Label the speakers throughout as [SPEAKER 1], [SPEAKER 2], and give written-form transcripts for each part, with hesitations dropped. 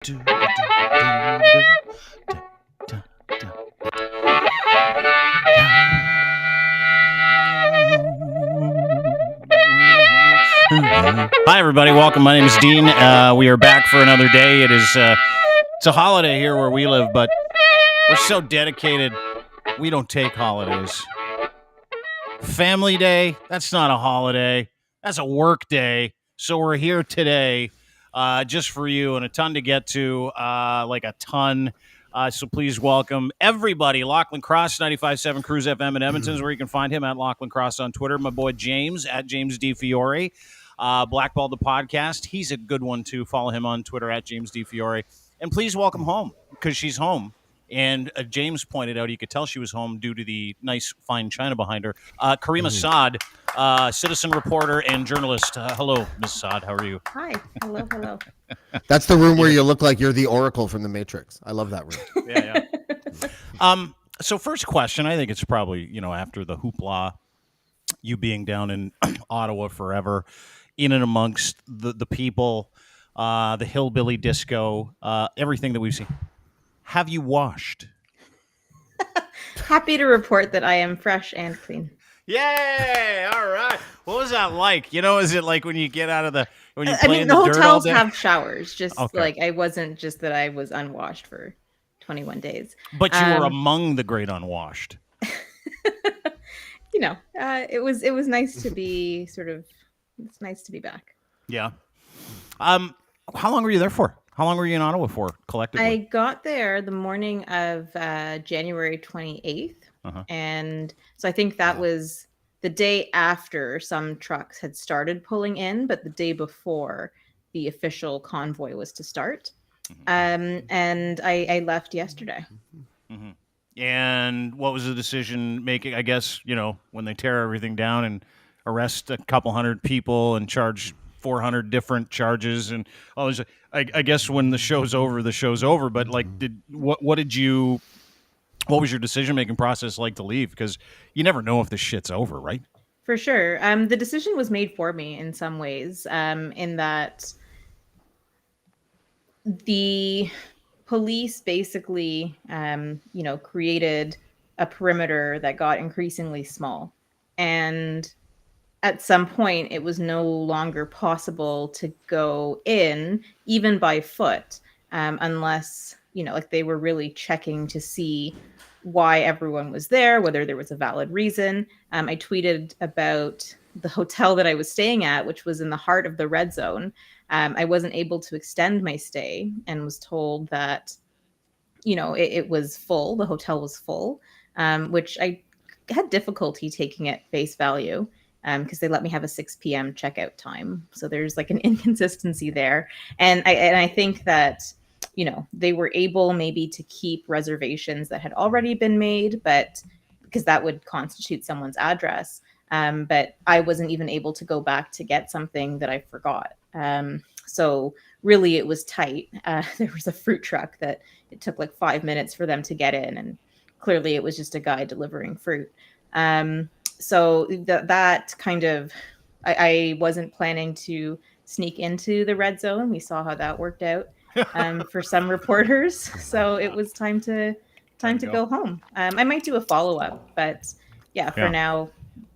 [SPEAKER 1] Hi, everybody. Welcome. My name is Dean. We are back for another day. It's a holiday here where we live, but we're so dedicated, we don't take holidays. Family Day, that's not a holiday. That's a work day. So we're here today just for you, and a ton to get to, like a ton. So please welcome everybody. Lachlan Cross, 95.7 Cruise FM in Edmonton is where you can find him, at Lachlan Cross on Twitter. My boy James, at James D. Fiore. Blackball the podcast. He's a good one, too. Follow him on Twitter, at James D. Fiore. And please welcome home, because she's home. And James pointed out you could tell she was home due to the nice, fine china behind her. Caryma Saad, citizen reporter and journalist. Hello, Ms. Saad. How are you?
[SPEAKER 2] Hi. Hello.
[SPEAKER 3] That's the room where you look like you're the Oracle from The Matrix. I love that room.
[SPEAKER 1] Yeah. So first question, I think it's probably, after the hoopla, you being down in Ottawa forever, in and amongst the people, the hillbilly disco, everything that we've seen. Have you washed?
[SPEAKER 2] Happy to report that I am fresh and clean.
[SPEAKER 1] Yay! All right. What was that like? Is it like when you get out of when you play in the dirt all
[SPEAKER 2] hotels
[SPEAKER 1] day?
[SPEAKER 2] have showers. Just
[SPEAKER 1] Okay.
[SPEAKER 2] like I wasn't just that I was unwashed for 21 days.
[SPEAKER 1] But you were among the great unwashed.
[SPEAKER 2] It was nice to be it's nice to be back.
[SPEAKER 1] Yeah. How long were you there for? How long were you in Ottawa for, collectively?
[SPEAKER 2] I got there the morning of January 28th. And so I think that was the day after some trucks had started pulling in, but the day before the official convoy was to start. And I left yesterday.
[SPEAKER 1] Mm-hmm. And what was the decision making? I guess, when they tear everything down and arrest a couple hundred people and charge 400 different charges, and I guess when the show's over. But like, what was your decision making process like to leave? Because you never know if this shit's over, right?
[SPEAKER 2] For sure. The decision was made for me in some ways, in that the police basically, created a perimeter that got increasingly small, and at some point, it was no longer possible to go in, even by foot, unless, they were really checking to see why everyone was there, whether there was a valid reason. I tweeted about the hotel that I was staying at, which was in the heart of the red zone. I wasn't able to extend my stay and was told that, it was full. The hotel was full, which I had difficulty taking at face value. Because they let me have a 6 p.m. checkout time. So there's like an inconsistency there. And I think that, they were able maybe to keep reservations that had already been made, but because that would constitute someone's address. But I wasn't even able to go back to get something that I forgot. So really it was tight. There was a fruit truck that it took like 5 minutes for them to get in. And clearly it was just a guy delivering fruit. So that kind of, I wasn't planning to sneak into the red zone. We saw how that worked out for some reporters. So it was time to go home. I might do a follow-up, but for now,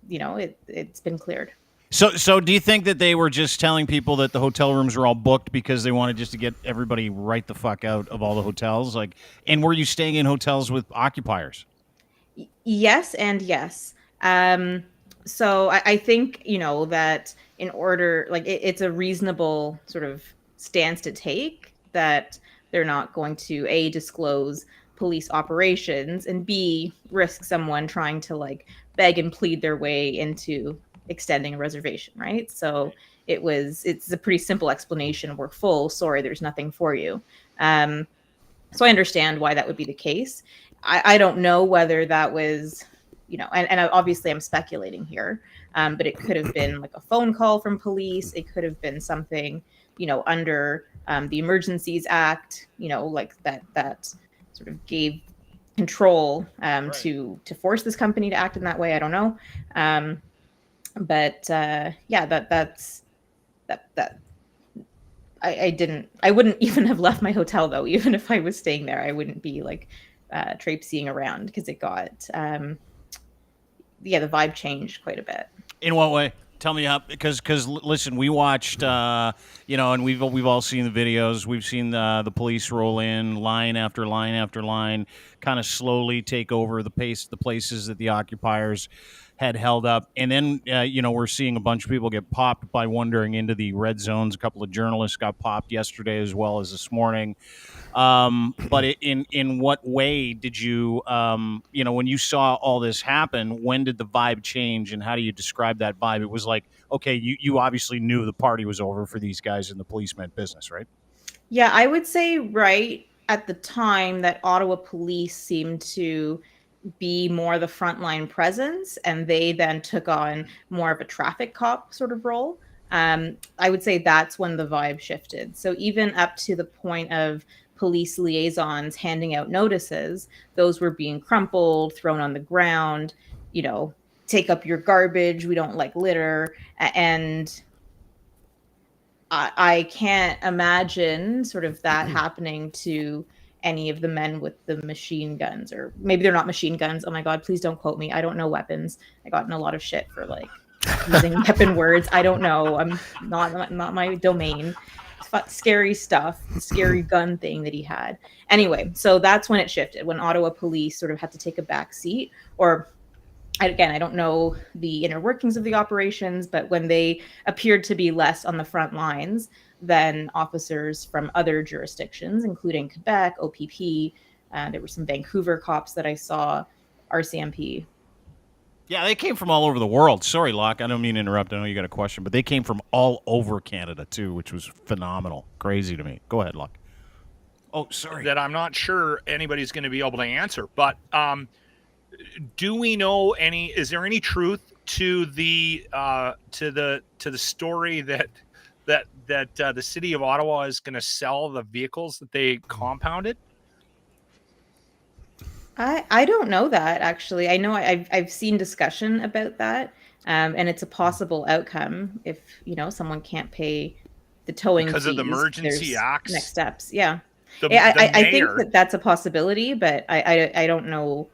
[SPEAKER 2] it's been cleared.
[SPEAKER 1] So do you think that they were just telling people that the hotel rooms were all booked because they wanted just to get everybody right the fuck out of all the hotels? And were you staying in hotels with occupiers?
[SPEAKER 2] Yes and yes. So I think, that in order, it's a reasonable sort of stance to take that they're not going to A, disclose police operations, and B, risk someone trying to beg and plead their way into extending a reservation, right? So it's a pretty simple explanation. We're full. Sorry, there's nothing for you. So I understand why that would be the case. I don't know whether that was, and obviously I'm speculating here, but it could have been like a phone call from police. It could have been something, under the Emergencies Act, like that sort of gave control right. to force this company to act in that way. I don't know. But that's I wouldn't even have left my hotel though. Even if I was staying there, I wouldn't be like traipsing around because it got the vibe changed quite a bit.
[SPEAKER 1] In what way? Tell me how. Because listen, we watched, and we've all seen the videos. We've seen the police roll in line after line after line, kind of slowly take over the places that the occupiers had held up, and then we're seeing a bunch of people get popped by wandering into the red zones. A couple of journalists got popped yesterday as well as this morning. But in what way did you, when you saw all this happen, when did the vibe change and how do you describe that vibe? It was like, okay, you obviously knew the party was over for these guys and the police meant business, right?
[SPEAKER 2] Yeah, I would say right at the time that Ottawa police seemed to be more the frontline presence, and they then took on more of a traffic cop sort of role. I would say that's when the vibe shifted. So even up to the point of police liaisons handing out notices, those were being crumpled, thrown on the ground, take up your garbage, we don't like litter. And I can't imagine sort of that happening to any of the men with the machine guns, or maybe they're not machine guns. Oh my God, please don't quote me. I don't know weapons. I got in a lot of shit for like using weapon words. I don't know. I'm not my domain. Scary stuff, scary gun thing that he had. Anyway, so that's when it shifted, when Ottawa police sort of had to take a back seat, or again, I don't know the inner workings of the operations, but when they appeared to be less on the front lines than officers from other jurisdictions, including Quebec, OPP, there were some Vancouver cops that I saw, RCMP.
[SPEAKER 1] Yeah, they came from all over the world. Sorry, Locke, I don't mean to interrupt. I know you got a question, but they came from all over Canada, too, which was phenomenal. Crazy to me. Go ahead, Locke. Oh, sorry.
[SPEAKER 4] That I'm not sure anybody's going to be able to answer, but do we know is there any truth to the story that the city of Ottawa is going to sell the vehicles that they compounded?
[SPEAKER 2] I don't know that, actually. I know I've seen discussion about that, and it's a possible outcome if someone can't pay the towing
[SPEAKER 4] because
[SPEAKER 2] fees,
[SPEAKER 4] of the emergency acts.
[SPEAKER 2] Next steps, yeah. I think that's a possibility, but I don't know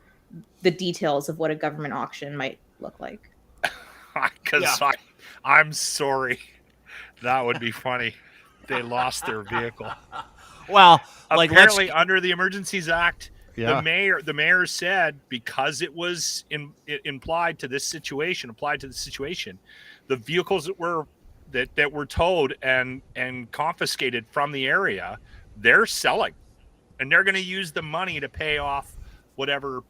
[SPEAKER 2] the details of what a government auction might look like.
[SPEAKER 4] Because I'm sorry, that would be funny. They lost their vehicle.
[SPEAKER 1] Well,
[SPEAKER 4] apparently under the Emergencies Act.
[SPEAKER 1] Yeah.
[SPEAKER 4] The mayor said because it was applied to this situation, the vehicles that were towed and confiscated from the area, they're selling, and they're going to use the money to pay off whatever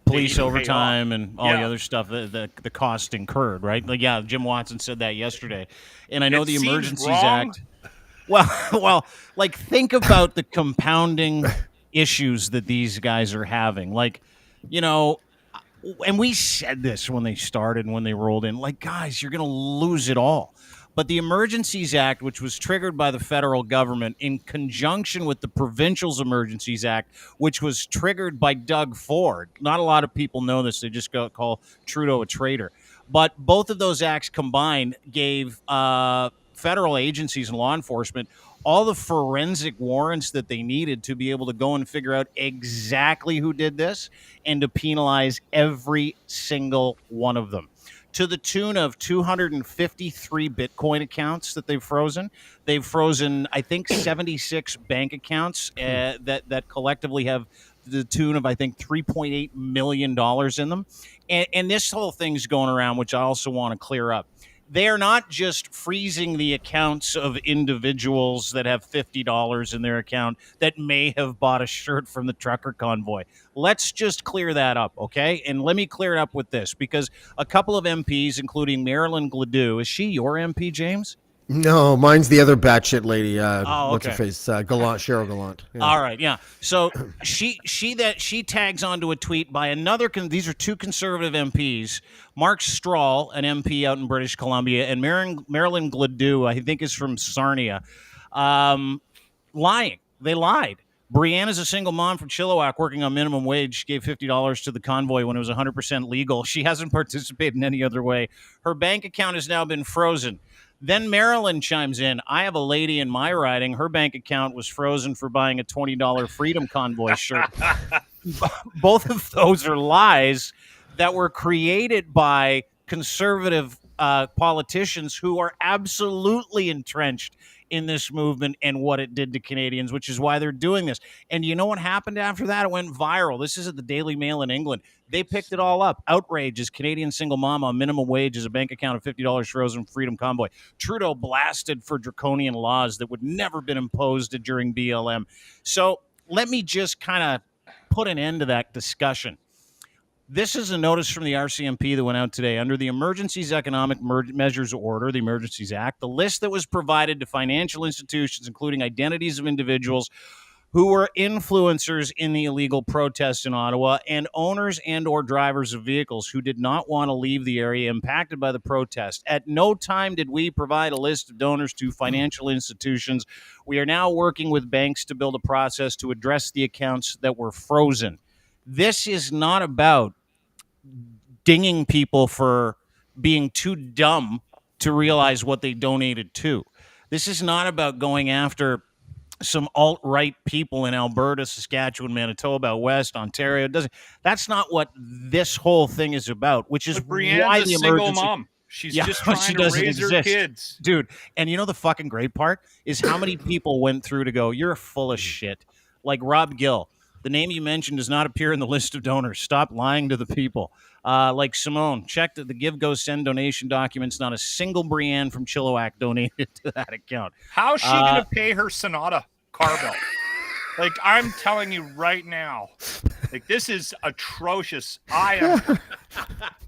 [SPEAKER 1] police overtime and all the other stuff, the cost incurred, right? Like, yeah, Jim Watson said that yesterday, and I know the Emergencies Act. Well, like, think about the compounding issues that these guys are having, like, and we said this when they started and when they rolled in, like, guys, you're gonna lose it all. But the Emergencies Act, which was triggered by the federal government in conjunction with the Provincials Emergencies Act, which was triggered by Doug Ford. Not a lot of people know this. They just call Trudeau a traitor. But both of those acts combined gave federal agencies and law enforcement all the forensic warrants that they needed to be able to go and figure out exactly who did this and to penalize every single one of them, to the tune of 253 Bitcoin accounts that they've frozen. They've frozen, I think, 76 bank accounts that collectively have the tune of, I think, $3.8 million in them. And this whole thing's going around, which I also want to clear up. They are not just freezing the accounts of individuals that have $50 in their account that may have bought a shirt from the trucker convoy. Let's just clear that up, okay? And let me clear it up with this, because a couple of MPs, including Marilyn Gladue, is she your MP, James?
[SPEAKER 3] No, mine's the other batshit lady.
[SPEAKER 1] Okay.
[SPEAKER 3] What's her face? Gallant, Cheryl Gallant. Yeah.
[SPEAKER 1] All right, yeah. So she tags onto a tweet by another. These are two conservative MPs, Mark Strahl, an MP out in British Columbia, and Marilyn Gladue, I think, is from Sarnia, lying. They lied. Brianne is a single mom from Chilliwack working on minimum wage. She gave $50 to the convoy when it was 100% legal. She hasn't participated in any other way. Her bank account has now been frozen. Then Maryland chimes in. I have a lady in my riding. Her bank account was frozen for buying a $20 Freedom Convoy shirt. Both of those are lies that were created by conservative politicians who are absolutely entrenched in this movement and what it did to Canadians, which is why they're doing this. And you know what happened after that? It went viral. This is at the Daily Mail in England. They picked it all up. Outrage as Canadian single mom on minimum wage as a bank account of $50 frozen Freedom Convoy. Trudeau blasted for draconian laws that would never been imposed during BLM. So let me just kind of put an end to that discussion. This is a notice from the RCMP that went out today. Under the Emergencies Economic Measures Order, the Emergencies Act, the list that was provided to financial institutions, including identities of individuals who were influencers in the illegal protests in Ottawa and owners and or drivers of vehicles who did not want to leave the area impacted by the protest. At no time did we provide a list of donors to financial institutions. We are now working with banks to build a process to address the accounts that were frozen. This is not about dinging people for being too dumb to realize what they donated to. This is not about going after some alt-right people in Alberta, Saskatchewan, Manitoba, West, Ontario. That's not what this whole thing is about, which is why the
[SPEAKER 4] single
[SPEAKER 1] emergency
[SPEAKER 4] mom. She's just trying to raise her kids.
[SPEAKER 1] Dude, and you know the fucking great part is how many people went through to go, you're full of shit. Like Rob Gill. The name you mentioned does not appear in the list of donors. Stop lying to the people. Like Simone, check that the Give, Go, Send donation documents. Not a single Brienne from Chilliwack donated to that account.
[SPEAKER 4] How's she going to pay her Sonata car bill? Like, I'm telling you right now, like, this is atrocious. I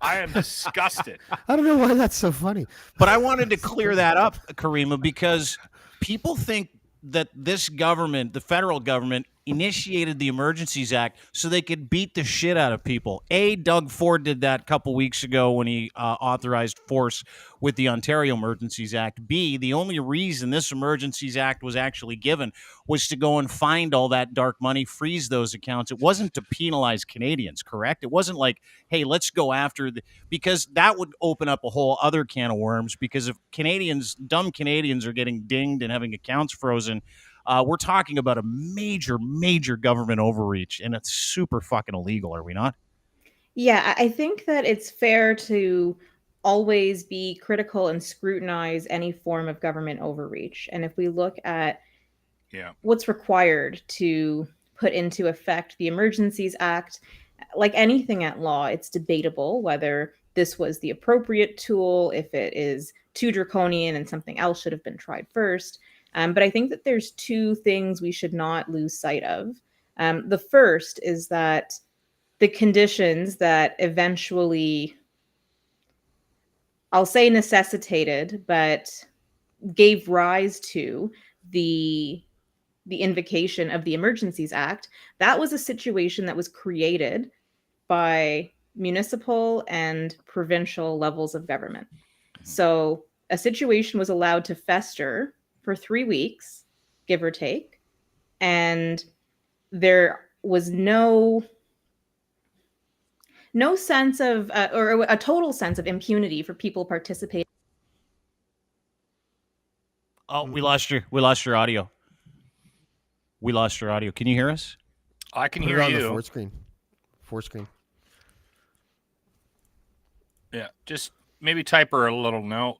[SPEAKER 4] am disgusted.
[SPEAKER 3] I don't know why that's so funny.
[SPEAKER 1] But I wanted to clear that up, Caryma, because people think that this government, the federal government, initiated the Emergencies Act so they could beat the shit out of people. Doug Ford did that a couple weeks ago when he authorized force with the Ontario Emergencies Act. B, the only reason this Emergencies Act was actually given was to go and find all that dark money, freeze those accounts. It wasn't to penalize Canadians, correct? It wasn't like, hey, let's go after because that would open up a whole other can of worms, because if dumb Canadians are getting dinged and having accounts frozen, we're talking about a major, major government overreach, and it's super fucking illegal, are we not?
[SPEAKER 2] Yeah, I think that it's fair to always be critical and scrutinize any form of government overreach. And if we look at what's required to put into effect the Emergencies Act, like anything at law, it's debatable whether this was the appropriate tool, if it is too draconian and something else should have been tried first. But I think that there's two things we should not lose sight of. The first is that the conditions that eventually, I'll say necessitated, but gave rise to the invocation of the Emergencies Act, that was a situation that was created by municipal and provincial levels of government. So a situation was allowed to fester for 3 weeks, give or take, and there was no sense of, or a total sense of impunity for people participating.
[SPEAKER 1] Oh, we lost your audio. We lost your audio. Can you hear us?
[SPEAKER 4] I can
[SPEAKER 3] Put
[SPEAKER 4] hear
[SPEAKER 3] it on
[SPEAKER 4] you.
[SPEAKER 3] the four screen.
[SPEAKER 4] Yeah, just maybe type her a little note.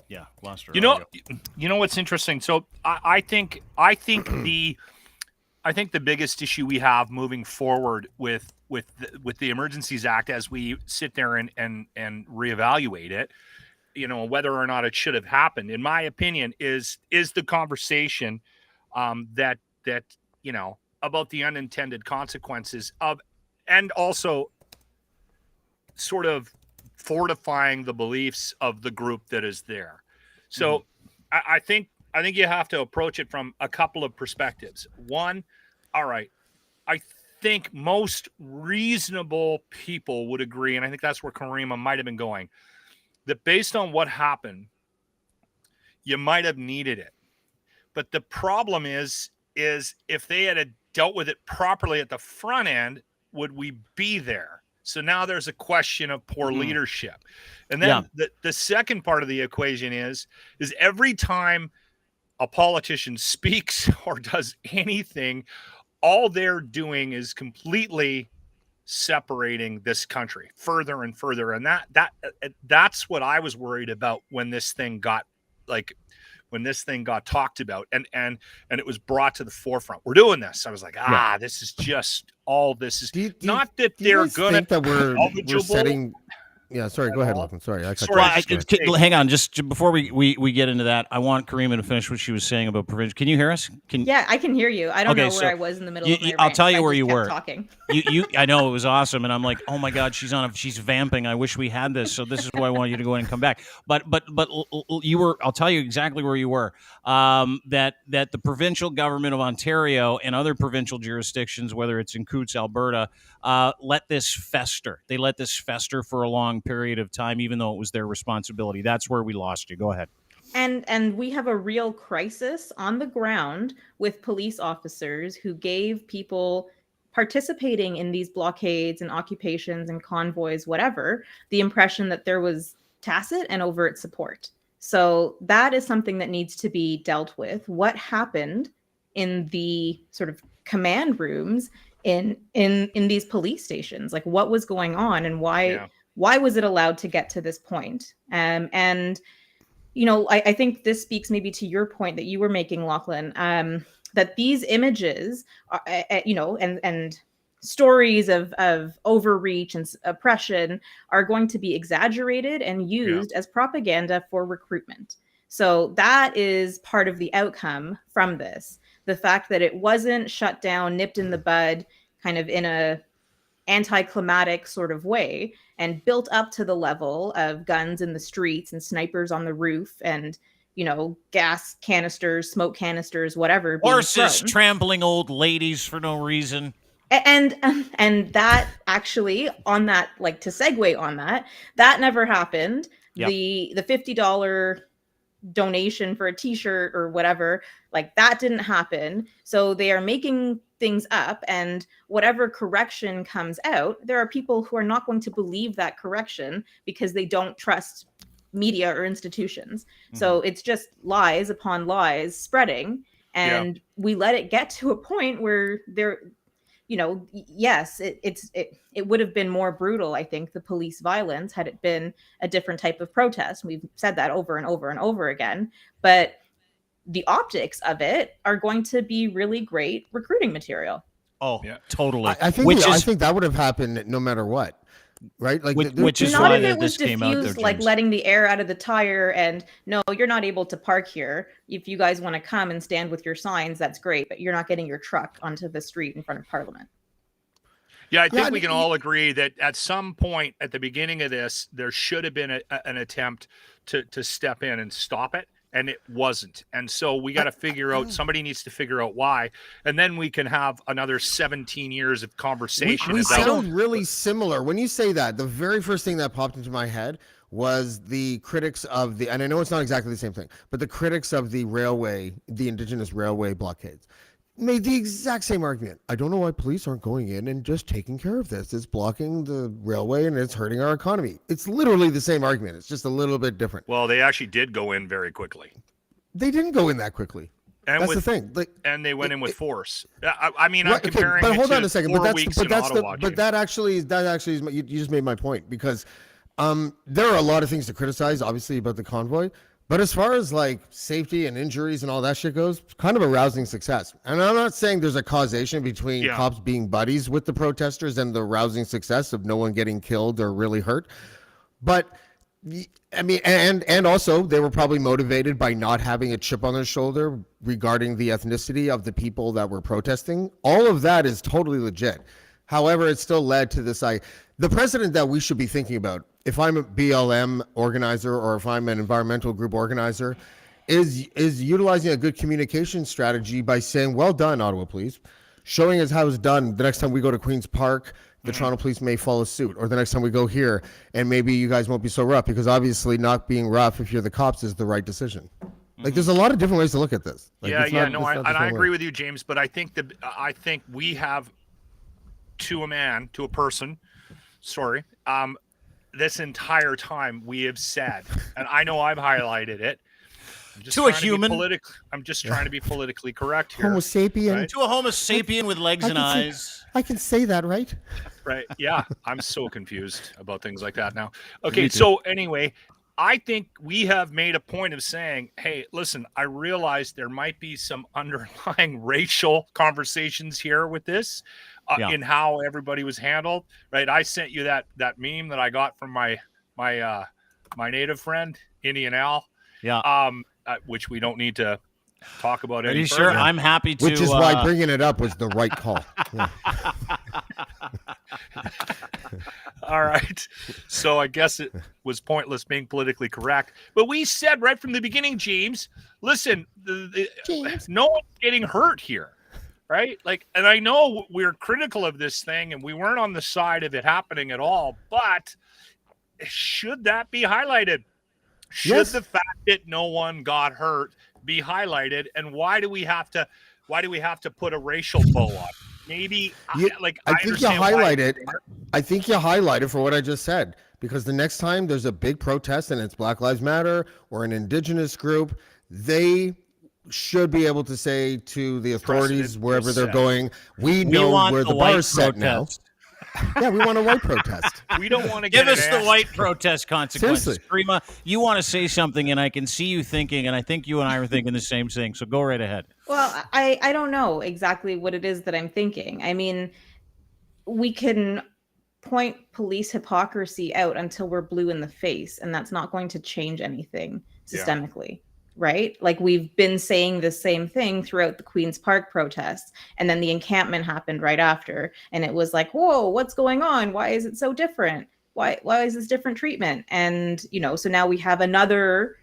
[SPEAKER 1] Yeah, lost her.
[SPEAKER 4] You know what's interesting? So I think the biggest issue we have moving forward with the Emergencies Act, as we sit there and reevaluate it, whether or not it should have happened, in my opinion, is the conversation that about the unintended consequences of, and also sort of fortifying the beliefs of the group that is there. So I think you have to approach it from a couple of perspectives. One, all right, I think most reasonable people would agree, and I think that's where Caryma might have been going, that based on what happened, you might have needed it. But the problem is if they had dealt with it properly at the front end, would we be there? So now there's a question of poor leadership. And
[SPEAKER 1] Yeah.
[SPEAKER 4] then the second part of the equation is every time a politician speaks or does anything, all they're doing is completely separating this country further and further. And that's what I was worried about when this thing got talked about and it was brought to the forefront. We're doing this. I was like, this is just all this is not that they're gonna
[SPEAKER 3] think that we're setting. Yeah, sorry. Go ahead, Lachlan. Sorry,
[SPEAKER 1] hang on. Just before we get into that, I want Caryma to finish what she was saying about provincial. Can you hear us?
[SPEAKER 2] Yeah, I can hear you. I don't know where I was in the middle of my
[SPEAKER 1] I'll tell you where you were.
[SPEAKER 2] Talking.
[SPEAKER 1] I know it was awesome, and I'm like, oh my God, she's vamping. I wish we had this. So this is why I want you to go in and come back. But you were. I'll tell you exactly where you were. That the provincial government of Ontario and other provincial jurisdictions, whether it's in Coutts, Alberta, let this fester. They let this fester for a long period of time, even though it was their responsibility. That's where we lost you. Go ahead.
[SPEAKER 2] And we have a real crisis on the ground with police officers who gave people participating in these blockades and occupations and convoys, whatever, the impression that there was tacit and overt support. So that is something that needs to be dealt with. What happened in the sort of command rooms in these police stations? Like, what was going on, and why was it allowed to get to this point? And I think this speaks maybe to your point that you were making, Lachlan, that these images are, and stories of overreach and oppression are going to be exaggerated and used as propaganda for recruitment. So that is part of the outcome from this. The fact that it wasn't shut down, nipped in the bud, kind of in a anticlimactic sort of way, and built up to the level of guns in the streets and snipers on the roof and, gas canisters, smoke canisters, whatever.
[SPEAKER 1] Horses trampling old ladies for no reason.
[SPEAKER 2] And that actually, on that, like, to segue on that never happened. Yep. The $50 donation for a t-shirt or whatever, like, that didn't happen. So they are making things up, and whatever correction comes out, there are people who are not going to believe that correction because they don't trust media or institutions. Mm-hmm. So it's just lies upon lies spreading, and we let it get to a point where there, yes, it would have been more brutal, I think, the police violence, had it been a different type of protest. We've said that over and over and over again, but the optics of it are going to be really great recruiting material.
[SPEAKER 1] Oh, yeah, totally.
[SPEAKER 3] I think that would have happened no matter what, right? Like,
[SPEAKER 1] which is
[SPEAKER 2] not
[SPEAKER 1] why
[SPEAKER 2] if it was
[SPEAKER 1] this came out
[SPEAKER 2] diffused,
[SPEAKER 1] there,
[SPEAKER 2] like letting the air out of the tire, and no, you're not able to park here. If you guys want to come and stand with your signs, that's great, but you're not getting your truck onto the street in front of Parliament.
[SPEAKER 4] Yeah, I think we can all agree that at some point at the beginning of this, there should have been an attempt to step in and stop it. And it wasn't. And so we got to figure out, somebody needs to figure out why. And then we can have another 17 years of conversation.
[SPEAKER 3] We sound really similar. When you say that, the very first thing that popped into my head was the critics of and I know it's not exactly the same thing, but the critics of the Indigenous railway blockades made the exact same argument. I don't know why police aren't going in and just taking care of this. It's blocking the railway and it's hurting our economy. It's literally the same argument. It's just a little bit different.
[SPEAKER 4] Well, they actually did go in very quickly.
[SPEAKER 3] They didn't go in that quickly.
[SPEAKER 4] And
[SPEAKER 3] that's the thing. Like,
[SPEAKER 4] and they went in with force. I mean, I'm comparing.
[SPEAKER 3] But hold on a second. But
[SPEAKER 4] that
[SPEAKER 3] actually is you just made my point, because there are a lot of things to criticize, obviously, about the convoy. But as far as like safety and injuries and all that shit goes, kind of a rousing success. And I'm not saying there's a causation between cops being buddies with the protesters and the rousing success of no one getting killed or really hurt. But I mean, and also they were probably motivated by not having a chip on their shoulder regarding the ethnicity of the people that were protesting. All of that is totally legit. However, it still led to this. The precedent that we should be thinking about, if I'm a BLM organizer or if I'm an environmental group organizer, is utilizing a good communication strategy by saying, well done, Ottawa Police, showing us how it's done. The next time we go to Queen's Park, the Toronto Police may follow suit, or the next time we go here, and maybe you guys won't be so rough, because obviously not being rough if you're the cops is the right decision. Like, there's a lot of different ways to look at this. Like,
[SPEAKER 4] I agree with you, James, but I think we have, to a person, sorry. This entire time we have said, and I know I've highlighted it.
[SPEAKER 1] To a human.
[SPEAKER 4] I'm just trying to be politically correct here.
[SPEAKER 3] Homo sapien.
[SPEAKER 4] Right?
[SPEAKER 1] To a Homo sapien with legs and eyes.
[SPEAKER 3] I can say that, right?
[SPEAKER 4] Right. Yeah. I'm so confused about things like that now. Okay. So anyway, I think we have made a point of saying, hey, listen, I realize there might be some underlying racial conversations here with this in how everybody was handled. Right. I sent you that meme that I got from my native friend, Indian Al.
[SPEAKER 1] Yeah.
[SPEAKER 4] Which we don't need to talk about.
[SPEAKER 1] Are you sure? I'm happy to.
[SPEAKER 3] Which is why bringing it up was the right call. Yeah.
[SPEAKER 4] All right. So I guess it was pointless being politically correct. But we said right from the beginning, James, listen, no one's getting hurt here. Right? Like, and I know we're critical of this thing and we weren't on the side of it happening at all, but should that be highlighted? Should the fact that no one got hurt be highlighted? And why do we have to put a racial bow on? Maybe
[SPEAKER 3] I think you highlight it. I think you highlight it for what I just said, because the next time there's a big protest and it's Black Lives Matter or an indigenous group, they should be able to say to the authorities wherever they're going, we know where the bar is set now. Yeah, we want a white protest.
[SPEAKER 4] We don't want to
[SPEAKER 1] give us the white protest consequences.
[SPEAKER 3] Seriously.
[SPEAKER 1] Caryma, you want to say something, and I can see you thinking, and I think you and I are thinking the same thing. So go right ahead.
[SPEAKER 2] Well, I don't know exactly what it is that I'm thinking. I mean, we can point police hypocrisy out until we're blue in the face, and that's not going to change anything systemically. Right? Like, we've been saying the same thing throughout the Queen's Park protests. And then the encampment happened right after. And it was like, whoa, what's going on? Why is it so different? Why is this different treatment? And, so now we have another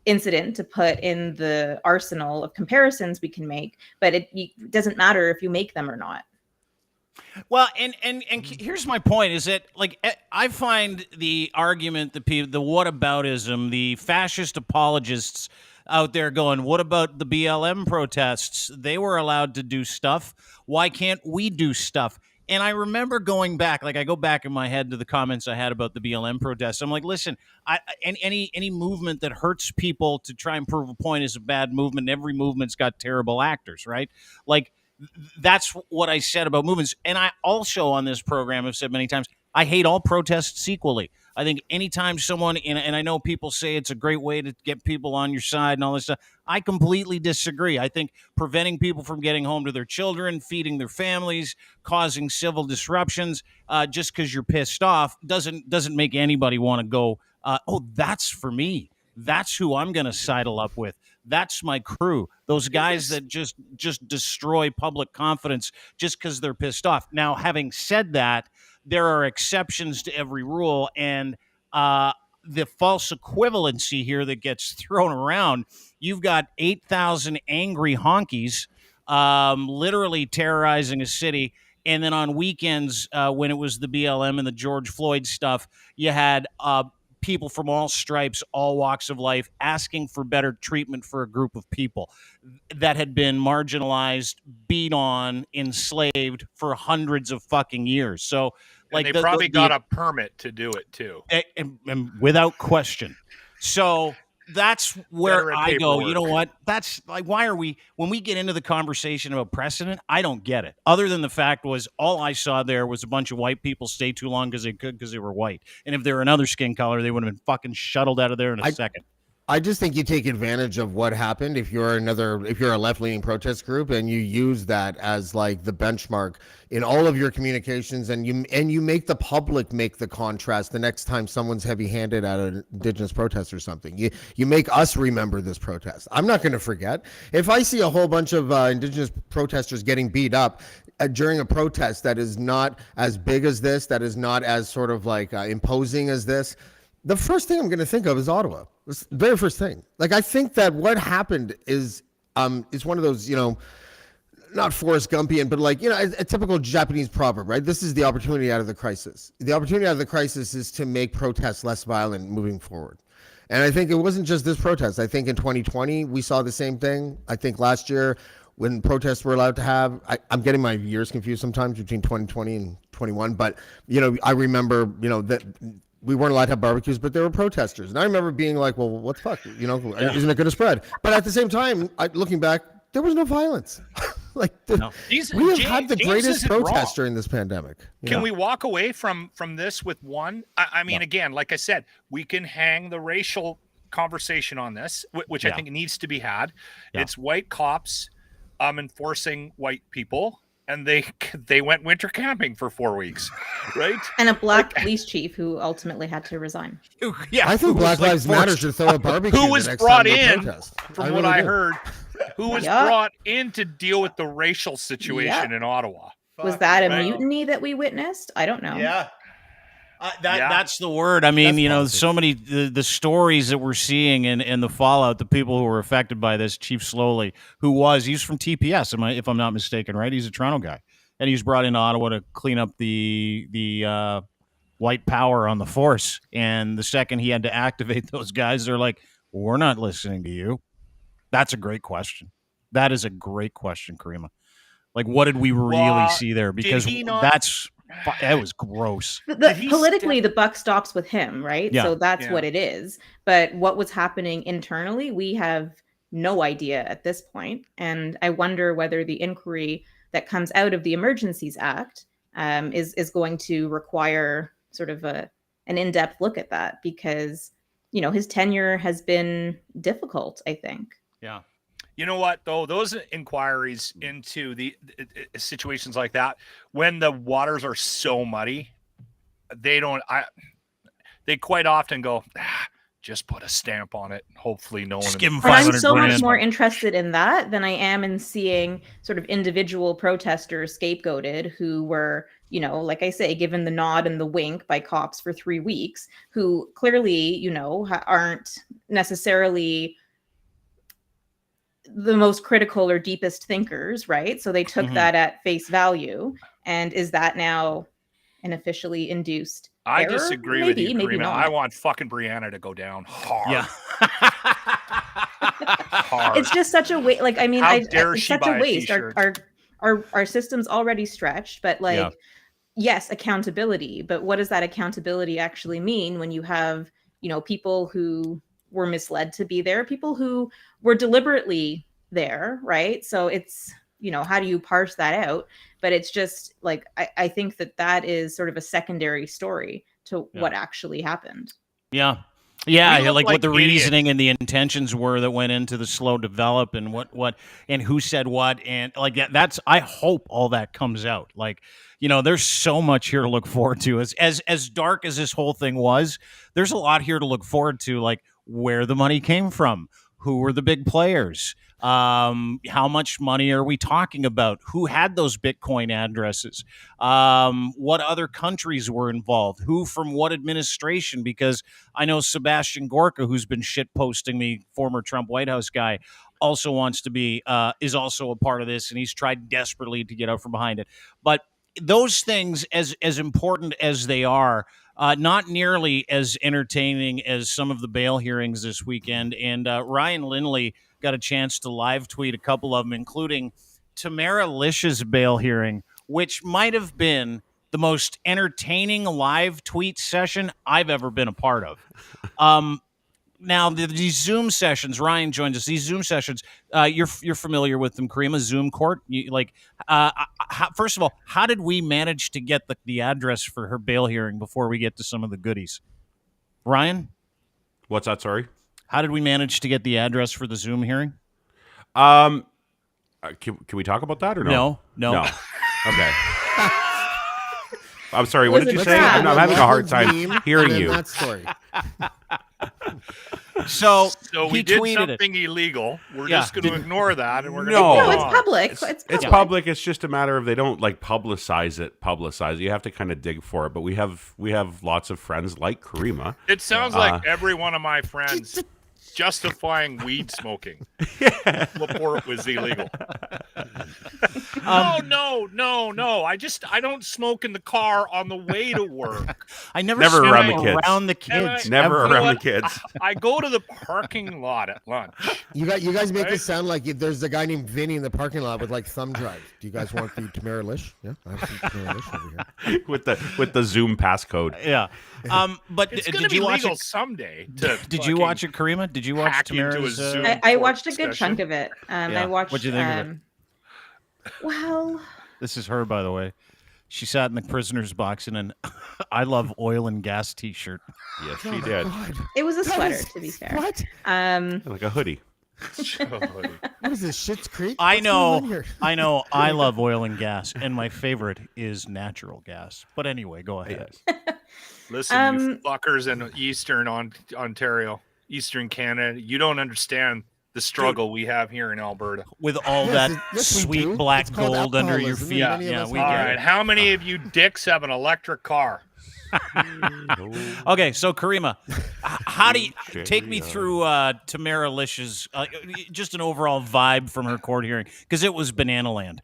[SPEAKER 2] incident to put in the arsenal of comparisons we can make. But it doesn't matter if you make them or not.
[SPEAKER 1] Well, and here's my point: is that, like, I find the argument, the whataboutism, the fascist apologists out there going, what about the BLM protests? They were allowed to do stuff. Why can't we do stuff? And I remember going back, like, I go back in my head to the comments I had about the BLM protests. I'm like, listen, any movement that hurts people to try and prove a point is a bad movement. Every movement's got terrible actors, right? Like, that's what I said about movements. And I also on this program have said many times, I hate all protests equally. I think anytime someone, and I know people say it's a great way to get people on your side and all this stuff, I completely disagree. I think preventing people from getting home to their children, feeding their families, causing civil disruptions, just because you're pissed off doesn't make anybody want to go, that's for me. That's who I'm going to sidle up with. That's my crew. Those guys that just destroy public confidence just because they're pissed off. Now, having said that, there are exceptions to every rule, and the false equivalency here that gets thrown around, you've got 8,000 angry honkies literally terrorizing a city, and then on weekends when it was the BLM and the George Floyd stuff, you had people from all stripes, all walks of life, asking for better treatment for a group of people that had been marginalized, beat on, enslaved for hundreds of fucking years. So, like,
[SPEAKER 4] and they probably got a permit to do it too,
[SPEAKER 1] and without question. So that's where I go, you know what? That's like, why are we, when we get into the conversation about precedent, I don't get it. Other than the fact was, all I saw there was a bunch of white people stay too long because they could, because they were white. And if they were another skin color, they would have been fucking shuttled out of there in a second.
[SPEAKER 3] I just think you take advantage of what happened if you're a left-leaning protest group, and you use that as like the benchmark in all of your communications, and you make the public make the contrast the next time someone's heavy-handed at an indigenous protest or something. You make us remember this protest. I'm not going to forget. If I see a whole bunch of indigenous protesters getting beat up during a protest that is not as big as this, that is not as sort of like imposing as this, the first thing I'm going to think of is Ottawa. It's the very first thing. Like, I think that what happened is one of those, not Forrest Gumpian, but like, a typical Japanese proverb, right? This is the opportunity out of the crisis. The opportunity out of the crisis is to make protests less violent moving forward. And I think it wasn't just this protest. I think in 2020, we saw the same thing. I think last year when protests were allowed to have, I'm getting my years confused sometimes between 2020 and 21, but I remember that we weren't allowed to have barbecues, but there were protesters, and I remember being like, well, what the fuck, isn't it going to spread? But at the same time, looking back, there was no violence. We have had the greatest protest during this pandemic.
[SPEAKER 4] Can we walk away from this with one? I mean, again, like I said, we can hang the racial conversation on this, which I think needs to be had. It's white cops enforcing white people, and they went winter camping for 4 weeks, right?
[SPEAKER 2] And a black police chief who ultimately had to resign.
[SPEAKER 3] Yeah, I think Black Lives Matter should throw a barbecue.
[SPEAKER 4] Who was brought in, from what I heard, who was brought in to deal with the racial situation in Ottawa?
[SPEAKER 2] Was that a mutiny that we witnessed? I don't know.
[SPEAKER 1] Yeah. That's the word. I mean, so many the stories that we're seeing and the fallout, the people who were affected by this. Chief Slowly, he's from TPS, if I'm not mistaken, right? He's a Toronto guy, and he was brought into Ottawa to clean up the white power on the force. And the second he had to activate those guys, they're like, "We're not listening to you." That's a great question. That is a great question, Caryma. Like, what did we really see there? Because that was gross.
[SPEAKER 2] Politically, the buck stops with him, right?
[SPEAKER 1] Yeah.
[SPEAKER 2] So that's what it is. But what was happening internally, we have no idea at this point. And I wonder whether the inquiry that comes out of the Emergencies Act is going to require sort of an in-depth look at that, because, his tenure has been difficult, I think.
[SPEAKER 1] Yeah.
[SPEAKER 4] You know what, though? Those inquiries into the situations like that, when the waters are so muddy, they quite often go, just put a stamp on it. Hopefully no one.
[SPEAKER 2] But I'm so much more interested in that than I am in seeing sort of individual protesters scapegoated who were, like I say, given the nod and the wink by cops for 3 weeks, who clearly, aren't necessarily the most critical or deepest thinkers, right? So they took that at face value. And is that now an officially induced
[SPEAKER 4] I
[SPEAKER 2] error?
[SPEAKER 4] disagree with you, Kareem. I want fucking Brianna to go down hard.
[SPEAKER 1] Yeah.
[SPEAKER 4] Hard.
[SPEAKER 2] It's just such a waste. Like, I mean,
[SPEAKER 4] it's
[SPEAKER 2] such a waste. Our system's already stretched, but yes, accountability. But what does that accountability actually mean when you have, people who were misled to be there, people who were deliberately there, right? So it's, how do you parse that out? But it's just like, I think that is sort of a secondary story to what actually happened.
[SPEAKER 1] Yeah. Yeah, like what the reasoning and the intentions were that went into the slow develop and what and who said what, and like that's I hope all that comes out. Like, there's so much here to look forward to. As dark as this whole thing was, there's a lot here to look forward to, like where the money came from, who were the big players, how much money are we talking about, who had those Bitcoin addresses, what other countries were involved, who from what administration, because I know Sebastian Gorka, who's been shit posting me, former Trump White House guy, also wants to be, is also a part of this, and he's tried desperately to get out from behind it. But those things, as important as they are, not nearly as entertaining as some of the bail hearings this weekend. And Ryan Lindley got a chance to live tweet a couple of them, including Tamara Lich's bail hearing, which might have been the most entertaining live tweet session I've ever been a part of. Now, these Zoom sessions, Ryan joins us. These Zoom sessions, you're familiar with them, Caryma, Zoom court. First of all, how did we manage to get the address for her bail hearing before we get to some of the goodies? Ryan?
[SPEAKER 5] What's that, sorry?
[SPEAKER 1] How did we manage to get the address for the Zoom hearing?
[SPEAKER 5] Can we talk about that or no?
[SPEAKER 1] No.
[SPEAKER 5] Okay. I'm sorry, what did you say? I'm having a hard time hearing you.
[SPEAKER 3] That story.
[SPEAKER 1] So
[SPEAKER 4] we did something illegal. We're just going to ignore that, and we're going to
[SPEAKER 2] No, it's public.
[SPEAKER 5] It's public. It's just a matter of they don't publicize it. You have to kind of dig for it. But we have lots of friends like Caryma.
[SPEAKER 4] It sounds like every one of my friends justifying weed smoking before it was illegal. No. I don't smoke in the car on the way to work.
[SPEAKER 1] I never
[SPEAKER 5] Never around
[SPEAKER 1] smoke
[SPEAKER 5] the kids.
[SPEAKER 1] around the kids.
[SPEAKER 5] Never
[SPEAKER 1] ever.
[SPEAKER 5] around the kids.
[SPEAKER 4] I go to the parking lot at lunch.
[SPEAKER 3] You guys make
[SPEAKER 4] Right?
[SPEAKER 3] it sound like there's a guy named Vinny in the parking lot with like thumb drives. Do you guys want the Tamara Lich? Yeah, I have some Tamara Lich over here.
[SPEAKER 5] with the Zoom passcode.
[SPEAKER 1] Yeah. But
[SPEAKER 4] It's going
[SPEAKER 1] did
[SPEAKER 4] to be
[SPEAKER 1] you watch
[SPEAKER 4] legal
[SPEAKER 1] it?
[SPEAKER 4] someday.
[SPEAKER 1] Did you watch it, Karyma? Did you watch
[SPEAKER 4] hack into a
[SPEAKER 1] Tamara's?
[SPEAKER 4] Zoom.
[SPEAKER 2] I
[SPEAKER 4] court
[SPEAKER 2] watched a good
[SPEAKER 4] discussion.
[SPEAKER 2] chunk of it.
[SPEAKER 1] Yeah.
[SPEAKER 2] I watched.
[SPEAKER 1] What'd you think of it?
[SPEAKER 2] Well,
[SPEAKER 1] This is her, by the way. She sat in the prisoner's box in an "I love oil and gas" T-shirt.
[SPEAKER 5] Yes,
[SPEAKER 3] Oh
[SPEAKER 5] she
[SPEAKER 3] my
[SPEAKER 5] did.
[SPEAKER 3] God.
[SPEAKER 2] it was a
[SPEAKER 3] That
[SPEAKER 2] sweater,
[SPEAKER 3] is-
[SPEAKER 2] to be fair.
[SPEAKER 3] What?
[SPEAKER 5] Like a hoodie.
[SPEAKER 3] What is this, Schitt's Creek?
[SPEAKER 1] I
[SPEAKER 3] What's going on
[SPEAKER 1] know,
[SPEAKER 3] here?
[SPEAKER 1] I know. I love oil and gas, and my favorite is natural gas. But anyway, go ahead.
[SPEAKER 5] Yes.
[SPEAKER 4] Listen, you fuckers in Eastern Ontario, Eastern Canada, you don't understand the struggle we have here in Alberta.
[SPEAKER 1] With all
[SPEAKER 3] Yes,
[SPEAKER 1] that
[SPEAKER 3] yes, we
[SPEAKER 1] sweet
[SPEAKER 3] do.
[SPEAKER 1] black
[SPEAKER 3] It's called
[SPEAKER 1] gold under your
[SPEAKER 3] alcoholism,
[SPEAKER 1] feet,
[SPEAKER 3] and many of
[SPEAKER 1] yeah,
[SPEAKER 3] us
[SPEAKER 1] we
[SPEAKER 3] have
[SPEAKER 4] All
[SPEAKER 1] get
[SPEAKER 3] it.
[SPEAKER 4] right, how many of you dicks have an electric car?
[SPEAKER 1] Okay, so Karyma, how do you
[SPEAKER 5] Okay,
[SPEAKER 1] take me through Tamara Lich's just an overall vibe from her court hearing, because it was banana land.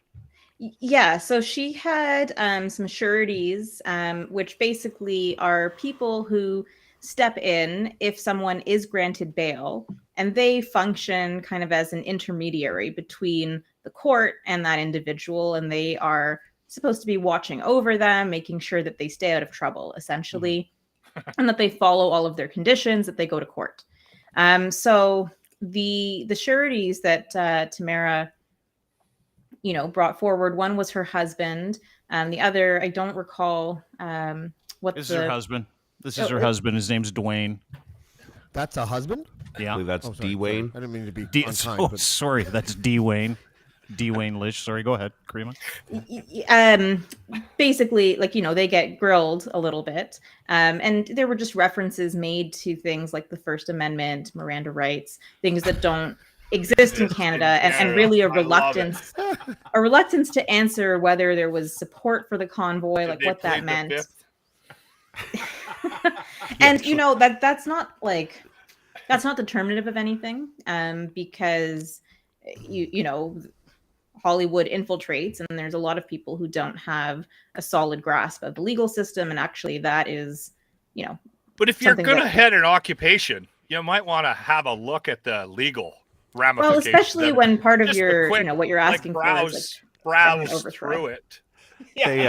[SPEAKER 2] Yeah, so she had some sureties, which basically are people who step in if someone is granted bail, and they function kind of as an intermediary between the court and that individual, and they are supposed to be watching over them, making sure that they stay out of trouble, essentially, and that they follow all of their conditions, that they go to court. So the sureties that Tamara brought forward, one was her husband. The other, I don't recall what
[SPEAKER 1] This is her husband. This is her
[SPEAKER 2] Oh,
[SPEAKER 1] husband. His name's Dwayne.
[SPEAKER 3] That's a husband?
[SPEAKER 5] I
[SPEAKER 1] Yeah.
[SPEAKER 5] believe that's
[SPEAKER 3] Oh, sorry,
[SPEAKER 5] D. Wayne.
[SPEAKER 3] I didn't mean to be unkind,
[SPEAKER 1] Oh,
[SPEAKER 3] but
[SPEAKER 1] sorry, that's D. Wayne. D. Wayne Lich. Sorry, go ahead, Karyma.
[SPEAKER 2] Basically, they get grilled a little bit. And there were just references made to things like the First Amendment, Miranda rights, things that don't exist in Canada, and really a
[SPEAKER 4] I love it.
[SPEAKER 2] reluctance to answer whether there was support for the convoy,
[SPEAKER 4] Did
[SPEAKER 2] like
[SPEAKER 4] they
[SPEAKER 2] what that
[SPEAKER 4] plead the
[SPEAKER 2] meant.
[SPEAKER 4] fifth?
[SPEAKER 2] And that's not determinative of anything, because Hollywood infiltrates, and there's a lot of people who don't have a solid grasp of the legal system, and actually that is
[SPEAKER 4] But if you're
[SPEAKER 2] something
[SPEAKER 4] going to
[SPEAKER 2] that-
[SPEAKER 4] head an occupation, you might want to have a look at the legal
[SPEAKER 2] well,
[SPEAKER 4] ramifications.
[SPEAKER 2] especially
[SPEAKER 4] of it.
[SPEAKER 2] when part of
[SPEAKER 4] Just a
[SPEAKER 2] your
[SPEAKER 4] quick,
[SPEAKER 2] what you're
[SPEAKER 4] like,
[SPEAKER 2] asking for is
[SPEAKER 4] browse
[SPEAKER 2] overthrow.
[SPEAKER 4] through it.
[SPEAKER 5] They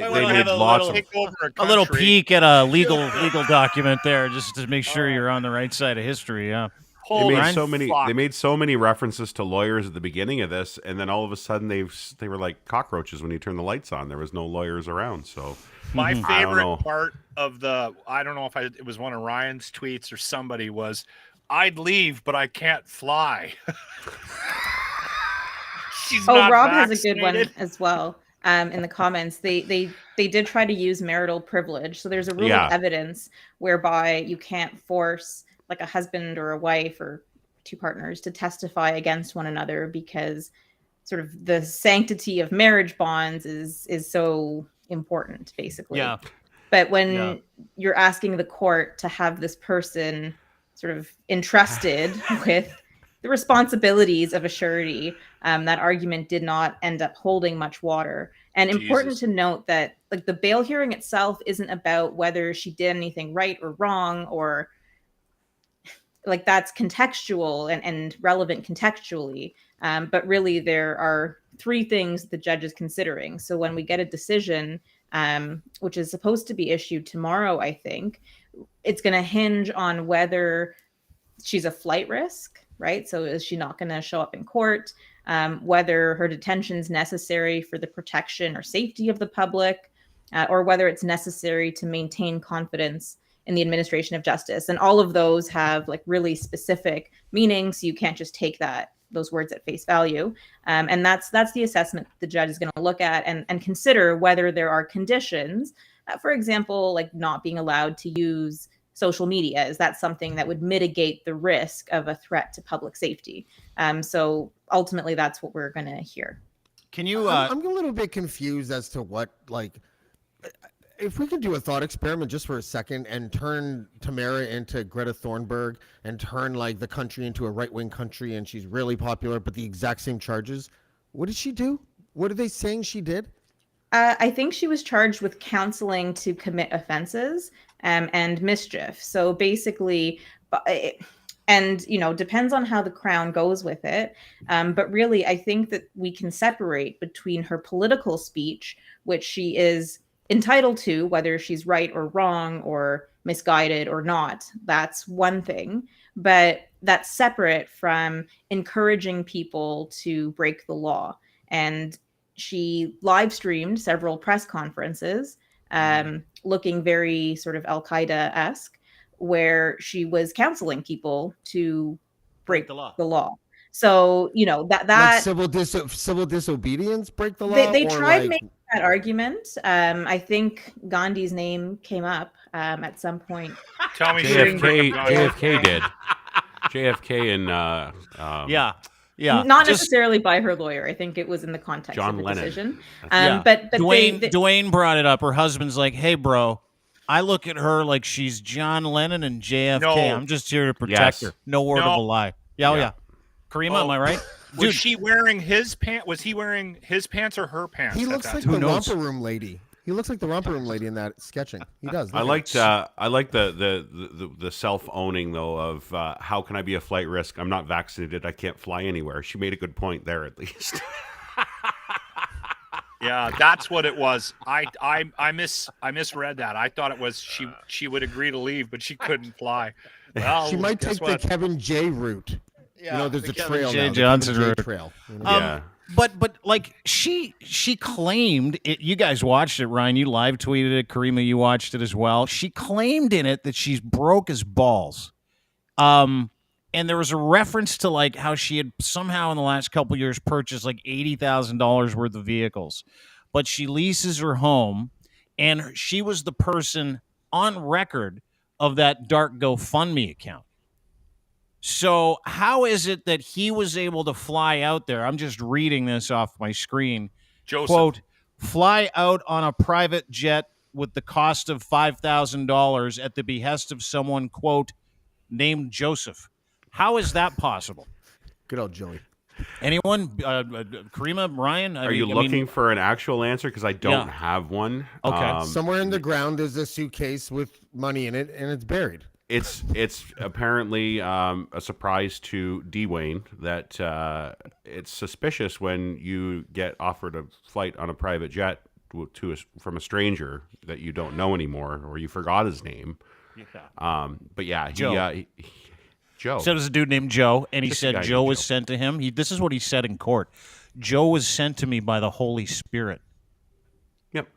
[SPEAKER 1] Might wanna
[SPEAKER 5] made
[SPEAKER 1] have a
[SPEAKER 5] lots
[SPEAKER 1] little-
[SPEAKER 5] of.
[SPEAKER 4] Take over
[SPEAKER 1] A little
[SPEAKER 4] country.
[SPEAKER 1] peek at a legal document there, just to make sure you're on the right side of history. Yeah.
[SPEAKER 5] They
[SPEAKER 4] Holy
[SPEAKER 5] made so many.
[SPEAKER 4] fuck.
[SPEAKER 5] They made so many references to lawyers at the beginning of this, and then all of a sudden they were like cockroaches when you turn the lights on. There was no lawyers around. So
[SPEAKER 4] My
[SPEAKER 5] I don't know.
[SPEAKER 4] favorite part of I don't know if it was one of Ryan's tweets or somebody was, I'd leave, but I can't fly. She's
[SPEAKER 2] Oh,
[SPEAKER 4] not
[SPEAKER 2] Rob has a good one
[SPEAKER 4] vaccinated.
[SPEAKER 2] as well. In the comments, they did try to use marital privilege. So there's a rule
[SPEAKER 5] Yeah.
[SPEAKER 2] of evidence whereby you can't force like a husband or a wife or two partners to testify against one another, because sort of the sanctity of marriage bonds is so important, basically.
[SPEAKER 1] Yeah.
[SPEAKER 2] But when
[SPEAKER 1] Yeah.
[SPEAKER 2] you're asking the court to have this person sort of entrusted with the responsibilities of a surety, that argument did not end up holding much water. And important
[SPEAKER 4] Jesus.
[SPEAKER 2] to note that like the bail hearing itself isn't about whether she did anything right or wrong, or like that's contextual and relevant contextually. But really there are three things the judge is considering. So when we get a decision, which is supposed to be issued tomorrow, I think, it's going to hinge on whether she's a flight risk, right? So is she not going to show up in court? Whether her detention is necessary for the protection or safety of the public, or whether it's necessary to maintain confidence in the administration of justice. And all of those have like really specific meanings. So you can't just take those words at face value. And that's the assessment the judge is going to look at and consider whether there are conditions, for example, like not being allowed to use social media. Is that something that would mitigate the risk of a threat to public safety? So ultimately, that's what we're going to hear.
[SPEAKER 1] Can you?
[SPEAKER 3] I'm a little bit confused as to what, like, if we could do a thought experiment just for a second and turn Tamara into Greta Thunberg and turn like the country into a right-wing country and she's really popular, but the exact same charges, what did she do? What are they saying she did?
[SPEAKER 2] I think she was charged with counseling to commit offenses and mischief. So basically, and depends on how the Crown goes with it. But really, I think that we can separate between her political speech, which she is entitled to, whether she's right or wrong or misguided or not. That's one thing. But that's separate from encouraging people to break the law. And she live streamed several press conferences, looking very sort of Al-Qaeda-esque, where she was counseling people to break the law. So, that
[SPEAKER 3] like civil disobedience, break the law.
[SPEAKER 2] They tried making that argument. I think Gandhi's name came up at some point.
[SPEAKER 4] Tell me,
[SPEAKER 5] JFK did. JFK and
[SPEAKER 2] Yeah, not necessarily by her lawyer. I think it was in the context
[SPEAKER 5] John
[SPEAKER 2] of the
[SPEAKER 5] Lennon.
[SPEAKER 2] decision.
[SPEAKER 1] Yeah.
[SPEAKER 2] But
[SPEAKER 1] Dwayne brought it up. Her husband's like, "Hey, bro, I look at her like she's John Lennon and JFK.
[SPEAKER 4] No.
[SPEAKER 1] I'm just here to protect her. No word of a lie." Yeah. Kareema, am I right?
[SPEAKER 4] Was she wearing his pants? Was he wearing his pants or her pants?
[SPEAKER 3] He looks like the romper room lady. He looks like the romper room lady in that sketching. He does.
[SPEAKER 5] I like the self-owning though of how can I be a flight risk? I'm not vaccinated. I can't fly anywhere. She made a good point there at least.
[SPEAKER 4] Yeah, that's what it was. I misread that. I thought it was she would agree to leave, but she couldn't fly. Well,
[SPEAKER 3] she might take the Kevin J route.
[SPEAKER 1] Yeah,
[SPEAKER 3] there's a
[SPEAKER 1] Kevin
[SPEAKER 3] trail
[SPEAKER 1] J.
[SPEAKER 3] now.
[SPEAKER 1] Johnson route.
[SPEAKER 3] Trail.
[SPEAKER 5] Yeah.
[SPEAKER 1] But like she claimed it. You guys watched it, Ryan. You live tweeted it. Caryma, you watched it as well. She claimed in it that she's broke as balls. And there was a reference to like how she had somehow in the last couple of years purchased like $80,000 worth of vehicles, but she leases her home, and she was the person on record of that dark GoFundMe account. So how is it that he was able to fly out there? I'm just reading this off my screen.
[SPEAKER 4] Joseph.
[SPEAKER 1] Quote, fly out on a private jet with the cost of $5,000 at the behest of someone, quote, named Joseph. How is that possible?
[SPEAKER 3] Good old Joey.
[SPEAKER 1] Anyone? Caryma, Ryan?
[SPEAKER 5] Are you looking for an actual answer? Because I don't have one.
[SPEAKER 1] Okay.
[SPEAKER 3] Somewhere in the ground there's a suitcase with money in it, and it's buried.
[SPEAKER 5] It's apparently a surprise to Dwayne that it's suspicious when you get offered a flight on a private jet from a stranger that you don't know anymore or you forgot his name.
[SPEAKER 1] Yeah.
[SPEAKER 5] But yeah, Joe.
[SPEAKER 1] So there's a dude named Joe, and he said Joe was sent to him. This is what he said in court. Joe was sent to me by the Holy Spirit.
[SPEAKER 5] Yep.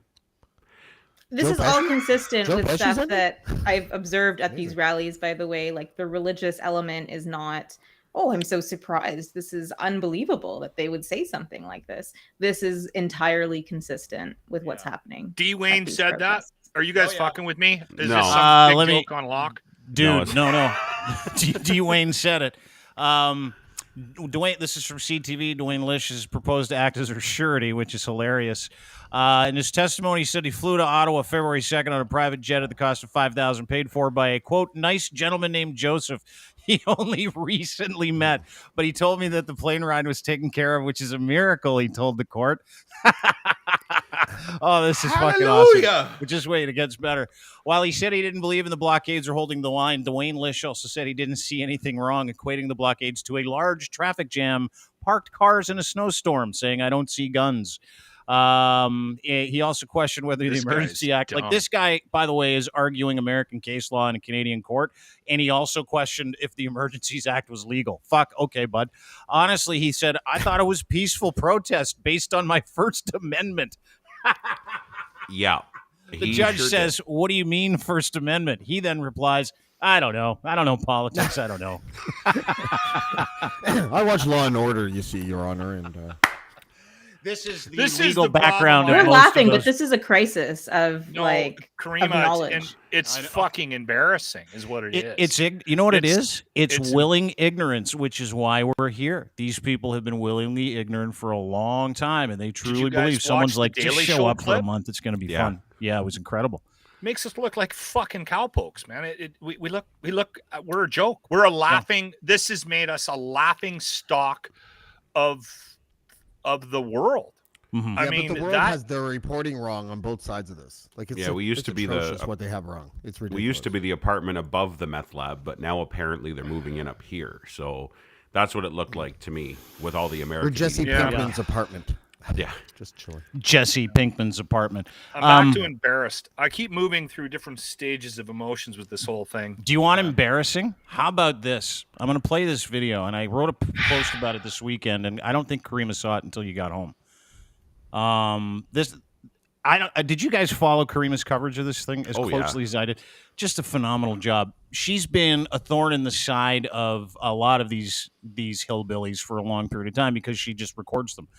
[SPEAKER 2] This is all consistent with stuff that I've observed at these rallies, by the way. Like the religious element is not, oh, I'm so surprised. This is unbelievable that they would say something like this. This is entirely consistent with what's happening.
[SPEAKER 4] Dwayne said
[SPEAKER 2] protests.
[SPEAKER 4] That? Are you guys fucking with me? Is
[SPEAKER 5] No.
[SPEAKER 4] this some big joke on lock?
[SPEAKER 1] Dude, no. Dwayne said it. Dwayne, this is from CTV. Dwayne Lich has proposed to act as her surety, which is hilarious. In his testimony, he said he flew to Ottawa February 2nd on a private jet at the cost of $5,000, paid for by a, quote, nice gentleman named Joseph he only recently met. But he told me that the plane ride was taken care of, which is a miracle, he told the court. Oh, this is fucking awesome. But just wait, it gets better. While he said he didn't believe in the blockades or holding the line, Dwayne Lich also said he didn't see anything wrong, equating the blockades to a large traffic jam, parked cars in a snowstorm, saying, I don't see guns. He also questioned whether the Emergency Act, like this guy, by the way, is arguing American case law in a Canadian court. And he also questioned if the Emergencies Act was legal. Fuck. Okay, bud. Honestly, he said, I thought it was peaceful protest based on my First Amendment.
[SPEAKER 5] Yeah.
[SPEAKER 1] The judge says, what do you mean First Amendment? He then replies, I don't know. I don't know politics. I don't know.
[SPEAKER 3] I watch Law and Order, you see, Your Honor, and
[SPEAKER 1] this is the
[SPEAKER 4] This is
[SPEAKER 1] legal
[SPEAKER 4] the
[SPEAKER 1] background.
[SPEAKER 2] We're laughing, but this is a crisis of like
[SPEAKER 4] Caryma,
[SPEAKER 2] of knowledge.
[SPEAKER 4] it's fucking embarrassing, is what it is.
[SPEAKER 1] It's you know what it is? It's willing ignorance, which is why we're here. These people have been willingly ignorant for a long time, and they truly believe someone's like, just show up for a month. It's going to be fun. Yeah, it was incredible.
[SPEAKER 4] Makes us look like fucking cowpokes, man. We look we're a joke. We're a laughing. This has made us a laughing stock of the world.
[SPEAKER 1] Mm-hmm.
[SPEAKER 3] Yeah, but the world has their reporting wrong on both sides of this. Like, it's
[SPEAKER 5] we used to be
[SPEAKER 3] what they have wrong. It's ridiculous.
[SPEAKER 5] We used to be the apartment above the meth lab, but now apparently they're moving in up here. So that's what it looked like to me with all the Americans.
[SPEAKER 3] Or Jesse Pinkman's apartment.
[SPEAKER 5] Yeah,
[SPEAKER 3] just chilling.
[SPEAKER 1] Jesse Pinkman's apartment.
[SPEAKER 4] I'm back to embarrassed. I keep moving through different stages of emotions with this whole thing.
[SPEAKER 1] Do you want embarrassing? How about this? I'm going to play this video, and I wrote a post about it this weekend, and I don't think Caryma saw it until you got home. Did you guys follow Caryma's coverage of this thing as closely as I did? Just a phenomenal job. She's been a thorn in the side of a lot of these hillbillies for a long period of time because she just records them.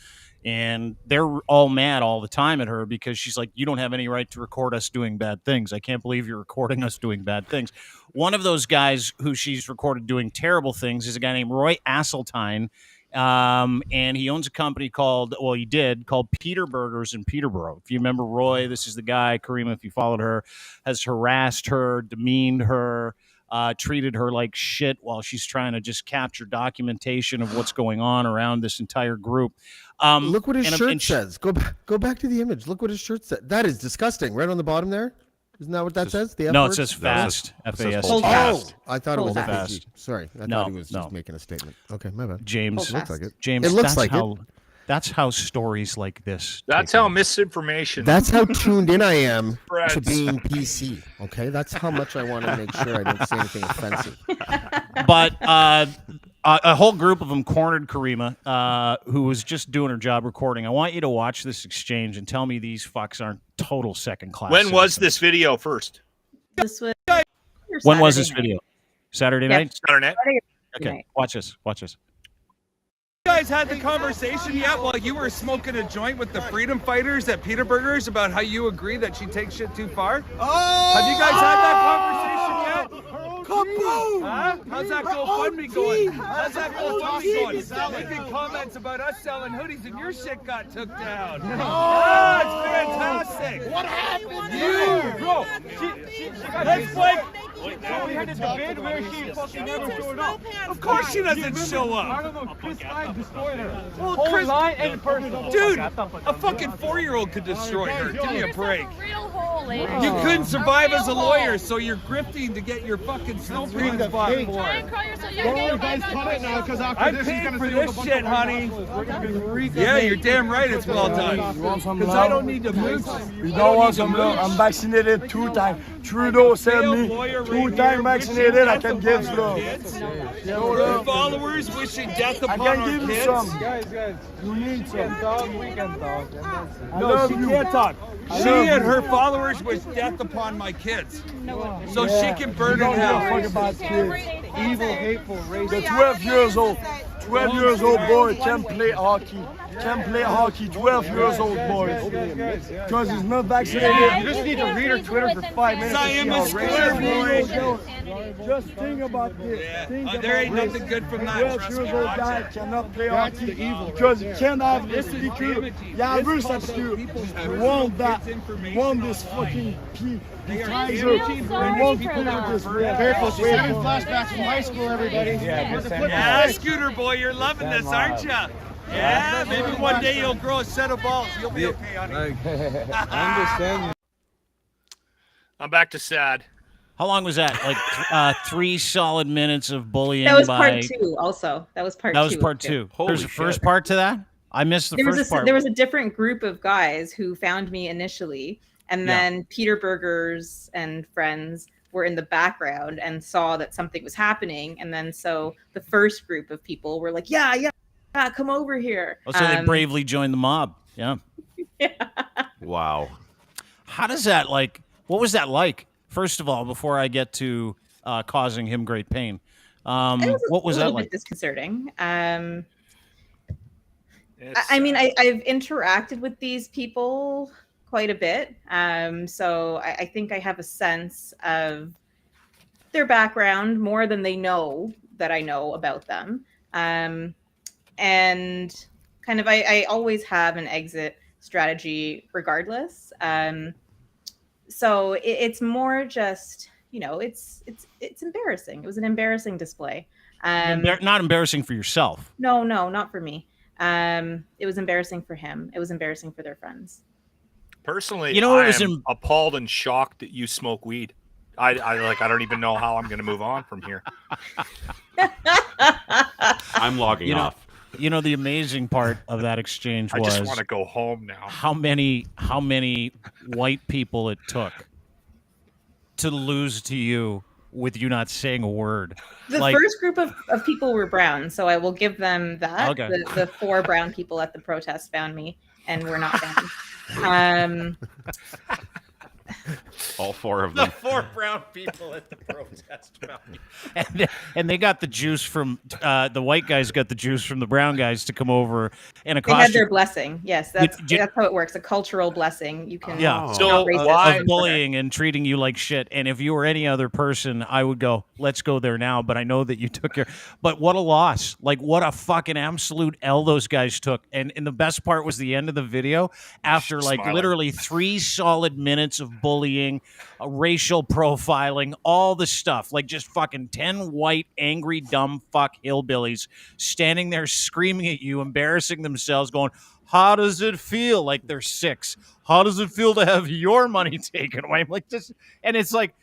[SPEAKER 1] And they're all mad all the time at her because she's like, you don't have any right to record us doing bad things. I can't believe you're recording us doing bad things. One of those guys who she's recorded doing terrible things is a guy named Roy Asseltine. And he owns a company called Peter Burgers in Peterborough. If you remember Roy, this is the guy, Kareem, if you followed her, has harassed her, demeaned her, treated her like shit while she's trying to just capture documentation of what's going on around this entire group.
[SPEAKER 3] Look what his shirt says. Go back to the image. Look what his shirt says. That is disgusting. Right on the bottom there. Isn't that what that says? The F
[SPEAKER 1] no,
[SPEAKER 3] word?
[SPEAKER 1] it says fast. F-A-S-T.
[SPEAKER 3] Oh, I thought it was
[SPEAKER 1] fast.
[SPEAKER 3] F-A-G. Sorry. I thought he was just making a statement. Okay, my bad.
[SPEAKER 1] James.
[SPEAKER 3] It looks like it.
[SPEAKER 1] James,
[SPEAKER 3] it looks like it.
[SPEAKER 1] That's how stories like this.
[SPEAKER 4] That's how misinformation.
[SPEAKER 3] That's how tuned in I am to being PC. Okay, that's how much I want to make sure I don't say anything offensive.
[SPEAKER 1] But a whole group of them cornered Caryma, who was just doing her job recording. I want you to watch this exchange and tell me these fucks aren't total second class.
[SPEAKER 4] When was this video first?
[SPEAKER 2] This was.
[SPEAKER 1] When was this video? Saturday night.
[SPEAKER 4] Saturday night.
[SPEAKER 1] Okay, watch this. Watch this.
[SPEAKER 6] You guys had the conversation yet while you were smoking a joint with the freedom fighters at Peter Burgers about how you agree that she takes shit too far? Have you guys had that conversation yet? Kaboom! Huh? How's that GoFundMe going? How's that GoFundMe going? Making comments about us selling hoodies and your shit got took down. Oh, it's fantastic. What happened? You, bro. Let's play. So we had a debate where she fucking never showed up. Of course she doesn't show up. I don't know. Chris Line destroyed her. Well, Chris Line and person. Dude, a fucking 4-year-old could destroy her. Give me a break. You couldn't survive as a lawyer, so you're grifting to get your fucking snow screen spot for it. I paid for this shit, honey. Yeah, you're damn right it's well done. Because I don't need to move.
[SPEAKER 7] You don't want some love. I'm vaccinated 2 times. Trudeau sent me 2 times vaccinated. I can give love.
[SPEAKER 6] Your followers wishing death upon our kids. I can give you some.
[SPEAKER 7] Guys, you need some. We can talk.
[SPEAKER 6] No, she can't talk. She and her followers wish death upon my kids. So she can burn in hell.
[SPEAKER 7] Fuck about kids. Evil, hateful, racist. The 12 years old. 12 years old boy can play hockey. Can play hockey, 12 years old boys. Because he's not vaccinated.
[SPEAKER 6] You just need to read her Twitter for 5 minutes. I am a square boy.
[SPEAKER 7] Just think about this.
[SPEAKER 6] There ain't nothing good from that.
[SPEAKER 7] 12 years old guy cannot play hockey because he can't have this piqûre. Il y a un peu sa piqûre. You want that. You want this fucking Pfizer. You want people to this.
[SPEAKER 8] Careful, she's having flashbacks from high school, everybody.
[SPEAKER 6] Yeah, Scooter boy, you're loving this, aren't you? Yeah, maybe one day you'll grow a set of balls. You'll be okay, honey.
[SPEAKER 4] I'm back to sad.
[SPEAKER 1] How long was that? Like 3 solid minutes of bullying.
[SPEAKER 2] That was part 2. Also, that was part 2.
[SPEAKER 1] That was part 2. There's a first part to that. I missed the first part.
[SPEAKER 2] There was a different group of guys who found me initially, and then Peter Burgers and friends were in the background and saw that something was happening, and then so the first group of people were like, yeah, come over here.
[SPEAKER 1] Oh, so they bravely joined the mob. Yeah.
[SPEAKER 5] Wow.
[SPEAKER 1] How does that what was that like? First of all, before I get to causing him great pain, what was that like?
[SPEAKER 2] A little bit disconcerting. I mean, I've interacted with these people quite a bit. So I think I have a sense of their background more than they know that I know about them. And kind of, I always have an exit strategy regardless. So it's more just, it's embarrassing. It was an embarrassing display.
[SPEAKER 1] Not embarrassing for yourself.
[SPEAKER 2] No, not for me. It was embarrassing for him. It was embarrassing for their friends.
[SPEAKER 4] Personally, I am appalled and shocked that you smoke weed. I don't even know how I'm going to move on from here.
[SPEAKER 5] I'm logging off.
[SPEAKER 1] The amazing part of that exchange was,
[SPEAKER 4] I just want to go home now.
[SPEAKER 1] How many white people it took to lose to you with you not saying a word.
[SPEAKER 2] The first group of people were brown, so I will give them that.
[SPEAKER 1] Okay.
[SPEAKER 2] The 4 brown people at the protest found me and were not banned.
[SPEAKER 5] All 4 of them.
[SPEAKER 1] The 4 brown people at the protest found me. And they got the juice from the white guys got the juice from the brown guys to come over and
[SPEAKER 2] They had their blessing. Yes, that's how it works. A cultural blessing. You can
[SPEAKER 1] of bullying and treating you like shit. And if you were any other person, I would go, let's go there now. But I know that you took care. But what a loss! Like what a fucking absolute L those guys took. And the best part was the end of the video after literally 3 solid minutes of bullying, racial profiling, all the stuff, like just fucking 10 white, angry, dumb fuck hillbillies standing there screaming at you, embarrassing themselves, going, how does it feel? Like they're 6. How does it feel to have your money taken away? I'm like, this, and it's like,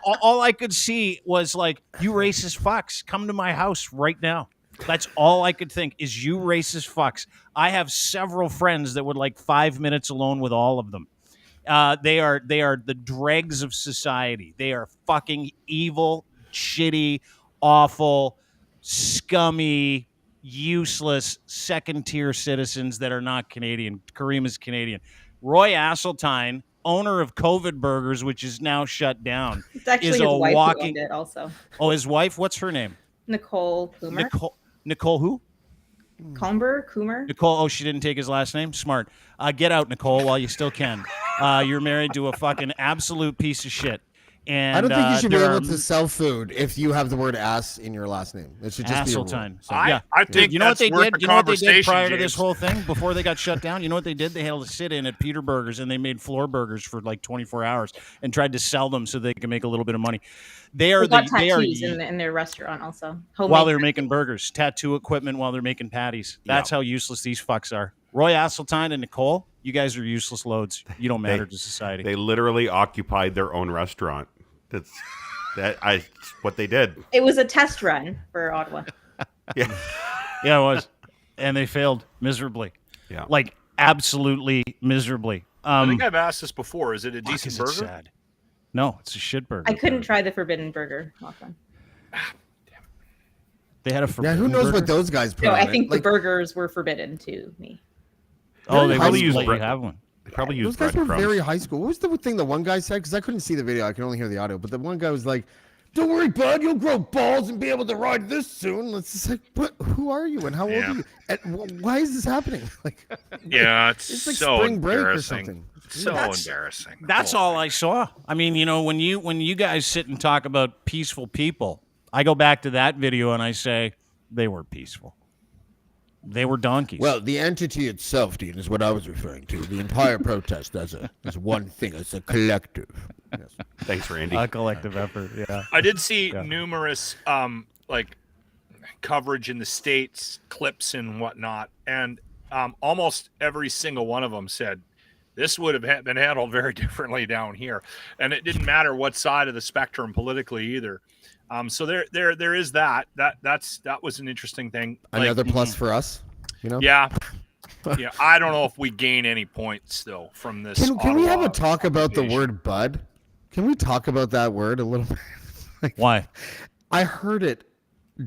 [SPEAKER 1] all I could see was like, you racist fucks, come to my house right now. That's all I could think is you racist fucks. I have several friends that would like 5 minutes alone with all of them. They are the dregs of society. They are fucking evil, shitty, awful, scummy, useless, second-tier citizens that are not Canadian. Kareem is Canadian. Roy Asseltine, owner of COVID Burgers, which is now shut down,
[SPEAKER 2] it's actually
[SPEAKER 1] is
[SPEAKER 2] his
[SPEAKER 1] a
[SPEAKER 2] wife
[SPEAKER 1] walking.
[SPEAKER 2] who owned it also.
[SPEAKER 1] Oh, his wife. What's her name?
[SPEAKER 2] Nicole Coomer.
[SPEAKER 1] Nicole who?
[SPEAKER 2] Coomer.
[SPEAKER 1] Nicole. Oh, she didn't take his last name. Smart. Get out, Nicole, while you still can. You're married to a fucking absolute piece of shit. And
[SPEAKER 3] I don't think you should be able to sell food if you have the word ass in your last name. It should just be a rule.
[SPEAKER 1] So,
[SPEAKER 4] I think
[SPEAKER 1] you know what they did? You know what they did prior to
[SPEAKER 4] James.
[SPEAKER 1] this whole thing? Before they got shut down, you know what they did? They held a sit-in at Peter Burgers and they made floor burgers for like 24 hours and tried to sell them so they could make a little bit of money. They got
[SPEAKER 2] tattoos in their restaurant also.
[SPEAKER 1] While they're making burgers, tattoo equipment while they're making patties. That's how useless these fucks are. Roy Asseltine and Nicole, you guys are useless loads. You don't matter to society.
[SPEAKER 5] They literally occupied their own restaurant. That's what they did.
[SPEAKER 2] It was a test run for Ottawa.
[SPEAKER 5] Yeah,
[SPEAKER 1] it was, and they failed miserably.
[SPEAKER 5] Yeah,
[SPEAKER 1] like absolutely miserably.
[SPEAKER 4] I think I've asked this before. Is it a decent burger?
[SPEAKER 1] Sad. No, it's a shit burger.
[SPEAKER 2] I couldn't try the forbidden burger. Often.
[SPEAKER 1] They had a forbidden
[SPEAKER 3] who knows
[SPEAKER 1] burger?
[SPEAKER 3] what those guys put
[SPEAKER 2] No,
[SPEAKER 3] on
[SPEAKER 2] I think
[SPEAKER 3] it.
[SPEAKER 2] the burgers were forbidden to me.
[SPEAKER 1] Oh, they
[SPEAKER 5] probably
[SPEAKER 1] use
[SPEAKER 5] use
[SPEAKER 1] bread. Have one.
[SPEAKER 5] They probably use
[SPEAKER 3] those guys were
[SPEAKER 5] breadcrumbs.
[SPEAKER 3] very high school. What was the thing that one guy said? Because I couldn't see the video. I could only hear the audio. But the one guy was like, "Don't worry, bud. You'll grow balls and be able to ride this soon." It's just like, what? Who are you and how old are you? And why is this happening? Like,
[SPEAKER 4] it's
[SPEAKER 3] like
[SPEAKER 4] so
[SPEAKER 3] spring break or
[SPEAKER 4] embarrassing.
[SPEAKER 3] something.
[SPEAKER 4] So embarrassing.
[SPEAKER 1] That's all I saw. I mean, when you guys sit and talk about peaceful people, I go back to that video and I say they were peaceful. They were donkeys.
[SPEAKER 3] Well, the entity itself, Dean, is what I was referring to. The entire protest as one thing, as a collective. Yes.
[SPEAKER 5] Thanks, Randy.
[SPEAKER 1] A collective effort, yeah.
[SPEAKER 4] I did see numerous coverage in the States, clips and whatnot, and almost every single one of them said this would have been handled very differently down here, and it didn't matter what side of the spectrum politically either. So there is that was an interesting thing.
[SPEAKER 3] Another plus for us,
[SPEAKER 4] Yeah. Yeah, I don't know if we gain any points though from this.
[SPEAKER 3] Can we have a talk about the word bud? Can we talk about that word a little bit?
[SPEAKER 1] Why?
[SPEAKER 3] I heard it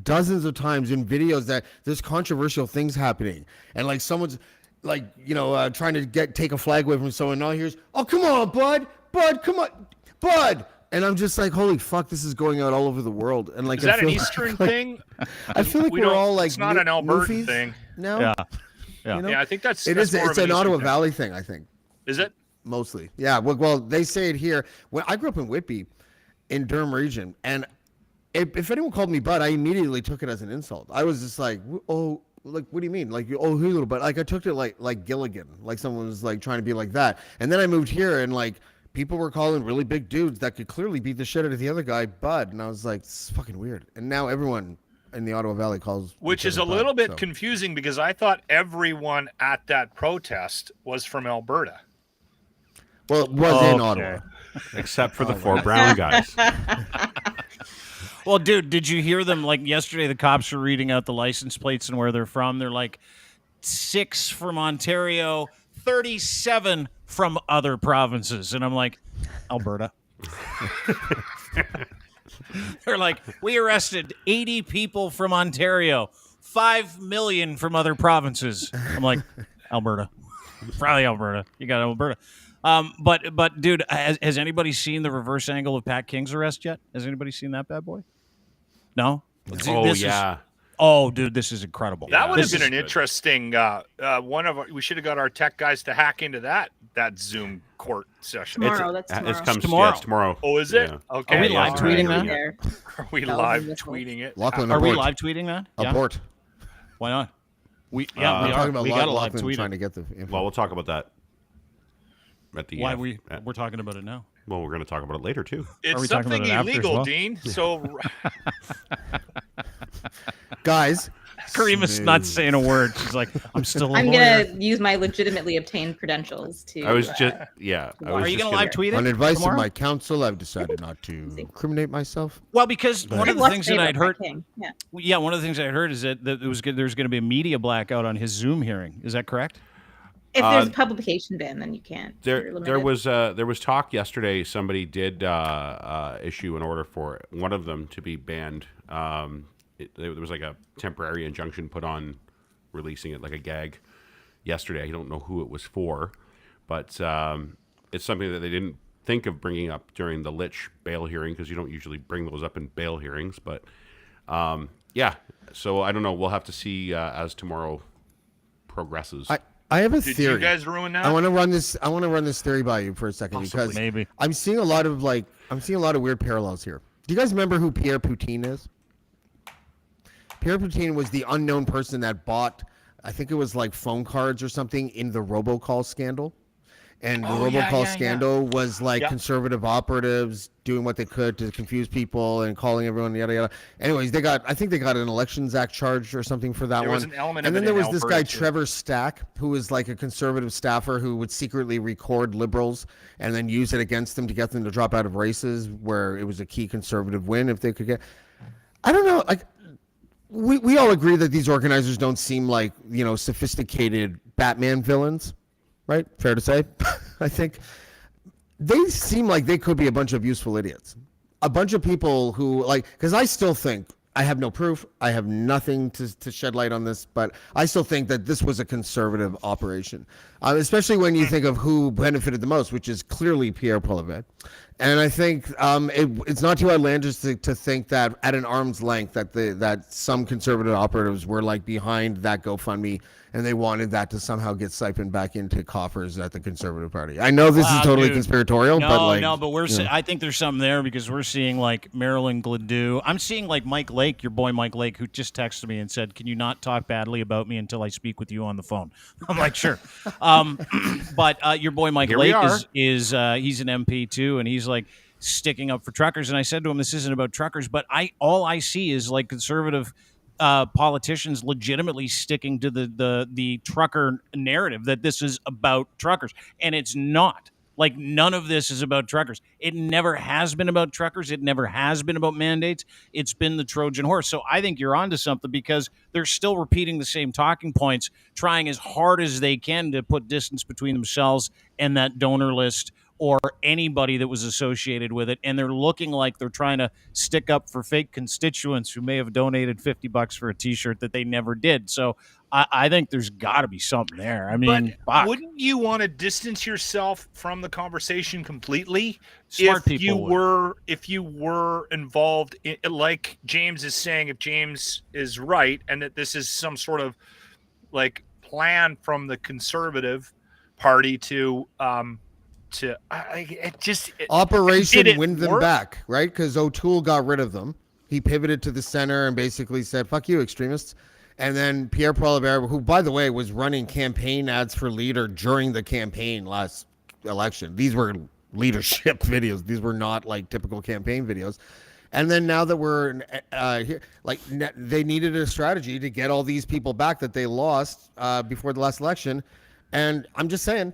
[SPEAKER 3] dozens of times in videos that there's controversial things happening, and like someone's trying to take a flag away from someone. And all here's, "Oh, come on, bud, come on, bud." And I'm just like, holy fuck, this is going out all over the world. And like,
[SPEAKER 4] is that an Eastern thing?
[SPEAKER 3] I feel like we're all like,
[SPEAKER 4] it's not an Albertan thing.
[SPEAKER 3] No.
[SPEAKER 1] Yeah.
[SPEAKER 4] Yeah, I think that's
[SPEAKER 3] it's an Ottawa
[SPEAKER 4] thing.
[SPEAKER 3] Valley thing, I think.
[SPEAKER 4] Is it?
[SPEAKER 3] Mostly. Yeah. Well, they say it here. When I grew up in Whitby, in Durham region, and if anyone called me bud, I immediately took it as an insult. I was just like, oh, like, what do you mean? Like, oh, hey, little bud. Like, I took it like Gilligan, like someone was like trying to be like that. And then I moved here and like, people were calling really big dudes that could clearly beat the shit out of the other guy Bud, and I was like, this is fucking weird. And now everyone in the Ottawa Valley calls,
[SPEAKER 4] which is a little bit confusing because I thought everyone at that protest was from Alberta.
[SPEAKER 3] Well, it was in Ottawa,
[SPEAKER 5] except for the 4 brown guys.
[SPEAKER 1] Well, dude, did you hear them? Like yesterday, the cops were reading out the license plates and where they're from. They're like 6 from Ontario, 37 from other provinces. And I'm like, Alberta. They're like, we arrested 80 people from Ontario, 5 million from other provinces. I'm like, Alberta. Probably Alberta. You got Alberta. But dude, has anybody seen the reverse angle of Pat King's arrest yet? Has anybody seen that bad boy? No?
[SPEAKER 5] Oh,
[SPEAKER 1] dude, this is incredible.
[SPEAKER 4] That would have been an interesting we should have got our tech guys to hack into that Zoom court session.
[SPEAKER 2] Tomorrow, that's tomorrow.
[SPEAKER 5] It's tomorrow.
[SPEAKER 1] Tomorrow.
[SPEAKER 5] Yeah, it's tomorrow.
[SPEAKER 4] Oh, is it?
[SPEAKER 5] Yeah.
[SPEAKER 4] Okay.
[SPEAKER 1] Are we live tweeting that?
[SPEAKER 4] Are we live tweeting it?
[SPEAKER 3] Lachlan,
[SPEAKER 1] Are we
[SPEAKER 3] abort.
[SPEAKER 1] live tweeting that? Yeah.
[SPEAKER 3] Abort.
[SPEAKER 1] Why not? We
[SPEAKER 3] I'm
[SPEAKER 1] are.
[SPEAKER 3] talking about
[SPEAKER 1] We got a live
[SPEAKER 3] Lachlan
[SPEAKER 1] tweet.
[SPEAKER 3] trying to get the info.
[SPEAKER 5] Well, we'll talk about that at the
[SPEAKER 1] Why we're talking about it now?
[SPEAKER 5] Well, we're going to talk about it later too.
[SPEAKER 1] Are we
[SPEAKER 4] It's
[SPEAKER 1] talking
[SPEAKER 4] something
[SPEAKER 1] about it after as
[SPEAKER 4] illegal,
[SPEAKER 1] well?
[SPEAKER 4] Dean. So
[SPEAKER 3] Guys,
[SPEAKER 1] Kareem is not saying a word. She's like, I'm still a
[SPEAKER 2] I'm
[SPEAKER 1] lawyer.
[SPEAKER 2] gonna use my legitimately obtained credentials to.
[SPEAKER 5] I was just I was
[SPEAKER 1] Are you
[SPEAKER 5] just
[SPEAKER 1] going to live tweet it
[SPEAKER 3] on advice
[SPEAKER 1] tomorrow?
[SPEAKER 3] of my counsel, I've decided not to incriminate myself.
[SPEAKER 1] Well, because one of the things that I'd heard,
[SPEAKER 2] Yeah.
[SPEAKER 1] one of the things I heard is that there's going to be a media blackout on his Zoom hearing. Is that correct?
[SPEAKER 2] If there's a publication ban, then you can't.
[SPEAKER 5] There was talk yesterday. Somebody did issue an order for one of them to be banned. There was like a temporary injunction put on releasing it, like a gag, yesterday. I don't know who it was for, but it's something that they didn't think of bringing up during the Lich bail hearing because you don't usually bring those up in bail hearings. But yeah, so I don't know. We'll have to see as tomorrow progresses.
[SPEAKER 3] I have a
[SPEAKER 4] did
[SPEAKER 3] theory.
[SPEAKER 4] you guys ruin that?
[SPEAKER 3] I want to run this theory by you for a second because
[SPEAKER 1] maybe.
[SPEAKER 3] I'm seeing a lot of weird parallels here. Do you guys remember who Pierre Poutine is? Pierre Poutine was the unknown person that bought, I think it was like phone cards or something in the robocall scandal. And the robocall scandal was like conservative operatives doing what they could to confuse people and calling everyone yada yada. Anyways, I think they got an Elections Act charge or something for that
[SPEAKER 4] There
[SPEAKER 3] one.
[SPEAKER 4] was an element
[SPEAKER 3] and
[SPEAKER 4] of
[SPEAKER 3] then
[SPEAKER 4] it
[SPEAKER 3] there
[SPEAKER 4] in
[SPEAKER 3] was this guy
[SPEAKER 4] Alberta, too.
[SPEAKER 3] Trevor Stack, who was like a conservative staffer who would secretly record liberals and then use it against them to get them to drop out of races where it was a key conservative win if they could get. I don't know, like. We all agree that these organizers don't seem like, sophisticated Batman villains, right? Fair to say. I think they seem like they could be a bunch of useful idiots. A bunch of people who because I still think, I have no proof. I have nothing to shed light on this, but I still think that this was a conservative operation, especially when you think of who benefited the most, which is clearly Pierre Poilievre. And I think it's not too outlandish to think that at an arm's length that some conservative operatives were like behind that GoFundMe and they wanted that to somehow get siphoned back into coffers at the Conservative Party. I know this is totally conspiratorial, but
[SPEAKER 1] I think there's something there because we're seeing like Marilyn Gladu. I'm seeing like Mike Lake, your boy Mike Lake, who just texted me and said, "Can you not talk badly about me until I speak with you on the phone?" I'm like, sure. But your boy Mike Lake is he's an MP too, and he's like sticking up for truckers. And I said to him, "This isn't about truckers," but all I see is like conservative politicians legitimately sticking to the trucker narrative that this is about truckers, and it's not. Like, none of this is about truckers. It never has been about truckers. It never has been about mandates. It's been the Trojan horse. So I think you're onto something because they're still repeating the same talking points, trying as hard as they can to put distance between themselves and that donor list or anybody that was associated with it. And they're looking like they're trying to stick up for fake constituents who may have donated $50 for a T-shirt that they never did. So I think there's got to be something there. I mean,
[SPEAKER 4] wouldn't you want to distance yourself from the conversation completely
[SPEAKER 1] Smart
[SPEAKER 4] if
[SPEAKER 1] people
[SPEAKER 4] you were involved in, like James is saying, if James is right and that this is some sort of like plan from the Conservative Party to
[SPEAKER 3] Operation Win Them Back, right? Because O'Toole got rid of them. He pivoted to the center and basically said, "Fuck you, extremists." And then Pierre Poilievre, who, by the way, was running campaign ads for leader during the campaign last election. These were leadership videos. These were not like typical campaign videos. And then now that we're here, like they needed a strategy to get all these people back that they lost before the last election. And I'm just saying,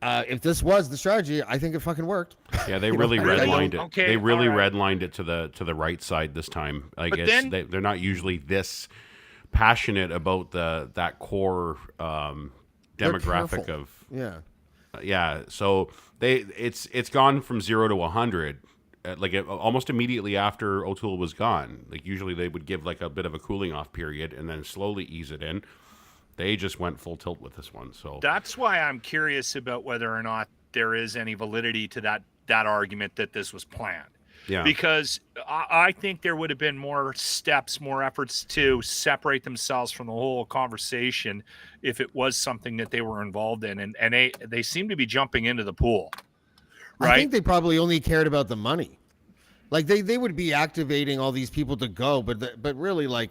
[SPEAKER 3] if this was the strategy, I think it fucking worked.
[SPEAKER 5] Yeah, they really redlined it.
[SPEAKER 4] Okay,
[SPEAKER 5] they really
[SPEAKER 4] all right.
[SPEAKER 5] redlined it to the right side this time. I
[SPEAKER 4] But
[SPEAKER 5] guess
[SPEAKER 4] then-
[SPEAKER 5] they're not usually this passionate about that core demographic
[SPEAKER 3] careful.
[SPEAKER 5] of
[SPEAKER 3] Yeah.
[SPEAKER 5] So it's gone from 0 to 100. Almost immediately after O'Toole was gone. Like usually they would give like a bit of a cooling off period and then slowly ease it in. They just went full tilt with this one. So
[SPEAKER 4] That's why I'm curious about whether or not there is any validity to that argument that this was planned.
[SPEAKER 5] yeah.
[SPEAKER 4] Because I think there would have been more steps, more efforts to separate themselves from the whole conversation if it was something that they were involved in. And they seem to be jumping into the pool. Right?
[SPEAKER 3] I think they probably only cared about the money. Like they would be activating all these people to go, but really like,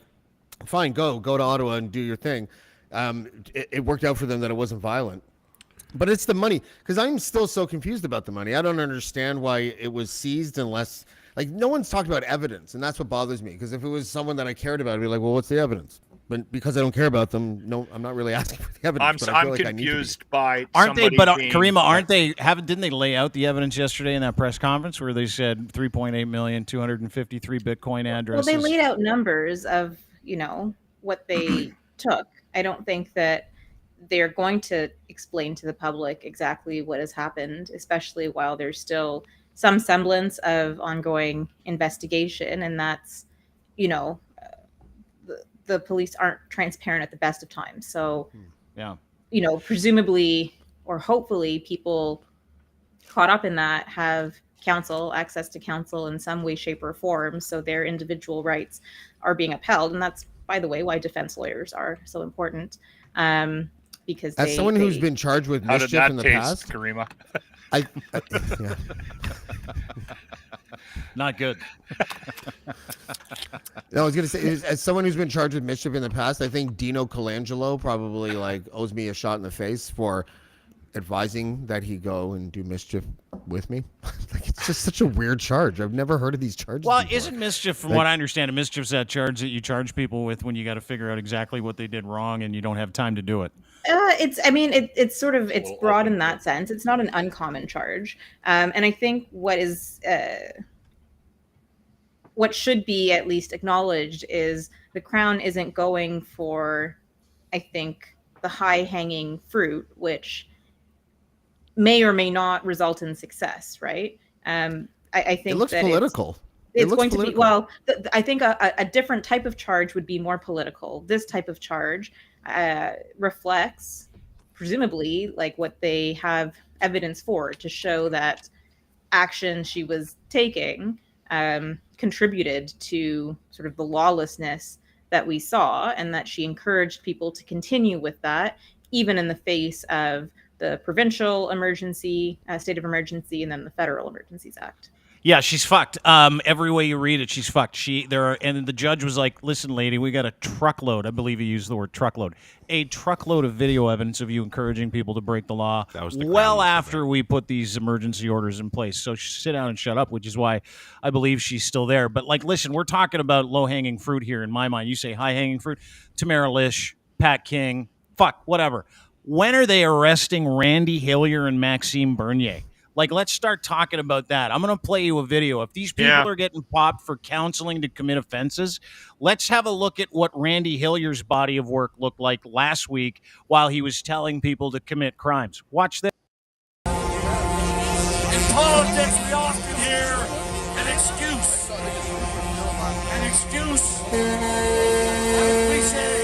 [SPEAKER 3] fine, go to Ottawa and do your thing. It worked out for them that it wasn't violent. But it's the money, because I'm still so confused about the money. I don't understand why it was seized unless, like, no one's talked about evidence, and that's what bothers me. Because if it was someone that I cared about, I'd be like, well, what's the evidence? But because I don't care about them, no, I'm not really asking for the evidence.
[SPEAKER 4] I'm
[SPEAKER 3] but I feel like I need to be.
[SPEAKER 4] confused by
[SPEAKER 1] Aren't they?
[SPEAKER 4] somebody
[SPEAKER 1] But
[SPEAKER 4] being-
[SPEAKER 1] Kareema, didn't they lay out the evidence yesterday in that press conference where they said 3.8 million, 253 Bitcoin addresses?
[SPEAKER 2] Well, they laid out numbers of, what they took. I don't think that they're going to explain to the public exactly what has happened, especially while there's still some semblance of ongoing investigation. And that's, the police aren't transparent at the best of times. So,
[SPEAKER 1] Yeah.
[SPEAKER 2] Presumably or hopefully people caught up in that have access to counsel in some way, shape, or form. So their individual rights are being upheld. And that's, by the way, why defense lawyers are so important. Because
[SPEAKER 3] As someone who's been charged with
[SPEAKER 4] How did
[SPEAKER 3] mischief
[SPEAKER 4] that
[SPEAKER 3] in the
[SPEAKER 4] taste,
[SPEAKER 3] past,
[SPEAKER 4] Caryma?
[SPEAKER 3] yeah.
[SPEAKER 1] Not good.
[SPEAKER 3] No, I was gonna say, as someone who's been charged with mischief in the past, I think Dino Colangelo probably owes me a shot in the face for advising that he go and do mischief with me. It's just such a weird charge. I've never heard of these charges.
[SPEAKER 1] Well,
[SPEAKER 3] before.
[SPEAKER 1] isn't mischief, from what I understand, mischief's that charge that you charge people with when you got to figure out exactly what they did wrong and you don't have time to do it?
[SPEAKER 2] It's broad in that sense. It's not an uncommon charge. And I think what should be at least acknowledged is the Crown isn't going for, I think, the high-hanging fruit, which may or may not result in success, right? I think
[SPEAKER 3] it looks
[SPEAKER 2] that
[SPEAKER 3] political.
[SPEAKER 2] It's going to be, well, I think a different type of charge would be more political. This type of charge reflects, presumably, like what they have evidence for to show that action she was taking contributed to sort of the lawlessness that we saw, and that she encouraged people to continue with that, even in the face of the provincial emergency, state of emergency, and then the Federal Emergencies Act.
[SPEAKER 1] Yeah, she's fucked. Every way you read it, she's fucked. And the judge was like, "Listen, lady, we got a truckload." I believe he used the word truckload. A truckload of video evidence of you encouraging people to break the law.
[SPEAKER 5] That was the
[SPEAKER 1] well
[SPEAKER 5] Crown's
[SPEAKER 1] after we put these emergency orders in place. So sit down and shut up, which is why I believe she's still there. But listen, we're talking about low hanging fruit here. In my mind, you say high hanging fruit. Tamara Lich, Pat King, whatever. When are they arresting Randy Hillier and Maxime Bernier? Let's start talking about that. I'm going to play you a video. If these people are getting popped for counseling to commit offenses, let's have a look at what Randy Hillier's body of work looked like last week while he was telling people to commit crimes. Watch this.
[SPEAKER 9] In politics, we often hear an excuse. An excuse. A cliche.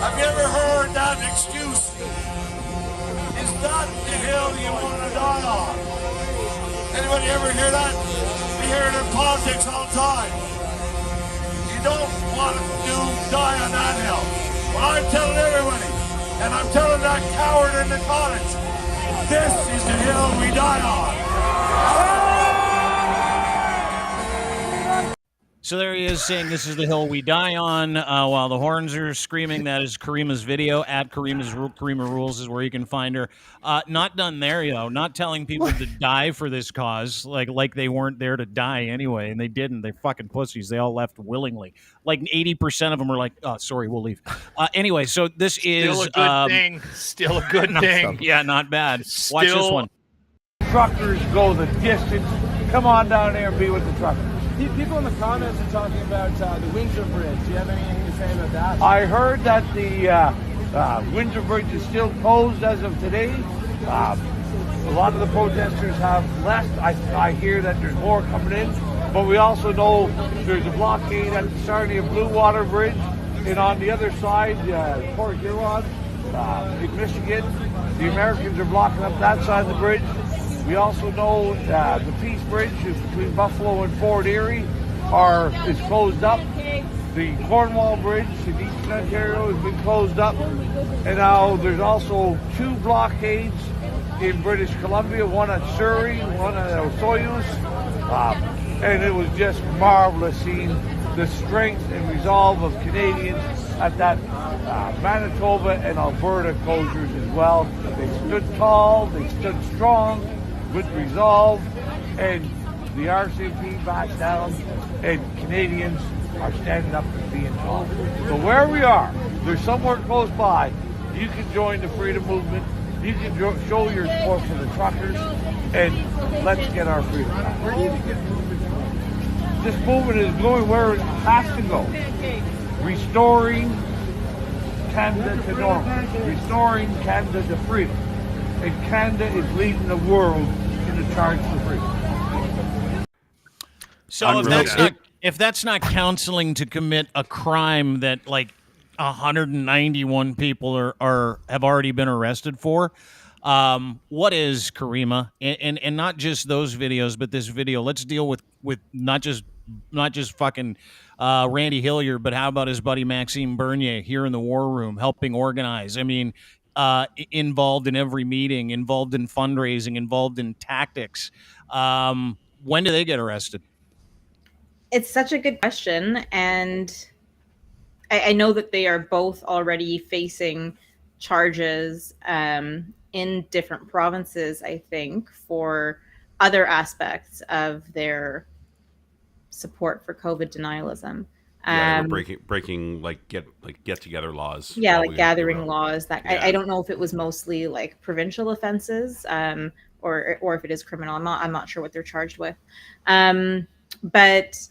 [SPEAKER 9] Have you ever heard that excuse? Is that the hill you want to die on? Anybody ever hear that? We hear it in politics all the time. You don't want to die on that hill. Well, I'm telling everybody, and I'm telling that coward in the cottage, this is the hill we die on.
[SPEAKER 1] So there he is saying this is the hill we die on while the horns are screaming. That is Caryma's video at Caryma Rules is where you can find her. Not done there, not telling people to die for this cause like they weren't there to die anyway, and they didn't. They're fucking pussies. They all left willingly. Like 80% of them are like, oh, sorry, we'll leave. Anyway, so this is...
[SPEAKER 4] Still a good thing. Still a good thing.
[SPEAKER 1] Yeah, not bad. Watch this one.
[SPEAKER 7] Truckers go the distance. Come on down there and be with the truckers.
[SPEAKER 8] People in the comments are talking about the Windsor Bridge. Do you have anything to say about that?
[SPEAKER 7] I heard that the Windsor Bridge is still closed as of today. A lot of the protesters have left. I hear that there's more coming in, but we also know there's a blockade at the Sarnia Blue Water Bridge, and on the other side, Port Huron in Michigan, the Americans are blocking up that side of the bridge. We also know the Peace Bridge between Buffalo and Fort Erie is closed up. The Cornwall Bridge in Eastern Ontario has been closed up. And now there's also 2 blockades in British Columbia, one at Surrey, one at Soyuz. And it was just marvelous seeing the strength and resolve of Canadians at that Manitoba and Alberta closures as well. They stood tall, they stood strong, with resolve, and the RCMP backed down, and Canadians are standing up and being tall. So where we are, there's somewhere close by, you can join the freedom movement, you can show your support for the truckers, and let's get our freedom back. Where do you think this movement is going? This movement is going where it has to go. Restoring Canada to normal. Restoring Canada to freedom. And Canada is leading the world in the charge for freedom.
[SPEAKER 1] So if that's not counseling to commit a crime that like 191 people have already been arrested for, what is, Caryma? And not just those videos, but this video. Let's deal with not just fucking Randy Hillier, but how about his buddy Maxime Bernier here in the war room helping organize? I mean, involved in every meeting, involved in fundraising, involved in tactics. When do they get arrested?
[SPEAKER 2] It's such a good question. And I know that they are both already facing charges in different provinces, I think, for other aspects of their support for COVID denialism.
[SPEAKER 5] Yeah, they were breaking get together laws.
[SPEAKER 2] Yeah, like gathering laws. That I don't know if it was mostly like provincial offenses, or if it is criminal. I'm not sure what they're charged with. But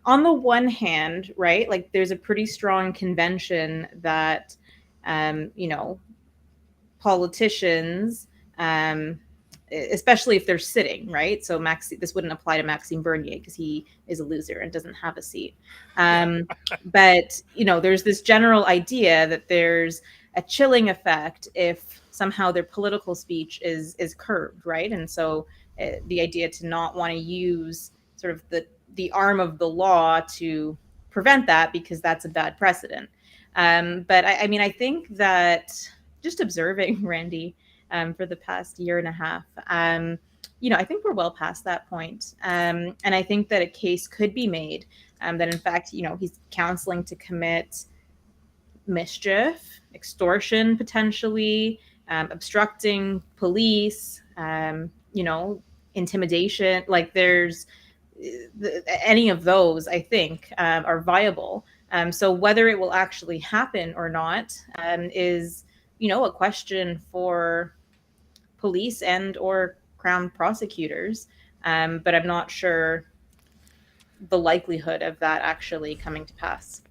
[SPEAKER 2] on the one hand, right, like there's a pretty strong convention that politicians, especially if they're sitting, right? So this wouldn't apply to Maxime Bernier because he is a loser and doesn't have a seat. But, there's this general idea that there's a chilling effect if somehow their political speech is curbed, right? And so the idea to not want to use sort of the arm of the law to prevent that because that's a bad precedent. But I think that just observing Randy, for the past year and a half, I think we're well past that point. And I think that a case could be made that, in fact, he's counseling to commit mischief, extortion, potentially, obstructing police, intimidation. Like there's any of those, I think, are viable. So whether it will actually happen or not is, a question for police and or Crown prosecutors, but I'm not sure the likelihood of that actually coming to pass.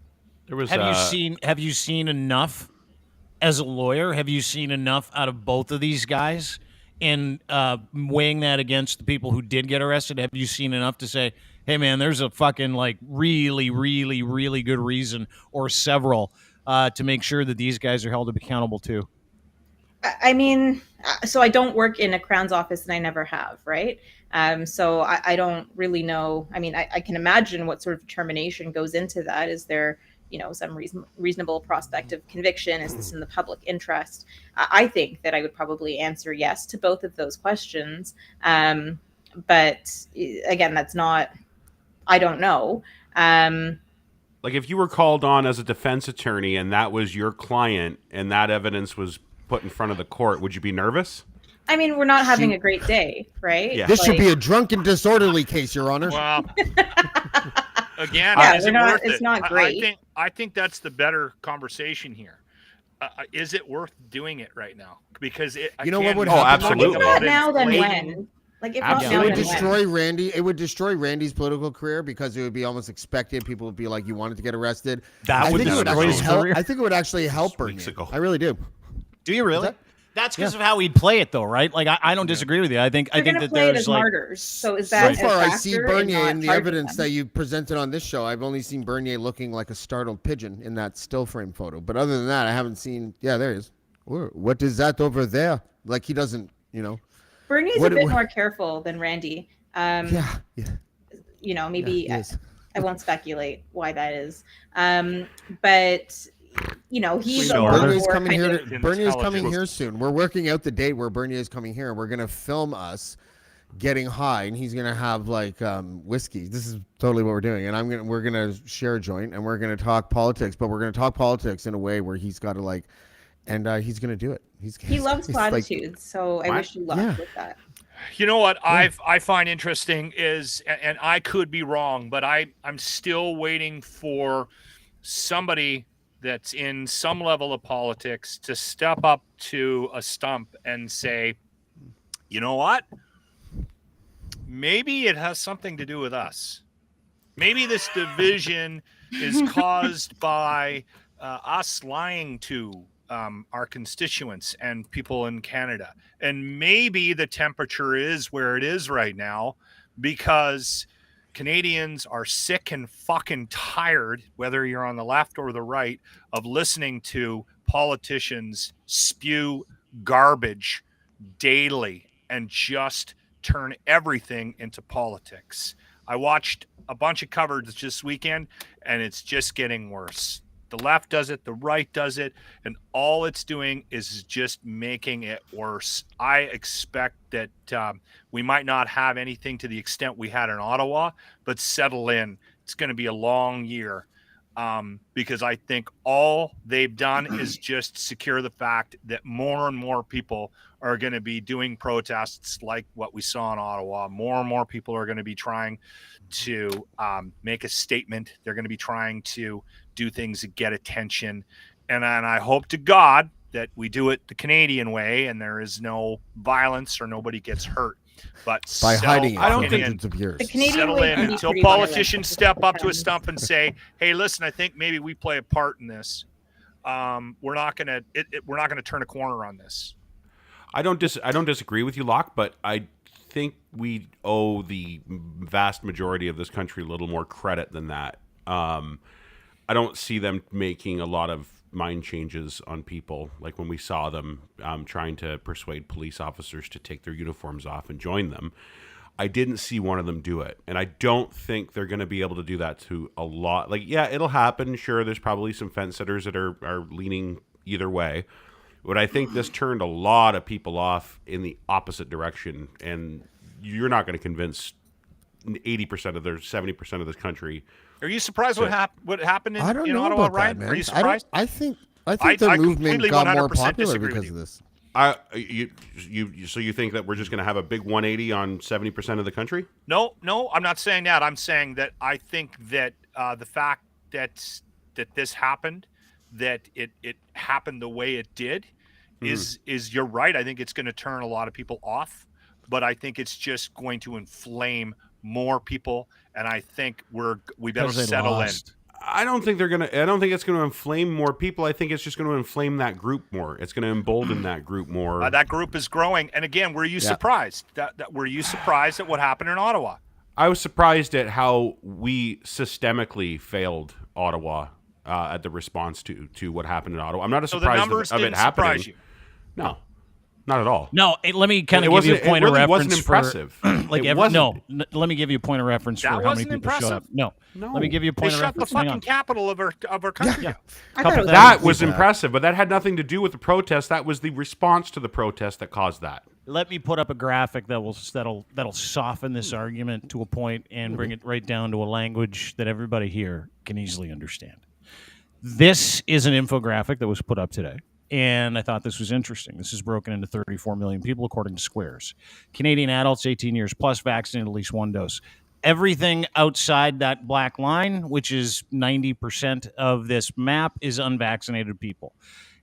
[SPEAKER 1] Have you seen enough as a lawyer? Have you seen enough out of both of these guys in weighing that against the people who did get arrested? Have you seen enough to say, hey man, there's a fucking like really, really, really good reason or several to make sure that these guys are held accountable too?
[SPEAKER 2] I mean, so I don't work in a Crown's office and I never have, right? So I don't really know. I mean, I can imagine what sort of determination goes into that. Is there, some reasonable prospect of conviction? Is this in the public interest? I think that I would probably answer yes to both of those questions. But again, that's not I don't know.
[SPEAKER 5] Like if you were called on as a defense attorney and that was your client and that evidence was put in front of the court, would you be nervous?
[SPEAKER 2] I mean, we're not having a great day, right?
[SPEAKER 5] Yeah.
[SPEAKER 3] This should be a drunken disorderly case, Your Honor.
[SPEAKER 4] Well, again,
[SPEAKER 2] Yeah,
[SPEAKER 4] is it
[SPEAKER 2] not-
[SPEAKER 4] worth
[SPEAKER 2] it's
[SPEAKER 4] it?
[SPEAKER 2] not great.
[SPEAKER 4] I think that's the better conversation here. Is it worth doing it right now? Because
[SPEAKER 3] You know what would
[SPEAKER 5] Oh,
[SPEAKER 3] happen?
[SPEAKER 5] absolutely.
[SPEAKER 2] If not now, then
[SPEAKER 4] inflating-
[SPEAKER 2] when? Like, if
[SPEAKER 5] Absolutely.
[SPEAKER 3] It
[SPEAKER 2] not
[SPEAKER 3] would
[SPEAKER 2] now, then when?
[SPEAKER 3] destroy Randy. It would destroy Randy's political career because it would be almost expected. People would be like, "You wanted to get arrested."
[SPEAKER 1] That
[SPEAKER 3] I
[SPEAKER 1] would
[SPEAKER 3] think it would
[SPEAKER 1] destroy
[SPEAKER 3] actually
[SPEAKER 1] his
[SPEAKER 3] help.
[SPEAKER 1] career.
[SPEAKER 3] I think it would actually help Bernier.
[SPEAKER 5] Weeks ago.
[SPEAKER 3] I really do.
[SPEAKER 1] Do you really?
[SPEAKER 3] that-
[SPEAKER 1] That's because of how he'd play it, though, right? Like I don't disagree with you. I think
[SPEAKER 2] They're going to
[SPEAKER 1] that
[SPEAKER 2] play it
[SPEAKER 1] there's
[SPEAKER 2] as
[SPEAKER 1] like
[SPEAKER 2] martyrs. So is
[SPEAKER 3] So
[SPEAKER 2] that
[SPEAKER 3] far,
[SPEAKER 2] a
[SPEAKER 3] I see
[SPEAKER 2] factor
[SPEAKER 3] Bernier
[SPEAKER 2] not
[SPEAKER 3] in the
[SPEAKER 2] charging
[SPEAKER 3] evidence
[SPEAKER 2] them?
[SPEAKER 3] that you presented on this show. I've only seen Bernier looking like a startled pigeon in that still frame photo. But other than that, I haven't seen. Yeah, there he is. What is that over there? Like he doesn't,
[SPEAKER 2] Bernie's
[SPEAKER 3] What-
[SPEAKER 2] a bit
[SPEAKER 3] what-
[SPEAKER 2] more careful than Randy.
[SPEAKER 3] Yeah.
[SPEAKER 2] Maybe
[SPEAKER 3] he is.
[SPEAKER 2] I won't speculate why that is. But he's
[SPEAKER 5] know.
[SPEAKER 2] a lot
[SPEAKER 3] Bernier's
[SPEAKER 2] more
[SPEAKER 3] coming
[SPEAKER 2] kind
[SPEAKER 3] here.
[SPEAKER 2] of-
[SPEAKER 3] Bernier's coming
[SPEAKER 4] intelligent.
[SPEAKER 3] here soon. We're working out the date where Bernier's coming here. We're gonna film us getting high, and he's gonna have like whiskey. This is totally what we're doing, and we're gonna share a joint, and we're gonna talk politics. But we're gonna talk politics in a way where he's got to like, and he's gonna do it.
[SPEAKER 2] He loves
[SPEAKER 3] he's like-
[SPEAKER 2] platitudes, so I wish you luck
[SPEAKER 3] Yeah.
[SPEAKER 2] with that.
[SPEAKER 4] You know what I find interesting is, and I could be wrong, but I'm still waiting for somebody that's in some level of politics to step up to a stump and say, you know what? Maybe it has something to do with us. Maybe this division is caused by us lying to our constituents and people in Canada. And maybe the temperature is where it is right now because Canadians are sick and fucking tired, whether you're on the left or the right, of listening to politicians spew garbage daily and just turn everything into politics. I watched a bunch of coverage this weekend, and it's just getting worse. The left does it, the right does it, and all it's doing is just making it worse. I expect that we might not have anything to the extent we had in Ottawa, but settle in. It's going to be a long year because I think all they've done is just secure the fact that more and more people are going to be doing protests like what we saw in Ottawa. More and more people are going to be trying to make a statement. They're going to be trying to do things that get attention. And I hope to God that we do it the Canadian way and there is no violence or nobody gets hurt. But
[SPEAKER 3] by hiding it
[SPEAKER 5] I don't
[SPEAKER 3] for
[SPEAKER 5] think-
[SPEAKER 3] hundreds of years.
[SPEAKER 2] The Canadian
[SPEAKER 4] settle
[SPEAKER 2] way
[SPEAKER 4] in
[SPEAKER 2] can be
[SPEAKER 4] until
[SPEAKER 2] pretty
[SPEAKER 4] politicians
[SPEAKER 2] violent.
[SPEAKER 4] step up to a stump and say, "Hey, listen, I think maybe we play a part in this. We're not gonna turn a corner on this."
[SPEAKER 5] I don't disagree with you, Locke, but I think we owe the vast majority of this country a little more credit than that. I don't see them making a lot of mind changes on people, like when we saw them trying to persuade police officers to take their uniforms off and join them. I didn't see one of them do it, and I don't think they're going to be able to do that to a lot. Like, yeah, it'll happen. Sure, there's probably some fence sitters that are leaning either way. But I think this turned a lot of people off in the opposite direction, and you're not going to convince 80% of their 70% of this country.
[SPEAKER 4] Are you surprised what happened in,
[SPEAKER 3] I don't
[SPEAKER 4] in
[SPEAKER 3] know
[SPEAKER 4] Ottawa,
[SPEAKER 3] about
[SPEAKER 4] Ryan?
[SPEAKER 3] that, man.
[SPEAKER 4] Are you surprised?
[SPEAKER 3] I think
[SPEAKER 4] I
[SPEAKER 3] the movement
[SPEAKER 4] completely
[SPEAKER 3] got more
[SPEAKER 4] 100%
[SPEAKER 3] popular
[SPEAKER 4] disagree
[SPEAKER 3] because
[SPEAKER 4] with
[SPEAKER 3] of
[SPEAKER 4] you.
[SPEAKER 3] this.
[SPEAKER 5] So you think that we're just going to have a big 180 on 70% of the country?
[SPEAKER 4] No, I'm not saying that. I'm saying that I think that the fact that this happened, that it happened the way it did, is you're right. I think it's going to turn a lot of people off, but I think it's just going to inflame more people, and I think we better settle in.
[SPEAKER 5] I don't think it's going to inflame more people. I think it's just going to inflame that group more. It's going to embolden that group more.
[SPEAKER 4] That group is growing, and again, were you surprised? Were you surprised at what happened in Ottawa?
[SPEAKER 5] I was surprised at how we systemically failed Ottawa at the response to what happened in Ottawa. I'm not surprised
[SPEAKER 4] So the numbers
[SPEAKER 5] of it
[SPEAKER 4] didn't
[SPEAKER 5] happening.
[SPEAKER 4] surprise you?
[SPEAKER 5] No, not at all.
[SPEAKER 1] No, let me kind of give you a point of
[SPEAKER 5] It really
[SPEAKER 1] reference.
[SPEAKER 5] wasn't impressive.
[SPEAKER 1] Let me give you a point of reference for
[SPEAKER 4] That
[SPEAKER 1] how many
[SPEAKER 4] wasn't
[SPEAKER 1] people showed up.
[SPEAKER 4] impressive?
[SPEAKER 1] No, let me give you a
[SPEAKER 4] They
[SPEAKER 1] point of
[SPEAKER 4] shut the
[SPEAKER 1] reference. Hang
[SPEAKER 4] fucking
[SPEAKER 1] on.
[SPEAKER 4] capital of our country.
[SPEAKER 1] Yeah.
[SPEAKER 2] I thought it was
[SPEAKER 5] That was
[SPEAKER 3] that.
[SPEAKER 5] impressive, but that had nothing to do with the protest. That was the response to the protest that caused that.
[SPEAKER 1] Let me put up a graphic that'll soften this argument to a point and bring it right down to a language that everybody here can easily understand. This is an infographic that was put up today, and I thought this was interesting. This is broken into 34 million people according to Squares. Canadian adults 18 years plus vaccinated at least one dose. Everything outside that black line, which is 90% of this map, is unvaccinated people.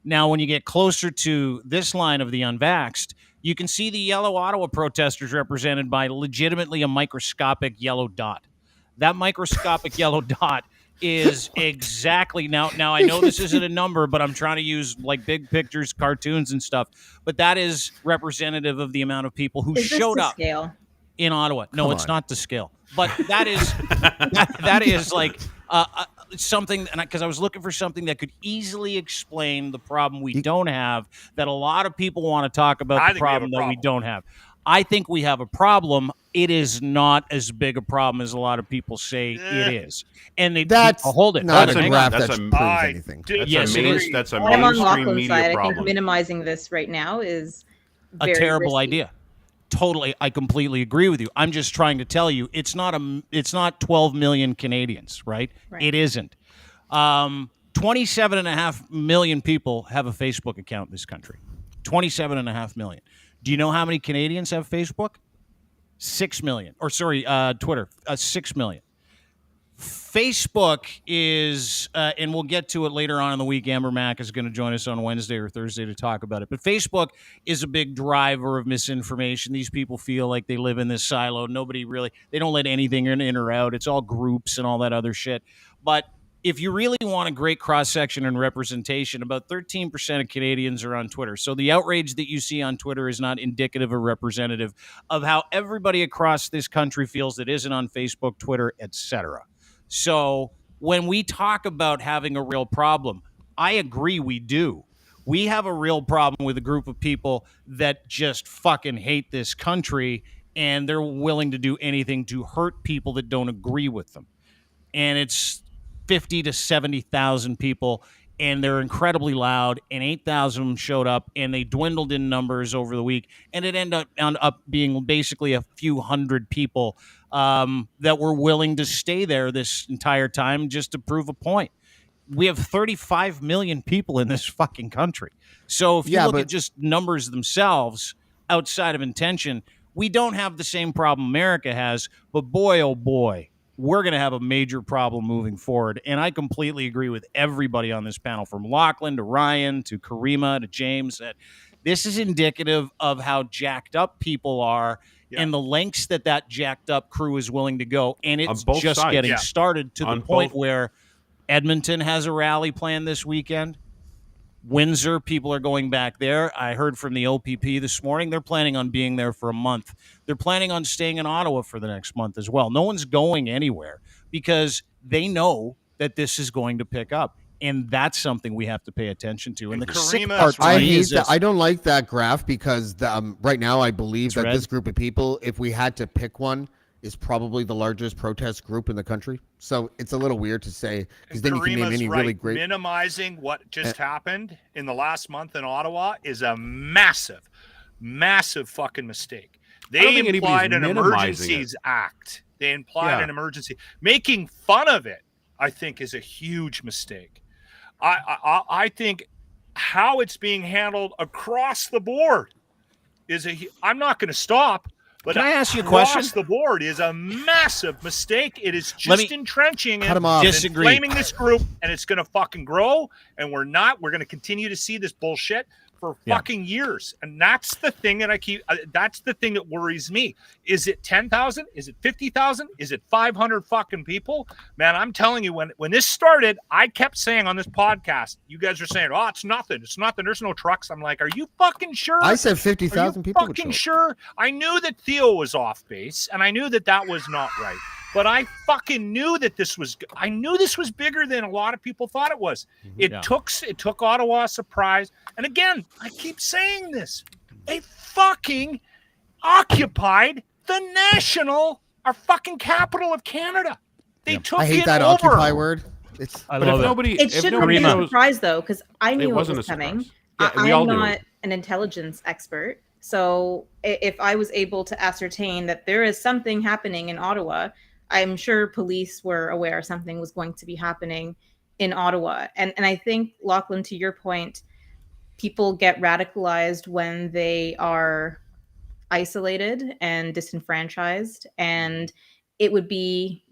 [SPEAKER 1] Now, when you get closer to this line of the unvaxxed, you can see the yellow Ottawa protesters represented by legitimately a microscopic yellow dot. That microscopic yellow dot is exactly now I know this isn't a number, but I'm trying to use like big pictures, cartoons and stuff. But that is representative of the amount of people who showed up in Ottawa. No, it's not to scale. But that is that is like something, and because I was looking for something that could easily explain the problem we don't have, that a lot of people want to talk about the problem that we don't have. I think we have a problem. It is not as big a problem as a lot of people say it is. And hold it.
[SPEAKER 3] Not a graph that proves anything.
[SPEAKER 1] Yes, it is.
[SPEAKER 5] That's a
[SPEAKER 2] I'm on
[SPEAKER 5] mainstream
[SPEAKER 2] Lachlan's
[SPEAKER 5] media
[SPEAKER 2] side.
[SPEAKER 5] problem.
[SPEAKER 2] I think minimizing this right now is
[SPEAKER 1] a terrible
[SPEAKER 2] risky.
[SPEAKER 1] idea. Totally, I completely agree with you. I'm just trying to tell you, it's not 12 million Canadians, right? It isn't. 27.5 million people have a Facebook account in this country. 27.5 million. Do you know how many Canadians have Facebook? 6 million. Or sorry, Twitter, 6 million. Facebook is, and we'll get to it later on in the week. Amber Mack is going to join us on Wednesday or Thursday to talk about it. But Facebook is a big driver of misinformation. These people feel like they live in this silo. They don't let anything in or out. It's all groups and all that other shit. But if you really want a great cross-section and representation, about 13% of Canadians are on Twitter. So the outrage that you see on Twitter is not indicative or representative of how everybody across this country feels that isn't on Facebook, Twitter, etc. So when we talk about having a real problem, I agree we do. We have a real problem with a group of people that just fucking hate this country, and they're willing to do anything to hurt people that don't agree with them. And it's 50 to 70,000 people, and they're incredibly loud, and 8,000 of them showed up, and they dwindled in numbers over the week, and it ended up being basically a few hundred people that were willing to stay there this entire time just to prove a point. We have 35 million people in this fucking country. So if you look at just numbers themselves, outside of intention, we don't have the same problem America has, but boy, oh boy, we're going to have a major problem moving forward. And I completely agree with everybody on this panel, from Lachlan to Ryan to Caryma to James, that this is indicative of how jacked up people are and the lengths that jacked up crew is willing to go. And it's just getting started to the point where Edmonton has a rally planned this weekend. Windsor, people are going back there. I heard from the OPP this morning, they're planning on being there for a month. They're planning on staying in Ottawa for the next month as well. No one's going anywhere because they know that this is going to pick up. And that's something we have to pay attention to. And the sick part
[SPEAKER 3] I hate that. I don't like that graph because right now I believe that this group of people, if we had to pick one, is probably the largest protest group in the country. So it's a little weird to say, because then you can name any really great.
[SPEAKER 4] Minimizing what just happened in the last month in Ottawa is a massive, massive fucking mistake. They implied an Emergencies Act. They implied an emergency. Making fun of it, I think, is a huge mistake. I think how it's being handled across the board is I'm not going to stop. But
[SPEAKER 1] can I ask you a question?
[SPEAKER 4] Across the board is a massive mistake. It is just entrenching and inflaming this group, and it's going to fucking grow. And we're going to continue to see this bullshit for fucking years. And that's the thing that that's the thing that worries me. Is it 10,000? Is it 50,000? Is it 500 fucking people? Man, I'm telling you, when this started, I kept saying on this podcast, you guys are saying, oh, it's nothing. It's nothing. There's no trucks. I'm like, are you fucking sure?
[SPEAKER 3] I said 50,000 people.
[SPEAKER 4] Fucking sure? I knew that Theo was off base, and I knew that was not right. But I fucking knew that this was bigger than a lot of people thought it was. It took Ottawa a surprise. And again, I keep saying this. They fucking occupied our fucking capital of Canada. They took it over.
[SPEAKER 3] I hate that occupy word.
[SPEAKER 2] It shouldn't have been a surprise, though, because I knew it was coming. I'm not an intelligence expert, So if I was able to ascertain that there is something happening in Ottawa, I'm sure police were aware something was going to be happening in Ottawa. And I think, Lachlan, to your point, people get radicalized when they are isolated and disenfranchised. And it would be,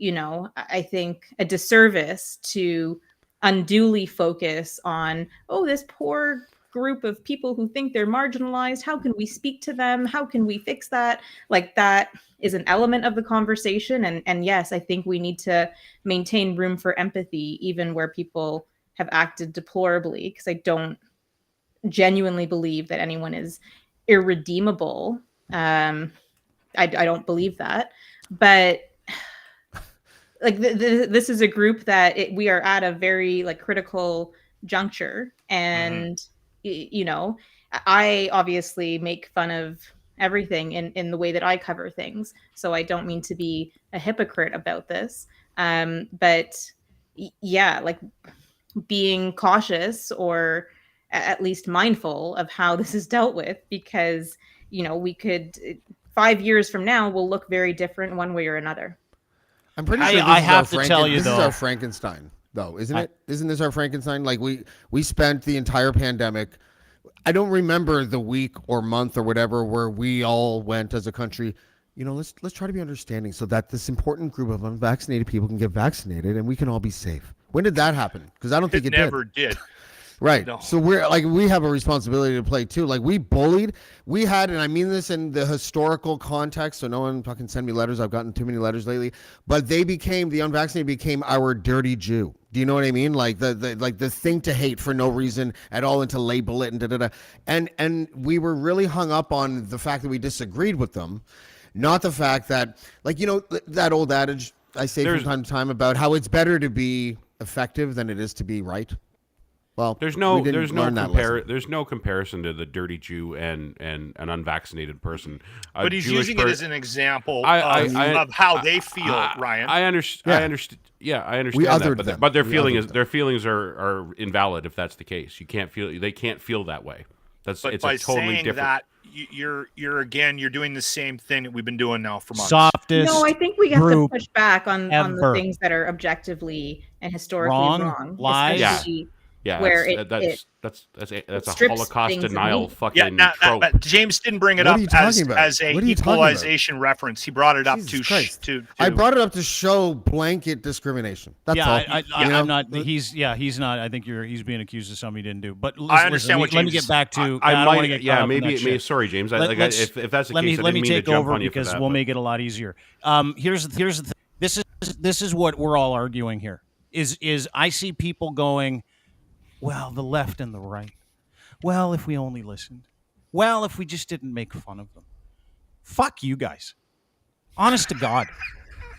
[SPEAKER 2] I think, a disservice to unduly focus on, oh, this poor group of people who think they're marginalized. How can we speak to them? How can we fix that? Like, that is an element of the conversation. And yes, I think we need to maintain room for empathy, even where people have acted deplorably, because I don't genuinely believe that anyone is irredeemable. I don't believe that, but like this is a group that we are at a very like critical juncture, and I obviously make fun of everything in the way that I cover things, so I don't mean to be a hypocrite about this, but yeah, like being cautious or at least mindful of how this is dealt with, because we could 5 years from now will look very different one way or another.
[SPEAKER 3] I'm pretty sure
[SPEAKER 1] I have to tell you,
[SPEAKER 3] this is our Frankenstein, though, isn't it? Isn't this our Frankenstein? Like we spent the entire pandemic. I don't remember the week or month or whatever where we all went as a country. Let's try to be understanding so that this important group of unvaccinated people can get vaccinated and we can all be safe. When did that happen? Because I don't think it
[SPEAKER 4] never did.
[SPEAKER 3] Right.
[SPEAKER 4] No.
[SPEAKER 3] So we have a responsibility to play too. Like we bullied, we had, and I mean this in the historical context, so no one fucking send me letters. I've gotten too many letters lately, but the unvaccinated became our dirty Jew. Do you know what I mean? Like the thing to hate for no reason at all and to label it and da-da-da. And we were really hung up on the fact that we disagreed with them, not the fact that, like, that old adage I say from time to time about how it's better to be effective than it is to be right. Well,
[SPEAKER 5] there's no comparison to the dirty Jew and an unvaccinated person.
[SPEAKER 4] But he's using it as an example of how they feel, Ryan.
[SPEAKER 5] I understand. Yeah, I understand that. But their feelings are invalid if that's the case. They can't feel that way. It's a totally different.
[SPEAKER 4] That, you're doing the same thing that we've been doing now for months.
[SPEAKER 1] Softest.
[SPEAKER 2] No, I think we have to push back on the things that are objectively and historically wrong.
[SPEAKER 1] Lies.
[SPEAKER 5] Yeah,
[SPEAKER 2] where
[SPEAKER 5] that's a Holocaust denial fucking trope.
[SPEAKER 4] But James didn't bring it up as a equalization reference. He brought it up to
[SPEAKER 3] I brought it up to show blanket discrimination. That's all.
[SPEAKER 1] I'm not. He's not. I think he's being accused of something he didn't do. But
[SPEAKER 4] I understand what James.
[SPEAKER 1] Let me get back to.
[SPEAKER 5] Sorry, James. If that's the case,
[SPEAKER 1] let me take over because we'll make it a lot easier. Here's the thing. This is what we're all arguing here. Is I see people going, well, the left and the right. Well, if we only listened. Well, if we just didn't make fun of them. Fuck you guys. Honest to God.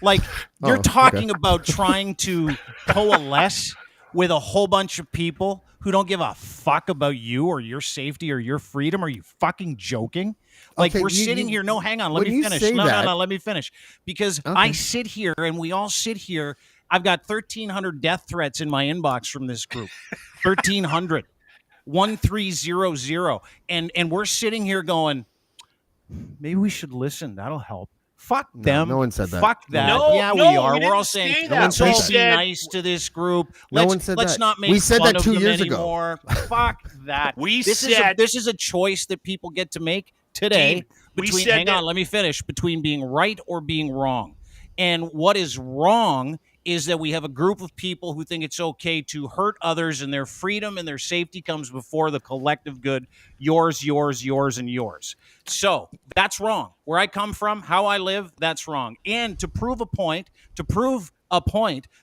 [SPEAKER 1] Like, you're talking about trying to coalesce with a whole bunch of people who don't give a fuck about you or your safety or your freedom. Are you fucking joking? Like, we're sitting here. No, hang on. Let me finish. No, let me finish. Because I sit here and we all sit here. I've got 1,300 death threats in my inbox from this group. 1,300. 1300. And we're sitting here going, maybe we should listen. That'll help. Fuck them.
[SPEAKER 3] No one said that.
[SPEAKER 1] Fuck that.
[SPEAKER 4] No,
[SPEAKER 1] we are. We're all saying, let's all be nice to this group. Let's not make fun of them anymore. Fuck that. This is a choice that people get to make today. Let me finish. Between being right or being wrong. And what is wrong is that we have a group of people who think it's okay to hurt others and their freedom and their safety comes before the collective good. Yours, and yours. So that's wrong. Where I come from, how I live, that's wrong. And to prove a point,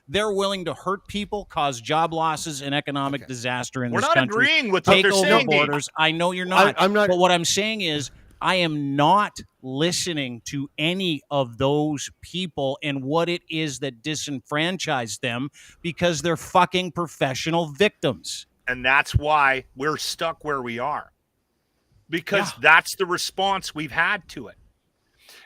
[SPEAKER 1] they're willing to hurt people, cause job losses and economic disaster in this country.
[SPEAKER 4] We're not agreeing with what they're saying.
[SPEAKER 1] Take over borders. I know you're not. I'm not. But what I'm saying is, I am not listening to any of those people and what it is that disenfranchised them because they're fucking professional victims.
[SPEAKER 4] And that's why we're stuck where we are. Because that's the response we've had to it.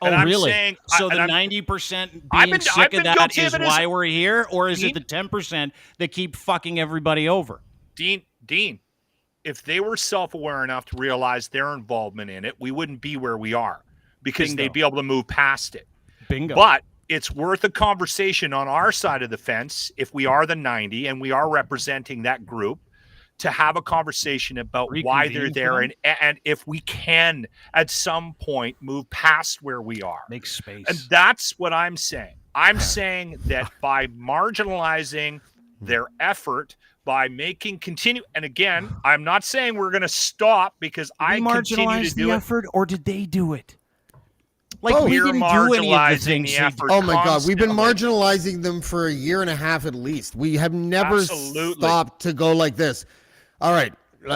[SPEAKER 4] And
[SPEAKER 1] I'm really? Saying, so the 90% being sick of that is why we're here? Or is it the 10% that keep fucking everybody over?
[SPEAKER 4] Dean, if they were self-aware enough to realize their involvement in it, we wouldn't be where we are, because
[SPEAKER 1] Bingo.
[SPEAKER 4] they'd be able to move past it.
[SPEAKER 1] Bingo.
[SPEAKER 4] But it's worth a conversation on our side of the fence, if we are the 90 and we are representing that group, to have a conversation about why they're there, and if we can at some point move past where we are.
[SPEAKER 1] Make space.
[SPEAKER 4] And that's what I'm saying. I'm saying that by marginalizing their effort, by making continue, and again, I'm not saying we're going to stop, because I continue to do
[SPEAKER 1] the
[SPEAKER 4] it.
[SPEAKER 1] effort, or did they do it? Like,
[SPEAKER 3] Oh,
[SPEAKER 1] we
[SPEAKER 4] We're
[SPEAKER 1] didn't do any of the
[SPEAKER 4] marginalizing
[SPEAKER 1] things
[SPEAKER 4] the
[SPEAKER 1] they
[SPEAKER 4] effort.
[SPEAKER 3] Oh my God, we've been
[SPEAKER 4] constantly.
[SPEAKER 3] marginalizing them for a year and a half at least. We have never
[SPEAKER 4] Absolutely.
[SPEAKER 3] stopped to go like this. All right,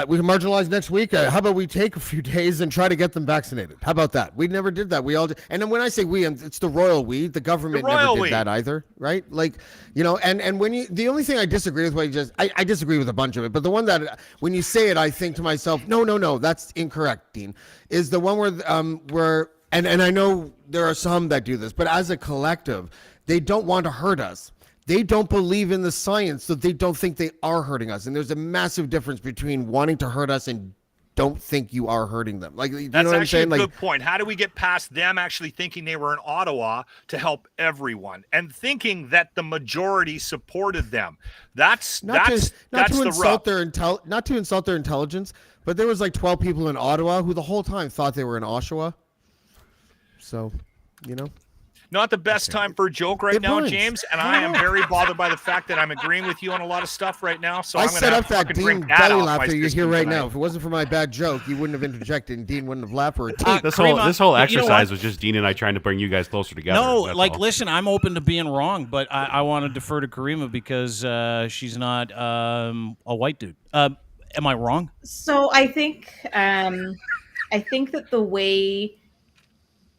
[SPEAKER 3] we can marginalize next week. How about we take a few days and try to get them vaccinated? How about that? We never did that. We all did. And then when I say we, it's the royal we. The government never
[SPEAKER 4] royal
[SPEAKER 3] did
[SPEAKER 4] we.
[SPEAKER 3] that either, right? Like, you know, and when you, the only thing I disagree with what you just, I disagree with a bunch of it, but the one that when you say it, I think to myself, no, that's incorrect, Dean, is the one where and I know there are some that do this, but as a collective, they don't want to hurt us. They don't believe in the science, so they don't think they are hurting us. And there's a massive difference between wanting to hurt us and don't think you are hurting them. Like, you
[SPEAKER 4] That's
[SPEAKER 3] know what I'm
[SPEAKER 4] actually
[SPEAKER 3] saying?
[SPEAKER 4] a
[SPEAKER 3] Like,
[SPEAKER 4] good point. How do we get past them actually thinking they were in Ottawa to help everyone, and thinking that the majority supported them? That's the rub.
[SPEAKER 3] Not to insult their intelligence, but there was like 12 people in Ottawa who the whole time thought they were in Oshawa. So, you know.
[SPEAKER 4] Not the best time for a joke right now, James, and I am very bothered by the fact that I'm agreeing with you on a lot of stuff right now. So
[SPEAKER 3] I
[SPEAKER 4] I'm going
[SPEAKER 3] set
[SPEAKER 4] to
[SPEAKER 3] up that
[SPEAKER 4] fucking
[SPEAKER 3] Dean
[SPEAKER 4] drink that
[SPEAKER 3] belly
[SPEAKER 4] off my
[SPEAKER 3] laughter you hear
[SPEAKER 4] system
[SPEAKER 3] right
[SPEAKER 4] tonight.
[SPEAKER 3] now. If it wasn't for my bad joke, you wouldn't have interjected, and Dean wouldn't have laughed or a
[SPEAKER 5] This whole exercise was just Dean and I trying to bring you guys closer together.
[SPEAKER 1] No,
[SPEAKER 5] that's
[SPEAKER 1] like,
[SPEAKER 5] all.
[SPEAKER 1] listen, I'm open to being wrong, but I want to defer to Caryma because she's not a white dude. Am I wrong?
[SPEAKER 2] So I think that the way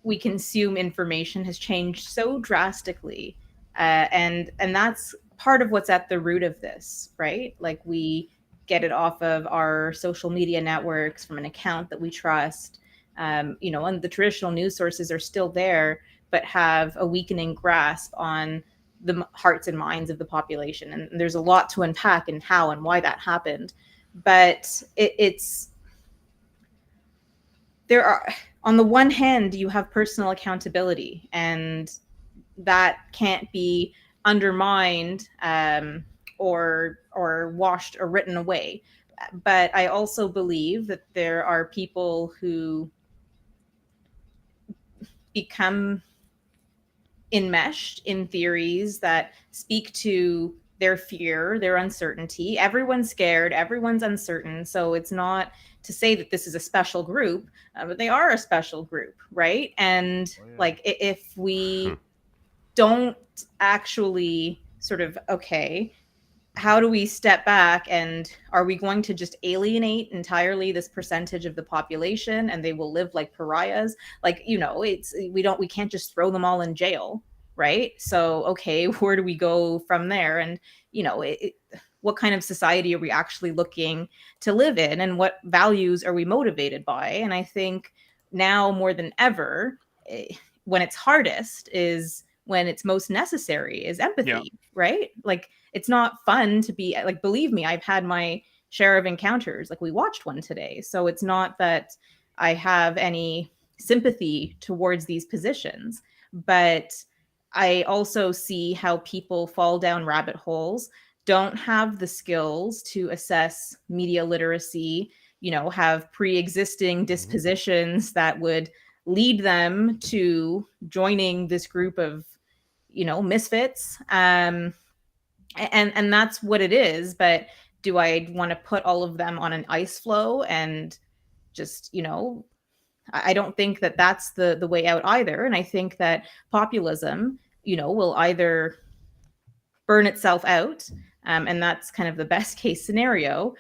[SPEAKER 2] we consume information has changed so drastically, and that's part of what's at the root of this, right? Like, we get it off of our social media networks from an account that we trust, you know, and the traditional news sources are still there, but have a weakening grasp on the hearts and minds of the population. And there's a lot to unpack in how and why that happened, but there are, on the one hand, you have personal accountability, and that can't be undermined or washed or written away. But I also believe that there are people who become enmeshed in theories that speak to their fear, their uncertainty. Everyone's scared, everyone's uncertain. So it's not to say that this is a special group, but they are a special group, right? And like, if we don't actually sort of, okay, how do we step back, and are we going to just alienate entirely this percentage of the population and they will live like pariahs? Like, you know, we can't just throw them all in jail, right? So, okay, where do we go from there? And, you know, what kind of society are we actually looking to live in, and what values are we motivated by? And I think now more than ever, when it's hardest is when it's most necessary, is empathy, right? Like, it's not fun to be like, believe me, I've had my share of encounters. Like, we watched one today. So it's not that I have any sympathy towards these positions, but I also see how people fall down rabbit holes, don't have the skills to assess media literacy, you know, have pre-existing dispositions that would lead them to joining this group of, you know, misfits. And that's what it is. But do I want to put all of them on an ice floe and just, you know, I don't think that that's the way out either. And I think that populism, you know, will either burn itself out, and that's kind of the best case scenario,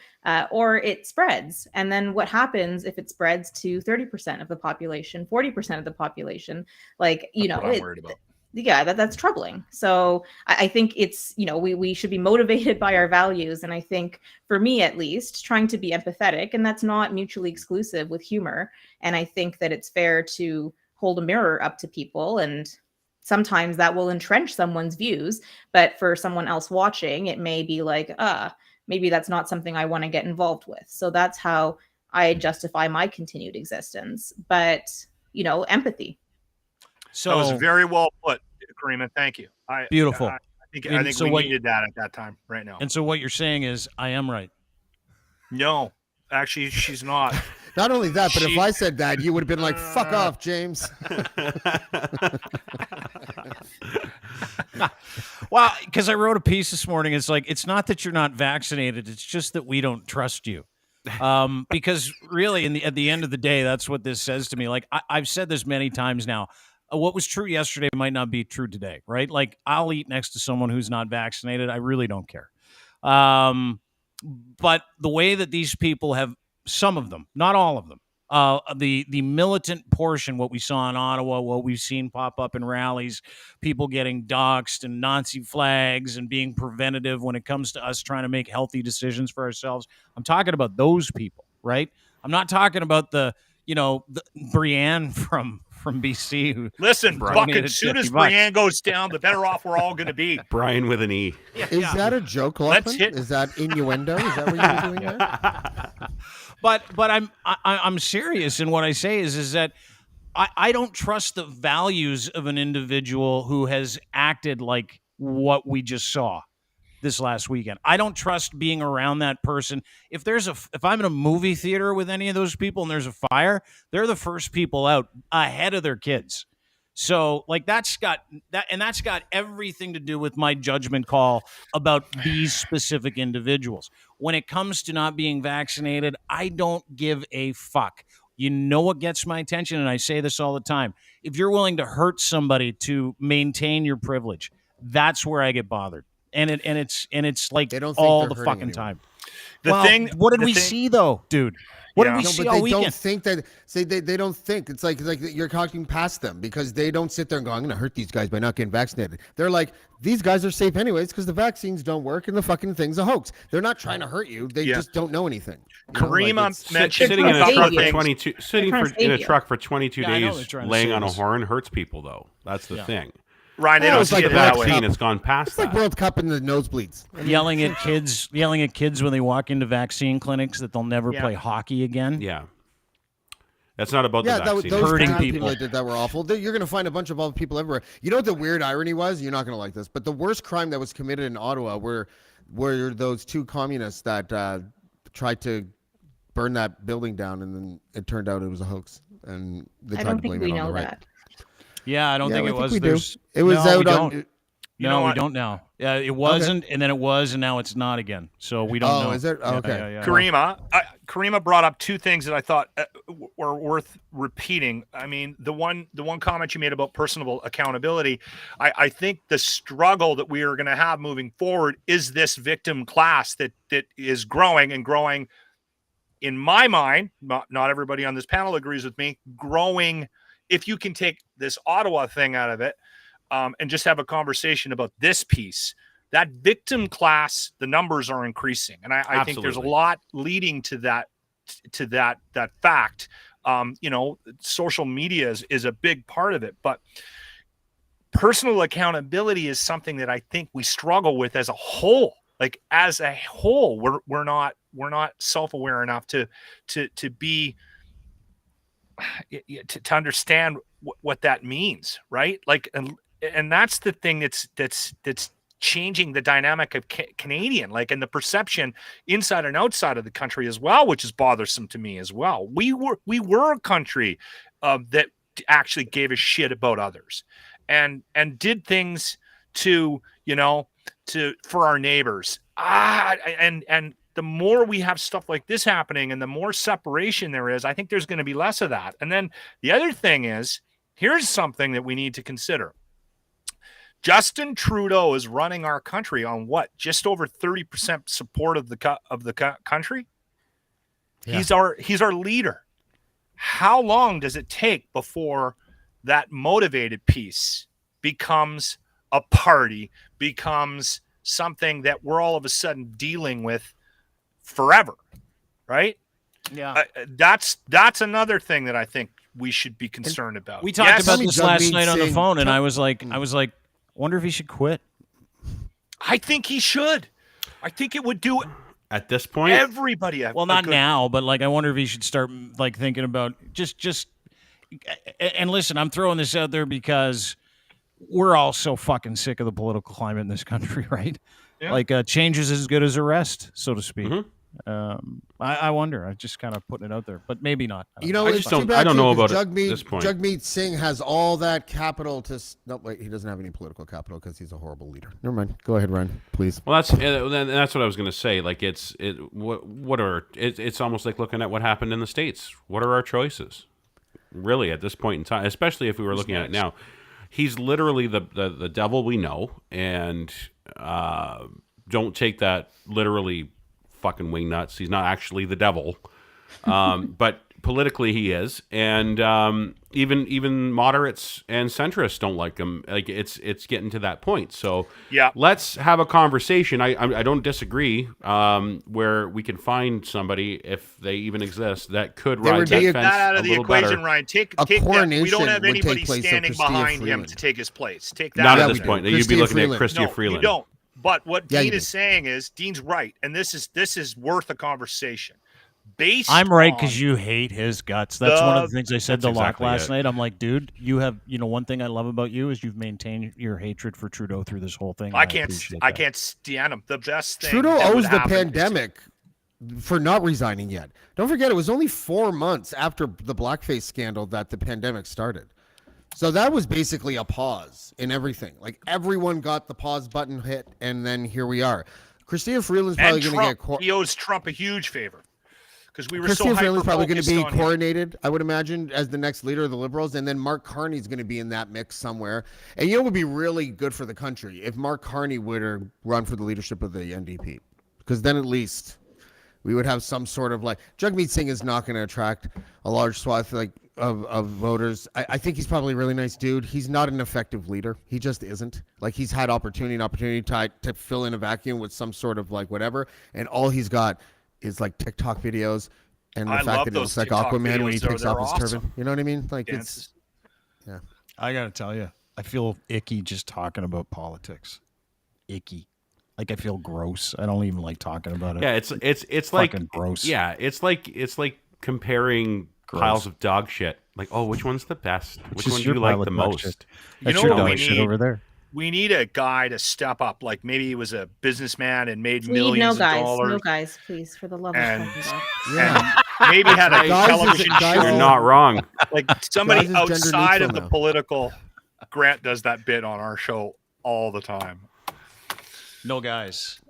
[SPEAKER 2] or it spreads. And then what happens if it spreads to 30% of the population, 40% of the population? Like, you know,
[SPEAKER 4] I'm worried about.
[SPEAKER 2] Yeah, that's troubling. So I think it's, you know, we should be motivated by our values. And I think, for me at least, trying to be empathetic, and that's not mutually exclusive with humor. And I think that it's fair to hold a mirror up to people, and sometimes that will entrench someone's views, but for someone else watching, it may be like, maybe that's not something I want to get involved with. So that's how I justify my continued existence. But, empathy.
[SPEAKER 1] So
[SPEAKER 4] that was very well put, Kareem. Thank you.
[SPEAKER 1] Beautiful.
[SPEAKER 4] I think
[SPEAKER 1] so
[SPEAKER 4] we needed that at that time right now.
[SPEAKER 1] And so what you're saying is I am right.
[SPEAKER 4] No, actually, she's not.
[SPEAKER 3] Not only that, but if I said that, you would have been like, fuck off, James.
[SPEAKER 1] Well, because I wrote a piece this morning. It's like, it's not that you're not vaccinated. It's just that we don't trust you. Because really, at the end of the day, that's what this says to me. Like, I've said this many times now. What was true yesterday might not be true today, right? Like, I'll eat next to someone who's not vaccinated. I really don't care. But the way that these people have, some of them, not all of them, the militant portion, what we saw in Ottawa, what we've seen pop up in rallies, people getting doxxed and Nazi flags and being preventative when it comes to us trying to make healthy decisions for ourselves. I'm talking about those people, right? I'm not talking about the Brienne from BC. Who
[SPEAKER 4] Listen, Buck, as soon as Brienne goes down, the better off we're all going to be.
[SPEAKER 5] Brian with an E.
[SPEAKER 3] Is that a joke, Lachlan? Is that innuendo? Is that what you were doing there?
[SPEAKER 1] But I'm serious in what I say is that I don't trust the values of an individual who has acted like what we just saw this last weekend. I don't trust being around that person. If I'm in a movie theater with any of those people and there's a fire, they're the first people out ahead of their kids. So like that's got everything to do with my judgment call about these specific individuals. When it comes to not being vaccinated, I don't give a fuck. You know what gets my attention, and I say this all the time. If you're willing to hurt somebody to maintain your privilege, that's where I get bothered. And it's like all the fucking time. What did we see though, dude? What did we see all weekend?
[SPEAKER 3] They don't think. It's like you're talking past them because they don't sit there and go, I'm going to hurt these guys by not getting vaccinated. They're like, these guys are safe anyways because the vaccines don't work and the fucking thing's a hoax. They're not trying to hurt you. They just don't know anything.
[SPEAKER 4] Kareem mentioned
[SPEAKER 5] sitting in a truck for 22. Sitting in a truck for 22 days, laying on a horn hurts people though. That's the thing.
[SPEAKER 4] Ryan, they don't see it that way.
[SPEAKER 5] It's gone past
[SPEAKER 3] It's like World Cup in the nosebleeds.
[SPEAKER 1] Yelling at kids when they walk into vaccine clinics that they'll never play hockey again.
[SPEAKER 5] Yeah. That's not about the vaccine.
[SPEAKER 3] Those
[SPEAKER 1] hurting people
[SPEAKER 3] that did that were awful. You're going to find a bunch of other people everywhere. You know what the weird irony was? You're not going to like this, but the worst crime that was committed in Ottawa were those two communists that tried to burn that building down, and then it turned out it was a hoax, and they tried to blame it on the right.
[SPEAKER 1] Yeah, I don't think it was.
[SPEAKER 3] It was out on.
[SPEAKER 1] No, we don't now. Yeah, it wasn't, and then it was, and now it's not again. So we don't know.
[SPEAKER 3] Oh, is it? Okay.
[SPEAKER 1] Yeah.
[SPEAKER 4] Kareema brought up two things that I thought were worth repeating. I mean, the one comment you made about personal accountability, I think the struggle that we are going to have moving forward is this victim class that is growing and growing. In my mind, not everybody on this panel agrees with me, growing. If you can take this Ottawa thing out of it and just have a conversation about this piece, that victim class, the numbers are increasing. And I think there's a lot leading to that fact. Social media is a big part of it, but personal accountability is something that I think we struggle with as a whole. Like as a whole, we're not self-aware enough to be to understand what that means, right? Like, and that's the thing that's changing the dynamic of Canadian, like, and the perception inside and outside of the country as well, which is bothersome to me as well. We were a country that actually gave a shit about others, and did things for our neighbors. And the more we have stuff like this happening and the more separation there is, I think there's going to be less of that. And then the other thing is, here's something that we need to consider. Justin Trudeau is running our country on what? Just over 30% support of the country. Yeah. He's our leader. How long does it take before that motivated piece becomes a party, becomes something that we're all of a sudden dealing with forever, right?
[SPEAKER 1] Yeah.
[SPEAKER 4] That's another thing that I think we should be concerned about.
[SPEAKER 1] We talked about this last night on the phone, and I was like, wonder if he should quit.
[SPEAKER 4] I think he should. I think it would do
[SPEAKER 5] At this point,
[SPEAKER 4] Everybody.
[SPEAKER 1] Well, not now, but like I wonder if he should start like thinking about just. And listen, I'm throwing this out there because we're all so fucking sick of the political climate in this country, right?
[SPEAKER 4] Yeah.
[SPEAKER 1] Like change is as good as arrest, so to speak.
[SPEAKER 5] Mhm.
[SPEAKER 1] I wonder. I'm just kind of putting it out there, but maybe not.
[SPEAKER 3] You know,
[SPEAKER 5] I
[SPEAKER 3] it's
[SPEAKER 5] just
[SPEAKER 3] too
[SPEAKER 5] don't-
[SPEAKER 3] bad
[SPEAKER 5] I don't
[SPEAKER 3] too,
[SPEAKER 5] know
[SPEAKER 3] 'cause
[SPEAKER 5] about it at this point.
[SPEAKER 3] Jagmeet Singh has all that capital to. No, wait, he doesn't have any political capital because he's a horrible leader. Never mind. Go ahead, Ryan, please.
[SPEAKER 5] Well, that's what I was going to say. Like, it's almost like looking at what happened in the States. What are our choices, really, at this point in time? Especially if we were looking at it now. He's literally the devil we know, and don't take that literally, fucking wing nuts. He's not actually the devil, but politically he is, and even moderates and centrists don't like him. Like it's getting to that point. So
[SPEAKER 4] Yeah.
[SPEAKER 5] let's have a conversation. I don't disagree. Where we can find somebody, if they even exist, that could
[SPEAKER 3] There
[SPEAKER 5] ride
[SPEAKER 3] would
[SPEAKER 5] that
[SPEAKER 3] be a-
[SPEAKER 5] fence
[SPEAKER 4] That out
[SPEAKER 5] a
[SPEAKER 4] of the
[SPEAKER 5] little
[SPEAKER 4] equation,
[SPEAKER 5] better.
[SPEAKER 4] Ryan. Take
[SPEAKER 3] A
[SPEAKER 4] that. We
[SPEAKER 3] coronation
[SPEAKER 4] don't have
[SPEAKER 3] would take
[SPEAKER 4] anybody
[SPEAKER 3] place of
[SPEAKER 4] standing
[SPEAKER 3] Chrystia
[SPEAKER 4] behind him
[SPEAKER 3] Freeland.
[SPEAKER 4] to take his place. Take that.
[SPEAKER 5] Not
[SPEAKER 4] out
[SPEAKER 5] at
[SPEAKER 4] of
[SPEAKER 5] this
[SPEAKER 4] the
[SPEAKER 5] point.
[SPEAKER 3] Chrystia
[SPEAKER 5] You'd be looking
[SPEAKER 3] Freeland.
[SPEAKER 5] at Chrystia
[SPEAKER 4] No,
[SPEAKER 5] Freeland.
[SPEAKER 4] you don't. But what
[SPEAKER 3] Yeah, you
[SPEAKER 4] Dean
[SPEAKER 3] do.
[SPEAKER 4] is saying is, Dean's right, and this is worth a conversation. Based
[SPEAKER 1] I'm right
[SPEAKER 4] on
[SPEAKER 1] because you hate his guts. That's one of the things I said to
[SPEAKER 5] That's
[SPEAKER 1] Locke
[SPEAKER 5] exactly
[SPEAKER 1] last
[SPEAKER 5] it.
[SPEAKER 1] night. I'm like, dude, you have, one thing I love about you is you've maintained your hatred for Trudeau through this whole thing.
[SPEAKER 4] I
[SPEAKER 1] and
[SPEAKER 4] can't
[SPEAKER 1] appreciate
[SPEAKER 4] I
[SPEAKER 1] that.
[SPEAKER 4] can't stand him. The best thing
[SPEAKER 3] Trudeau
[SPEAKER 4] that would
[SPEAKER 3] owes the
[SPEAKER 4] happen is-
[SPEAKER 3] pandemic for not resigning yet. Don't forget, it was only 4 months after the blackface scandal that the pandemic started. So that was basically a pause in everything. Like everyone got the pause button hit, and then here we are. Chrystia Freeland's probably
[SPEAKER 4] and
[SPEAKER 3] going to
[SPEAKER 4] Trump.
[SPEAKER 3] get.
[SPEAKER 4] He owes Trump a huge favor because we were so
[SPEAKER 3] Chrystia Freeland's probably going to be
[SPEAKER 4] hyper-focused on him.
[SPEAKER 3] coronated, I would imagine, as the next leader of the Liberals, and then Mark Carney's going to be in that mix somewhere. And you know what would be really good for the country if Mark Carney would run for the leadership of the NDP, because then at least we would have some sort of like Jagmeet Singh is not going to attract a large swath of voters. I think he's probably a really nice dude. He's not an effective leader. He just isn't. Like he's had opportunity to fill in a vacuum with some sort of like whatever, and all he's got is like TikTok videos and the
[SPEAKER 4] I
[SPEAKER 3] fact
[SPEAKER 4] love
[SPEAKER 3] that he
[SPEAKER 4] those
[SPEAKER 3] looks like
[SPEAKER 4] TikTok
[SPEAKER 3] Aquaman when he
[SPEAKER 4] videos, though.
[SPEAKER 3] takes
[SPEAKER 4] They're
[SPEAKER 3] off his
[SPEAKER 4] awesome.
[SPEAKER 3] turban. You know what I mean? Like
[SPEAKER 4] Dances.
[SPEAKER 1] I got to tell you, I feel icky just talking about politics. Icky. Like I feel gross. I don't even like talking about it.
[SPEAKER 5] Yeah, it's like
[SPEAKER 1] Fucking gross.
[SPEAKER 5] Yeah, it's like comparing
[SPEAKER 1] Gross.
[SPEAKER 5] piles of dog shit. Like, oh, which one's the best? Which
[SPEAKER 1] Just
[SPEAKER 5] one do
[SPEAKER 1] your
[SPEAKER 5] you like
[SPEAKER 1] pile of
[SPEAKER 5] the
[SPEAKER 1] dog
[SPEAKER 5] most?
[SPEAKER 1] shit.
[SPEAKER 4] You
[SPEAKER 1] That's
[SPEAKER 4] know
[SPEAKER 1] your
[SPEAKER 4] what
[SPEAKER 1] dog
[SPEAKER 4] we
[SPEAKER 1] shit
[SPEAKER 4] need?
[SPEAKER 1] over there.
[SPEAKER 4] We need a guy to step up. Like maybe he was a businessman and made
[SPEAKER 2] We need
[SPEAKER 4] millions
[SPEAKER 2] no
[SPEAKER 4] of
[SPEAKER 2] guys.
[SPEAKER 4] dollars.
[SPEAKER 2] No guys, please, for the love
[SPEAKER 4] And-
[SPEAKER 2] of fucking God.
[SPEAKER 3] Yeah.
[SPEAKER 4] And maybe had a
[SPEAKER 3] Guys is-
[SPEAKER 4] television
[SPEAKER 3] guys
[SPEAKER 4] show.
[SPEAKER 5] You're not wrong.
[SPEAKER 4] Like somebody
[SPEAKER 3] Guys is gender
[SPEAKER 4] outside
[SPEAKER 3] neutral
[SPEAKER 4] of the
[SPEAKER 3] now.
[SPEAKER 4] political. Grant does that bit on our show all the time.
[SPEAKER 1] No guys.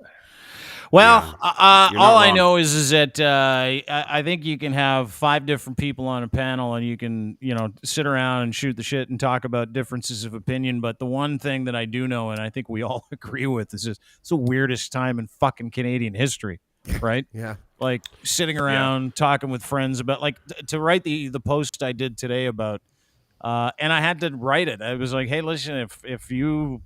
[SPEAKER 1] Well,
[SPEAKER 5] You're
[SPEAKER 1] all
[SPEAKER 5] not
[SPEAKER 1] I
[SPEAKER 5] wrong.
[SPEAKER 1] know is that I think you can have 5 different people on a panel, and you can sit around and shoot the shit and talk about differences of opinion. But the one thing that I do know, and I think we all agree with, is just it's the weirdest time in fucking Canadian history, right?
[SPEAKER 3] Yeah.
[SPEAKER 1] Like sitting around talking with friends about to write the post I did today about, and I had to write it. I was like, hey, listen, if you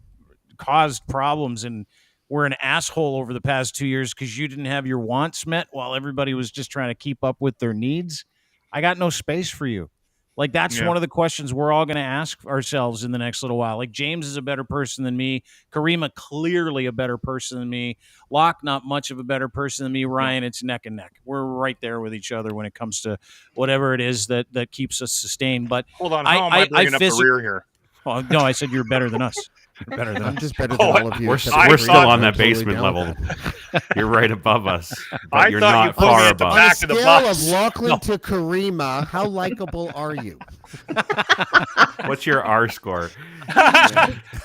[SPEAKER 1] caused problems and were an asshole over the past 2 years because you didn't have your wants met while everybody was just trying to keep up with their needs, I got no space for you. Like, that's one of the questions we're all going to ask ourselves in the next little while. Like, James is a better person than me. Caryma, clearly a better person than me. Locke, not much of a better person than me. Ryan, it's neck and neck. We're right there with each other when it comes to whatever it is that keeps us sustained. But
[SPEAKER 4] Hold on, how am I bringing up the rear here?
[SPEAKER 1] Oh, no, I said you're better than us. You're better than
[SPEAKER 3] I'm
[SPEAKER 1] us.
[SPEAKER 3] just better than all of you.
[SPEAKER 5] We're
[SPEAKER 3] except
[SPEAKER 4] I
[SPEAKER 3] for
[SPEAKER 5] we're
[SPEAKER 3] Grant.
[SPEAKER 5] still
[SPEAKER 4] thought-
[SPEAKER 5] on
[SPEAKER 3] I'm
[SPEAKER 5] that
[SPEAKER 3] totally
[SPEAKER 5] basement
[SPEAKER 3] down
[SPEAKER 5] level.
[SPEAKER 3] with that.
[SPEAKER 5] You're right above us,
[SPEAKER 4] I
[SPEAKER 5] but you're
[SPEAKER 4] thought you
[SPEAKER 5] not
[SPEAKER 4] put me
[SPEAKER 5] far
[SPEAKER 4] at the
[SPEAKER 5] above.
[SPEAKER 4] back.
[SPEAKER 3] On a
[SPEAKER 4] of the
[SPEAKER 3] scale
[SPEAKER 4] bus.
[SPEAKER 3] of Lachlan to Caryma, how likable are you?
[SPEAKER 5] What's your R score?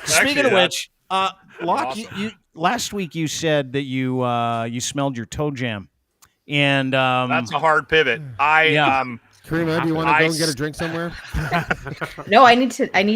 [SPEAKER 1] Speaking of
[SPEAKER 4] that-
[SPEAKER 1] which, Locke,
[SPEAKER 4] awesome.
[SPEAKER 1] you last week you said that you smelled your toe jam, and
[SPEAKER 4] That's a hard pivot.
[SPEAKER 1] Yeah.
[SPEAKER 3] Caryma, do you want to go and get a drink somewhere?
[SPEAKER 2] No, I need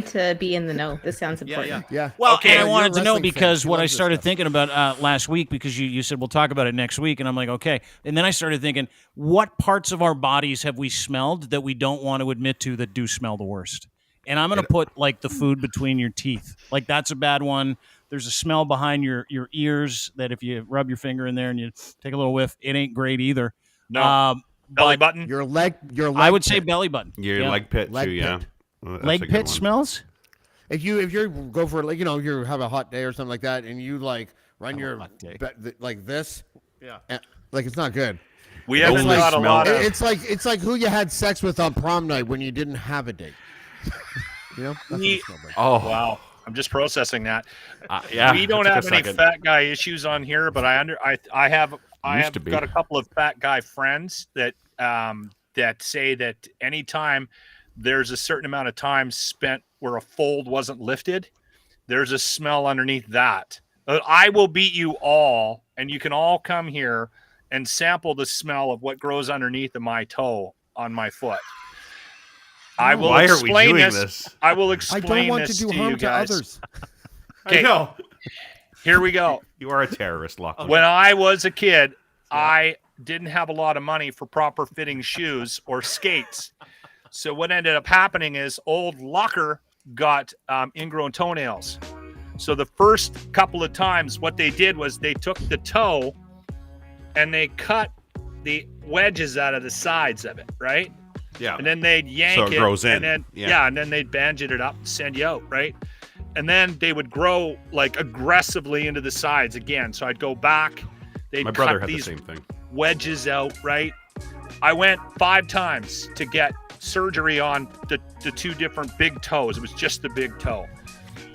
[SPEAKER 2] to be in the know. This sounds important.
[SPEAKER 3] Yeah.
[SPEAKER 1] Well,
[SPEAKER 4] Okay.
[SPEAKER 1] and I
[SPEAKER 3] You're a
[SPEAKER 1] wanted to know
[SPEAKER 3] wrestling fan.
[SPEAKER 1] because
[SPEAKER 3] You
[SPEAKER 1] what
[SPEAKER 3] love
[SPEAKER 1] I
[SPEAKER 3] this
[SPEAKER 1] started
[SPEAKER 3] stuff.
[SPEAKER 1] thinking about last week, because you said we'll talk about it next week, and I'm like, okay. And then I started thinking, what parts of our bodies have we smelled that we don't want to admit to that do smell the worst? And I'm going to put like the food between your teeth. Like that's a bad one. There's a smell behind your ears that if you rub your finger in there and you take a little whiff, it ain't great either.
[SPEAKER 4] No. Belly
[SPEAKER 1] but
[SPEAKER 4] button.
[SPEAKER 3] Your leg.
[SPEAKER 1] I would say belly button.
[SPEAKER 5] Your
[SPEAKER 1] Yeah.
[SPEAKER 5] leg pit
[SPEAKER 3] Leg
[SPEAKER 5] too, yeah.
[SPEAKER 3] pit.
[SPEAKER 5] Well, that's a
[SPEAKER 1] Leg
[SPEAKER 5] good
[SPEAKER 1] pit
[SPEAKER 5] one.
[SPEAKER 1] smells?
[SPEAKER 3] If you go for like you have a hot day or something like that, and you like run your
[SPEAKER 1] hot day.
[SPEAKER 3] like this,
[SPEAKER 1] Yeah.
[SPEAKER 3] Like it's not good.
[SPEAKER 4] We haven't
[SPEAKER 5] Only
[SPEAKER 4] got a
[SPEAKER 5] smell.
[SPEAKER 4] lot of.
[SPEAKER 3] It's like who you had sex with on prom night when you didn't have a date. You know? That's what it smells like.
[SPEAKER 5] Oh,
[SPEAKER 4] Wow, I'm just processing that.
[SPEAKER 5] yeah.
[SPEAKER 4] We don't
[SPEAKER 5] that
[SPEAKER 4] have
[SPEAKER 5] took a
[SPEAKER 4] any
[SPEAKER 5] second.
[SPEAKER 4] fat guy issues on here, but I have
[SPEAKER 5] Used to be.
[SPEAKER 4] got a couple of fat guy friends that that say that anytime there's a certain amount of time spent where a fold wasn't lifted, there's a smell underneath that. I will beat you all, and you can all come here and sample the smell of what grows underneath of my toe on my foot. I will
[SPEAKER 5] Why are we
[SPEAKER 4] explain
[SPEAKER 5] doing
[SPEAKER 4] this.
[SPEAKER 5] this?
[SPEAKER 4] I will
[SPEAKER 3] I
[SPEAKER 4] explain
[SPEAKER 3] don't want to
[SPEAKER 4] this
[SPEAKER 3] do
[SPEAKER 4] you
[SPEAKER 3] harm to
[SPEAKER 4] guys.
[SPEAKER 3] others.
[SPEAKER 4] Okay,
[SPEAKER 5] know.
[SPEAKER 4] here we go.
[SPEAKER 5] You are a terrorist, Lachlan.
[SPEAKER 4] When I was a kid, I didn't have a lot of money for proper fitting shoes or skates. So what ended up happening is old Locker got ingrown toenails. So the first couple of times, what they did was they took the toe and they cut the wedges out of the sides of it, right?
[SPEAKER 5] Yeah.
[SPEAKER 4] And then they'd yank
[SPEAKER 5] So it grows in.
[SPEAKER 4] and then
[SPEAKER 5] Yeah.
[SPEAKER 4] and then they'd bandage it up and send you out, right? And then they would grow like aggressively into the sides again. So I'd go back. They'd
[SPEAKER 5] My brother
[SPEAKER 4] cut
[SPEAKER 5] had the
[SPEAKER 4] these
[SPEAKER 5] same thing.
[SPEAKER 4] wedges out, right? I went 5 times to get surgery on the 2 different big toes. It was just the big toe.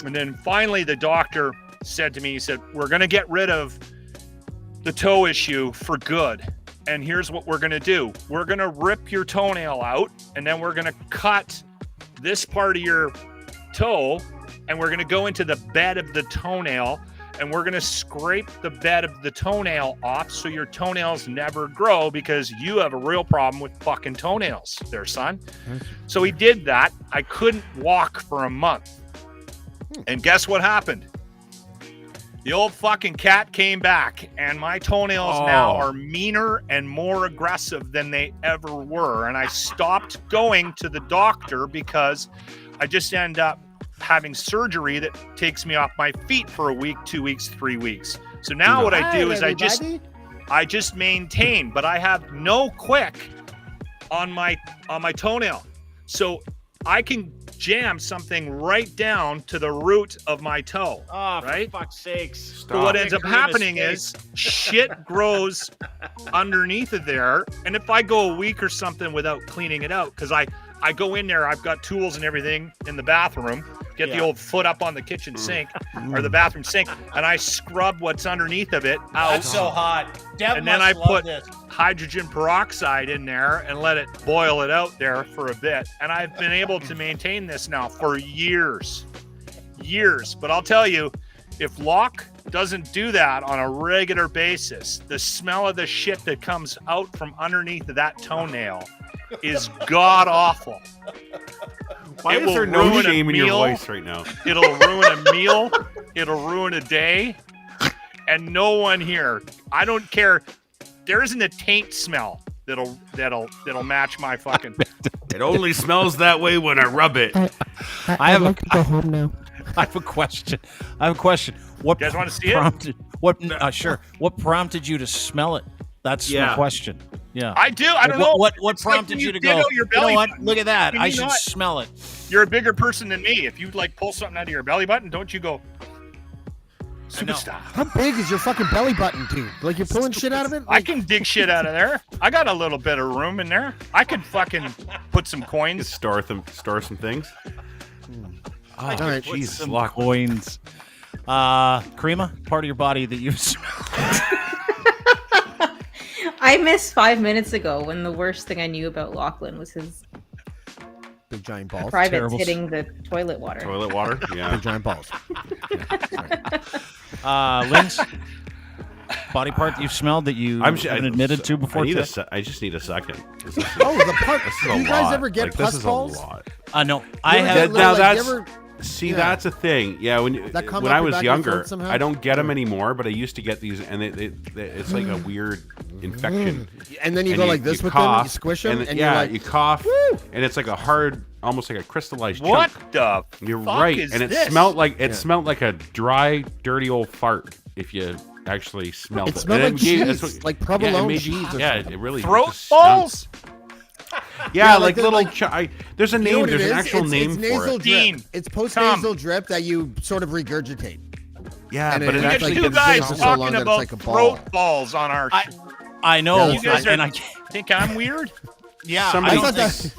[SPEAKER 4] And then finally the doctor said to me, he said, we're going to get rid of the toe issue for good. And here's what we're going to do. We're going to rip your toenail out, and then we're going to cut this part of your toe, and we're going to go into the bed of the toenail, and we're going to scrape the bed of the toenail off so your toenails never grow, because you have a real problem with fucking toenails there, son. So he did that. I couldn't walk for a month. And guess what happened? The old fucking cat came back, and my toenails now are meaner and more aggressive than they ever were. And I stopped going to the doctor because I just end up having surgery that takes me off my feet for a week, 2 weeks, 3 weeks. So now what I do is I just maintain, but I have no quick on my toenail. So I can jam something right down to the root of my toe.
[SPEAKER 1] Oh,
[SPEAKER 4] right?
[SPEAKER 1] for fuck's sakes.
[SPEAKER 4] So what ends up happening is shit grows underneath of there. And if I go a week or something without cleaning it out, because I go in there, I've got tools and everything in the bathroom, get the old foot up on the kitchen sink or the bathroom sink, and I scrub what's underneath of it out.
[SPEAKER 1] That's so hot. Deb
[SPEAKER 4] And then I
[SPEAKER 1] must love
[SPEAKER 4] put
[SPEAKER 1] this.
[SPEAKER 4] hydrogen peroxide in there and let it boil it out there for a bit. And I've been able to maintain this now for years. But I'll tell you, if Locke doesn't do that on a regular basis, the smell of the shit that comes out from underneath of that toenail is god awful.
[SPEAKER 5] Why
[SPEAKER 4] It
[SPEAKER 5] is there
[SPEAKER 4] will
[SPEAKER 5] no
[SPEAKER 4] ruin a
[SPEAKER 5] shame in your
[SPEAKER 4] meal.
[SPEAKER 5] voice right now?
[SPEAKER 4] It'll ruin a meal. It'll ruin a day. And no one here, I don't care. There isn't a taint smell that'll match my fucking.
[SPEAKER 5] It only smells that way when I rub it.
[SPEAKER 1] I'd
[SPEAKER 3] like to go home now.
[SPEAKER 1] I have a question. What
[SPEAKER 4] You guys wanna see it?
[SPEAKER 1] prompted, sure. What prompted you to smell it? That's my
[SPEAKER 5] Yeah.
[SPEAKER 1] question. Yeah.
[SPEAKER 4] I do. I don't know.
[SPEAKER 1] What
[SPEAKER 4] It's like
[SPEAKER 1] prompted
[SPEAKER 4] when
[SPEAKER 1] you to
[SPEAKER 4] dig
[SPEAKER 1] go?
[SPEAKER 4] out your
[SPEAKER 1] You know
[SPEAKER 4] belly
[SPEAKER 1] what?
[SPEAKER 4] button.
[SPEAKER 1] Look at that.
[SPEAKER 4] Can
[SPEAKER 1] I
[SPEAKER 4] you
[SPEAKER 1] should
[SPEAKER 4] not?
[SPEAKER 1] smell it.
[SPEAKER 4] You're a bigger person than me. If you like pull something out of your belly button, don't you go? Superstar.
[SPEAKER 3] How big is your fucking belly button, dude? Like you're pulling shit out of it?
[SPEAKER 4] I can dig shit out of there. I got a little bit of room in there. I could fucking put some coins.
[SPEAKER 5] Store some things.
[SPEAKER 3] All right.
[SPEAKER 5] Jesus,
[SPEAKER 1] Some
[SPEAKER 5] Locke.
[SPEAKER 1] coins. Caryma, part of your body that you smell.
[SPEAKER 2] I missed 5 minutes ago when the worst thing I knew about Lachlan was his
[SPEAKER 3] Big giant balls.
[SPEAKER 2] privates
[SPEAKER 1] terrible.
[SPEAKER 2] hitting the toilet water.
[SPEAKER 5] Toilet water? Yeah.
[SPEAKER 3] Big giant balls.
[SPEAKER 1] Linz, body part that you've smelled that you haven't admitted to before today?
[SPEAKER 5] I just need a second. This is
[SPEAKER 3] Oh, the part.
[SPEAKER 5] this is
[SPEAKER 3] Do
[SPEAKER 5] a
[SPEAKER 3] you guys
[SPEAKER 5] lot.
[SPEAKER 3] ever get
[SPEAKER 5] Like,
[SPEAKER 3] pus
[SPEAKER 5] this is
[SPEAKER 3] balls?
[SPEAKER 5] a lot.
[SPEAKER 1] No. I
[SPEAKER 3] You ever
[SPEAKER 1] have.
[SPEAKER 3] get
[SPEAKER 5] Now
[SPEAKER 3] little, like,
[SPEAKER 5] that's
[SPEAKER 3] you ever-
[SPEAKER 5] see,
[SPEAKER 3] yeah.
[SPEAKER 5] that's a thing. Yeah, when
[SPEAKER 3] That come
[SPEAKER 5] when
[SPEAKER 3] up
[SPEAKER 5] I
[SPEAKER 3] your
[SPEAKER 5] was
[SPEAKER 3] back of your
[SPEAKER 5] younger,
[SPEAKER 3] throat somehow?
[SPEAKER 5] I don't get them anymore. But I used to get these, and it's like a weird infection.
[SPEAKER 3] And then you
[SPEAKER 5] And
[SPEAKER 3] go like this
[SPEAKER 5] you
[SPEAKER 3] with
[SPEAKER 5] cough,
[SPEAKER 3] them, you squish them, and
[SPEAKER 5] yeah,
[SPEAKER 3] you're like,
[SPEAKER 5] you cough, and it's like a hard, almost like a crystallized
[SPEAKER 4] What
[SPEAKER 5] chunk.
[SPEAKER 4] the?
[SPEAKER 5] You're
[SPEAKER 4] fuck
[SPEAKER 5] right,
[SPEAKER 4] is
[SPEAKER 5] and it
[SPEAKER 4] this?
[SPEAKER 5] smelled like a dry, dirty old fart. If you actually smelled it,
[SPEAKER 3] it smelled
[SPEAKER 5] And
[SPEAKER 3] like
[SPEAKER 5] it gave-
[SPEAKER 3] cheese,
[SPEAKER 5] it
[SPEAKER 3] like
[SPEAKER 5] yeah, it
[SPEAKER 3] provolone
[SPEAKER 5] made you-
[SPEAKER 3] cheese or
[SPEAKER 5] yeah,
[SPEAKER 3] something.
[SPEAKER 5] it really
[SPEAKER 4] Throat
[SPEAKER 5] just stunk.
[SPEAKER 4] balls?
[SPEAKER 5] Yeah,
[SPEAKER 3] Yeah,
[SPEAKER 5] like
[SPEAKER 3] like
[SPEAKER 5] little.
[SPEAKER 3] the-
[SPEAKER 5] There's a
[SPEAKER 3] You know
[SPEAKER 5] name.
[SPEAKER 3] what it
[SPEAKER 5] There's an
[SPEAKER 3] is?
[SPEAKER 5] actual
[SPEAKER 3] It's
[SPEAKER 5] name for
[SPEAKER 3] nasal
[SPEAKER 5] it.
[SPEAKER 3] drip.
[SPEAKER 4] Dean,
[SPEAKER 3] It's post-nasal drip that you sort of regurgitate.
[SPEAKER 5] Yeah,
[SPEAKER 3] And
[SPEAKER 5] but
[SPEAKER 3] it
[SPEAKER 5] it
[SPEAKER 4] We
[SPEAKER 3] actually
[SPEAKER 4] got
[SPEAKER 5] actually
[SPEAKER 4] two
[SPEAKER 3] gets
[SPEAKER 4] guys
[SPEAKER 3] big for so
[SPEAKER 4] talking
[SPEAKER 3] long that it's
[SPEAKER 4] about
[SPEAKER 3] like a ball.
[SPEAKER 4] throat balls on our.
[SPEAKER 1] I know.
[SPEAKER 3] Yeah,
[SPEAKER 4] You guys
[SPEAKER 1] and
[SPEAKER 4] are,
[SPEAKER 1] I
[SPEAKER 4] think I'm weird?
[SPEAKER 1] yeah,
[SPEAKER 5] Somebody-
[SPEAKER 1] I don't
[SPEAKER 3] I
[SPEAKER 1] think.
[SPEAKER 3] thought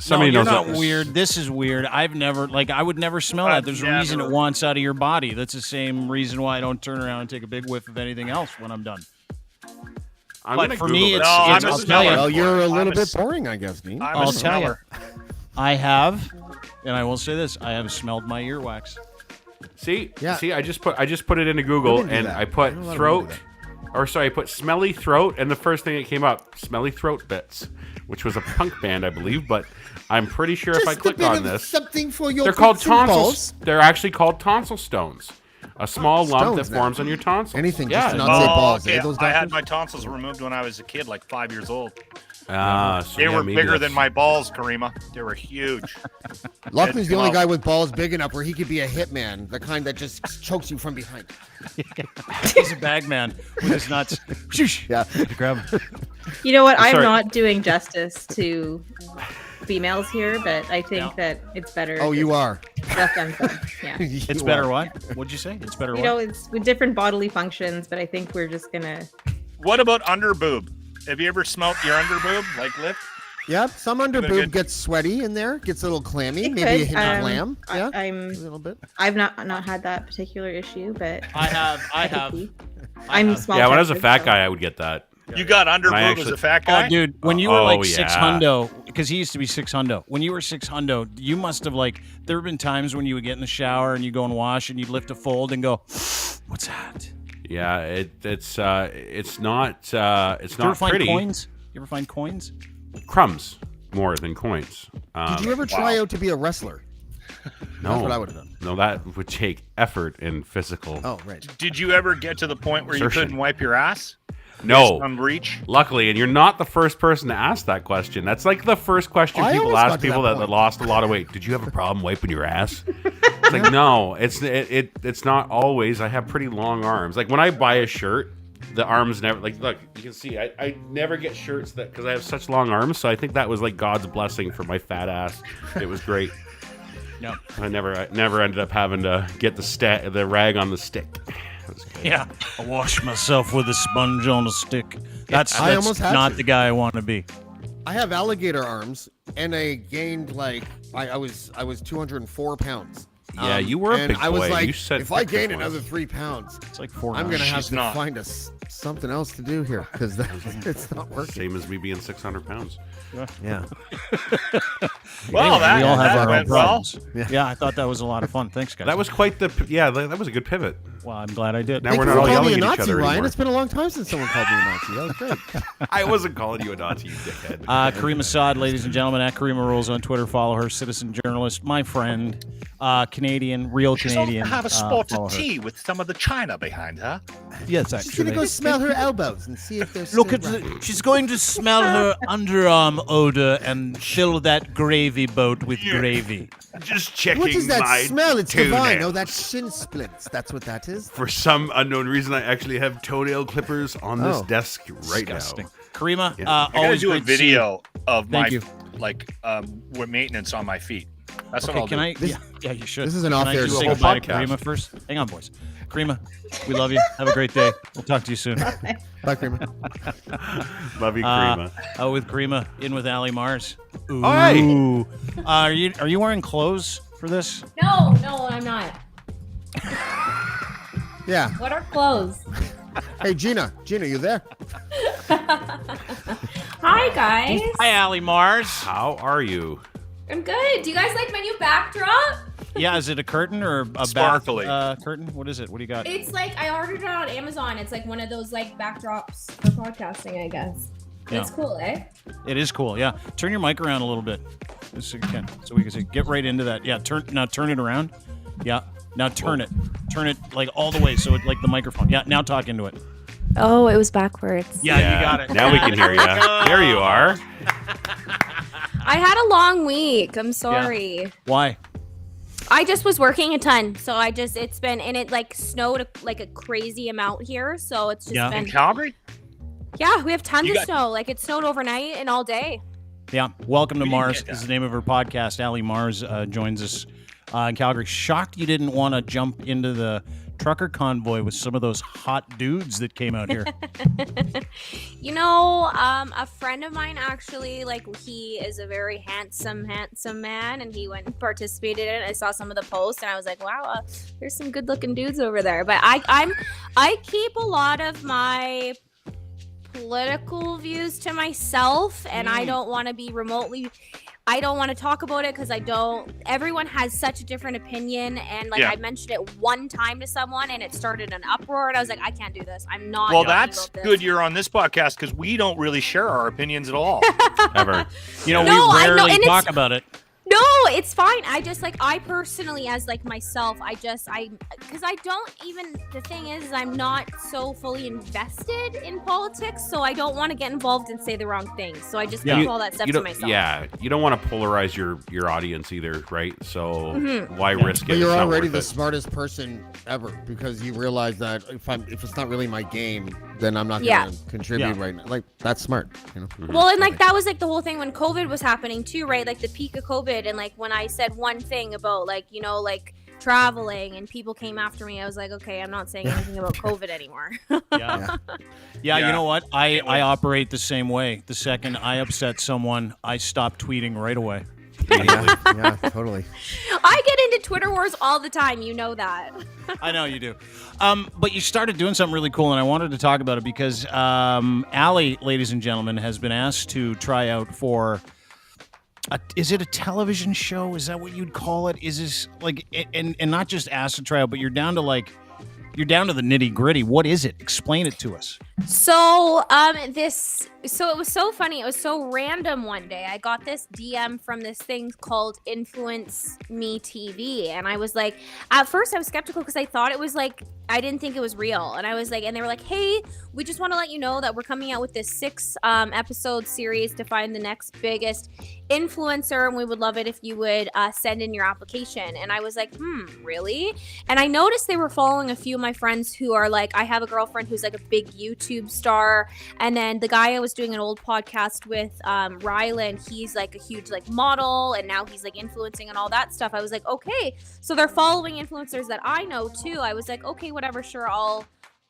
[SPEAKER 5] Somebody
[SPEAKER 1] no, you're
[SPEAKER 5] knows
[SPEAKER 1] not
[SPEAKER 5] that-
[SPEAKER 1] weird. This is weird. I've never, I would never smell that. There's a reason it
[SPEAKER 4] never.
[SPEAKER 1] wants out of your body. That's the same reason why I don't turn around and take a big whiff of anything else when I'm done.
[SPEAKER 5] I'm
[SPEAKER 1] But
[SPEAKER 5] gonna
[SPEAKER 1] for
[SPEAKER 5] Google
[SPEAKER 1] me,
[SPEAKER 5] this.
[SPEAKER 1] it's-
[SPEAKER 4] No,
[SPEAKER 1] it's-
[SPEAKER 4] I'm a
[SPEAKER 1] I'll tell you.
[SPEAKER 4] smeller.
[SPEAKER 3] Well, you're a
[SPEAKER 4] I'm
[SPEAKER 3] little
[SPEAKER 4] a
[SPEAKER 3] bit
[SPEAKER 4] s-
[SPEAKER 3] boring, I guess, Dean.
[SPEAKER 4] I'm
[SPEAKER 1] I'll
[SPEAKER 4] a
[SPEAKER 1] tell you.
[SPEAKER 4] smeller.
[SPEAKER 1] I have, and I will say this: I have smelled my earwax.
[SPEAKER 5] See,
[SPEAKER 3] Yeah.
[SPEAKER 5] see, I just put it into Google
[SPEAKER 3] Women do
[SPEAKER 5] and
[SPEAKER 3] that.
[SPEAKER 5] I put
[SPEAKER 3] I know a lot of
[SPEAKER 5] throat,
[SPEAKER 3] women
[SPEAKER 5] I put smelly throat, and the first thing that came up, smelly throat bits, which was a punk band, I believe. But I'm pretty sure if I click on this,
[SPEAKER 3] something for your
[SPEAKER 5] they're called tonsils. They're actually called tonsil stones. A small lump that
[SPEAKER 3] Stones now.
[SPEAKER 5] forms on your tonsils.
[SPEAKER 3] Anything,
[SPEAKER 5] yeah.
[SPEAKER 3] just to not say balls.
[SPEAKER 4] okay.
[SPEAKER 3] Those
[SPEAKER 4] I had
[SPEAKER 3] doctors?
[SPEAKER 4] my tonsils removed when I was a kid, like 5 years old.
[SPEAKER 5] So
[SPEAKER 4] They
[SPEAKER 5] yeah,
[SPEAKER 4] were
[SPEAKER 5] maybe
[SPEAKER 4] bigger
[SPEAKER 5] that's-
[SPEAKER 4] than my balls, Kareema. They were huge.
[SPEAKER 3] Lachlan's the only
[SPEAKER 4] Well-
[SPEAKER 3] guy with balls big enough where he could be a hitman, the kind that just chokes you from behind.
[SPEAKER 1] He's a bag man with his nuts. Shoosh.
[SPEAKER 3] Yeah.
[SPEAKER 1] Grab him.
[SPEAKER 2] You know what? I'm
[SPEAKER 5] Sorry.
[SPEAKER 2] not doing justice to females here, but I think that it's better.
[SPEAKER 3] Oh, you are.
[SPEAKER 2] Left unsaid. Yeah.
[SPEAKER 1] It's better what? What'd you say? It's better
[SPEAKER 2] You
[SPEAKER 1] what?
[SPEAKER 2] know, it's with different bodily functions, but I think we're just gonna.
[SPEAKER 4] What about under boob? Have you ever smelt your under boob, like lift?
[SPEAKER 3] Yep. Some under
[SPEAKER 4] They're
[SPEAKER 3] boob
[SPEAKER 4] good.
[SPEAKER 3] gets sweaty in there, gets a little clammy,
[SPEAKER 2] It
[SPEAKER 3] maybe a
[SPEAKER 2] could,
[SPEAKER 3] hint of lamb. Yeah. A
[SPEAKER 2] I'm.
[SPEAKER 3] little bit.
[SPEAKER 2] I've not had that particular issue, but
[SPEAKER 1] I have.
[SPEAKER 2] I'm small.
[SPEAKER 5] Yeah, when I was a
[SPEAKER 2] chested,
[SPEAKER 5] fat
[SPEAKER 2] so-
[SPEAKER 5] guy, I would get that.
[SPEAKER 4] You got under
[SPEAKER 5] And I
[SPEAKER 4] boob as
[SPEAKER 5] actually-
[SPEAKER 4] a fat guy?
[SPEAKER 1] Oh, dude, when you were
[SPEAKER 5] Oh,
[SPEAKER 1] like
[SPEAKER 5] yeah.
[SPEAKER 1] 600, because he used to be 600. When you were 600, you must have there have been times when you would get in the shower and you go and wash and you'd lift a fold and go, "What's that?"
[SPEAKER 5] Yeah, it's not
[SPEAKER 1] You ever find
[SPEAKER 5] pretty.
[SPEAKER 1] coins? You ever find coins?
[SPEAKER 5] Crumbs more than coins.
[SPEAKER 3] Did you ever try out to be a wrestler?
[SPEAKER 5] No,
[SPEAKER 3] That's what I would have done.
[SPEAKER 5] No, that would take effort and physical.
[SPEAKER 3] Oh, right.
[SPEAKER 4] Did you ever get to the point where you
[SPEAKER 5] Assertion.
[SPEAKER 4] couldn't wipe your ass?
[SPEAKER 5] No.
[SPEAKER 4] On reach?
[SPEAKER 5] Luckily, and you're not the first person to ask that question. That's like the first question
[SPEAKER 3] I
[SPEAKER 5] people
[SPEAKER 3] almost got
[SPEAKER 5] ask
[SPEAKER 3] to
[SPEAKER 5] people
[SPEAKER 3] that
[SPEAKER 5] that
[SPEAKER 3] point.
[SPEAKER 5] lost a lot of weight. Did you have a problem wiping your ass? It's like, no, it's not always. I have pretty long arms. Like when I buy a shirt, the arms never, like, look, you can see, I never get shirts that, because I have such long arms. So I think that was like God's blessing for my fat ass. It was great.
[SPEAKER 1] No.
[SPEAKER 5] I never ended up having to get the rag on the stick. That was good.
[SPEAKER 1] Yeah. I wash myself with a sponge on a stick. That's
[SPEAKER 3] I almost had
[SPEAKER 1] not
[SPEAKER 3] to.
[SPEAKER 1] the guy I want to be.
[SPEAKER 3] I have alligator arms, and I gained I was 204 pounds.
[SPEAKER 5] Yeah, you were a
[SPEAKER 3] and
[SPEAKER 5] big
[SPEAKER 3] I was
[SPEAKER 5] boy.
[SPEAKER 3] like,
[SPEAKER 5] You said
[SPEAKER 3] if I
[SPEAKER 5] pictures
[SPEAKER 3] gain
[SPEAKER 5] once.
[SPEAKER 3] another 3 pounds,
[SPEAKER 1] It's like 4
[SPEAKER 3] I'm gonna have
[SPEAKER 4] She's
[SPEAKER 3] to
[SPEAKER 4] not.
[SPEAKER 3] find something else to do here because it's not working.
[SPEAKER 5] Same as me being 600 pounds.
[SPEAKER 3] Yeah.
[SPEAKER 4] Well,
[SPEAKER 1] Anyway,
[SPEAKER 4] that,
[SPEAKER 1] we all have
[SPEAKER 4] that
[SPEAKER 1] our own
[SPEAKER 4] went well.
[SPEAKER 1] problems. Yeah, I thought that was a lot of fun. Thanks, guys.
[SPEAKER 5] That was quite that was a good pivot.
[SPEAKER 1] Well, I'm glad I did.
[SPEAKER 5] Now
[SPEAKER 3] Thank
[SPEAKER 5] we're
[SPEAKER 3] you
[SPEAKER 5] not
[SPEAKER 3] for
[SPEAKER 5] all
[SPEAKER 3] calling me
[SPEAKER 5] yelling
[SPEAKER 3] a
[SPEAKER 5] at each
[SPEAKER 3] Nazi,
[SPEAKER 5] other
[SPEAKER 3] Ryan.
[SPEAKER 5] anymore.
[SPEAKER 3] It's been a long time since someone called me a Nazi. That was great.
[SPEAKER 5] I wasn't calling you a Nazi, you dickhead.
[SPEAKER 1] Kareem Assad, ladies and gentlemen, at Caryma Rules on Twitter. Follow her, citizen journalist, my friend, Canadian, real
[SPEAKER 4] She's
[SPEAKER 1] Canadian.
[SPEAKER 4] going to have a
[SPEAKER 1] follow
[SPEAKER 4] spotted
[SPEAKER 1] her.
[SPEAKER 4] tea with some of the china behind her.
[SPEAKER 1] Yes,
[SPEAKER 3] She's
[SPEAKER 1] actually.
[SPEAKER 3] gonna go smell her elbows and see if they're
[SPEAKER 1] Look
[SPEAKER 3] still
[SPEAKER 1] at
[SPEAKER 3] right.
[SPEAKER 1] she's going to smell her underarm odor and fill that gravy boat with gravy.
[SPEAKER 5] Just checking
[SPEAKER 3] What is that
[SPEAKER 5] my
[SPEAKER 3] smell? It's divine.
[SPEAKER 5] toenails.
[SPEAKER 3] Oh, that's shin splints. That's what that is.
[SPEAKER 5] For some unknown reason, I actually have toenail clippers on this
[SPEAKER 3] Oh.
[SPEAKER 5] desk right
[SPEAKER 1] Disgusting.
[SPEAKER 5] now.
[SPEAKER 1] Kareema,
[SPEAKER 5] Yeah.
[SPEAKER 4] I gotta
[SPEAKER 1] always
[SPEAKER 4] do a
[SPEAKER 1] great to see you.
[SPEAKER 4] video of my
[SPEAKER 1] Thank you.
[SPEAKER 4] with maintenance on my feet. That's what
[SPEAKER 1] Okay,
[SPEAKER 4] I'll
[SPEAKER 1] can
[SPEAKER 4] do.
[SPEAKER 1] I? Yeah, you should.
[SPEAKER 3] this is an
[SPEAKER 1] Can I
[SPEAKER 3] off-air
[SPEAKER 1] just say
[SPEAKER 5] whole
[SPEAKER 1] goodbye to
[SPEAKER 5] podcast.
[SPEAKER 1] Kareema first? Hang on, boys. Kareema, we love you. Have a great day. We'll talk to you soon.
[SPEAKER 3] Bye, Kramer.
[SPEAKER 5] Love you, Kareema.
[SPEAKER 1] With Kareema, in with Allie Marz. Ooh.
[SPEAKER 5] Hi.
[SPEAKER 1] Are you wearing clothes for this?
[SPEAKER 10] No, I'm not.
[SPEAKER 3] Yeah.
[SPEAKER 10] What are clothes?
[SPEAKER 3] Hey, Gina, you there?
[SPEAKER 10] Hi, guys.
[SPEAKER 1] Hi, Allie Marz.
[SPEAKER 5] How are you?
[SPEAKER 10] I'm good. Do you guys like my new backdrop?
[SPEAKER 1] Yeah, is it a curtain or a
[SPEAKER 4] Sparkly.
[SPEAKER 1] bath curtain? What is it? What do you got?
[SPEAKER 10] It's like I ordered it on Amazon. It's like one of those like backdrops for podcasting, I guess.
[SPEAKER 1] Yeah.
[SPEAKER 10] It's cool, eh?
[SPEAKER 1] It is cool. Yeah, turn your mic around a little bit, so you can, so we can see. Get right into that. Yeah, turn it around. Yeah, now turn it like all the way, so it like the microphone. Yeah, now talk into it.
[SPEAKER 10] Oh, it was backwards.
[SPEAKER 1] Yeah, you got it.
[SPEAKER 5] Now we can hear you. There you are.
[SPEAKER 10] I had a long week. I'm sorry.
[SPEAKER 1] Why?
[SPEAKER 10] I just was working a ton, so it's been, and it like snowed like a crazy amount here, so it's just
[SPEAKER 1] Yeah.
[SPEAKER 10] been.
[SPEAKER 4] In Calgary?
[SPEAKER 10] Yeah, we have tons
[SPEAKER 4] You
[SPEAKER 10] of
[SPEAKER 4] got-
[SPEAKER 10] snow. Like it snowed overnight and all day.
[SPEAKER 1] Yeah. Welcome to
[SPEAKER 4] We didn't
[SPEAKER 1] Mars
[SPEAKER 4] get that.
[SPEAKER 1] is the name of her podcast. Allie Marz joins us in Calgary. Shocked you didn't want to jump into the trucker convoy with some of those hot dudes that came out here.
[SPEAKER 10] A friend of mine actually, like, he is a very handsome man, and he went and participated in it. I saw some of the posts, and I was like, wow, there's some good-looking dudes over there. But I keep a lot of my political views to myself, and I don't want to be I don't want to talk about it because everyone has such a different opinion. And I mentioned it one time to someone and it started an uproar. And I was like, I can't do this. I'm not.
[SPEAKER 4] Well, that's good you're on this podcast because we don't really share our opinions at all.
[SPEAKER 5] Ever.
[SPEAKER 1] We rarely talk about it.
[SPEAKER 10] No, it's fine. I personally, as myself, because the thing is, I'm not so fully invested in politics, so I don't want to get involved and say the wrong things. So I just keep all that stuff to myself.
[SPEAKER 5] Yeah, you don't want to polarize your audience either, right? So why risk it?
[SPEAKER 3] But you're already the smartest person ever because you realize that if it's not really my game, then I'm not going to contribute right now. That's smart,
[SPEAKER 10] Well, and that was the whole thing when COVID was happening too, right? The peak of COVID, and when I said one thing about traveling and people came after me, I was like, okay, I'm not saying anything about COVID anymore.
[SPEAKER 1] Yeah, you know what? I operate the same way. The second I upset someone, I stop tweeting right away.
[SPEAKER 3] Yeah, totally.
[SPEAKER 10] I get into Twitter wars all the time. You know that.
[SPEAKER 1] I know you do. But you started doing something really cool, and I wanted to talk about it because Allie, ladies and gentlemen, has been asked to try out for is it a television show? Is that what you'd call it? Is this and not just asked to try out, but you're down to the nitty gritty. What is it? Explain it to us.
[SPEAKER 10] So it was so funny. It was so random one day. I got this DM from this thing called Influence Me TV. And I was like, at first I was skeptical because I thought it was I didn't think it was real. And I was and they were like, hey, we just want to let you know that we're coming out with this 6 episode series to find the next biggest influencer. And we would love it if you would send in your application. And I was like, really? And I noticed they were following a few of my friends who are I have a girlfriend who's a big YouTube star. And then the guy I was doing an old podcast with, Ryland, he's a huge model, and now he's influencing and all that stuff. I was like, okay, so they're following influencers that I know too. I was like, okay, whatever, sure,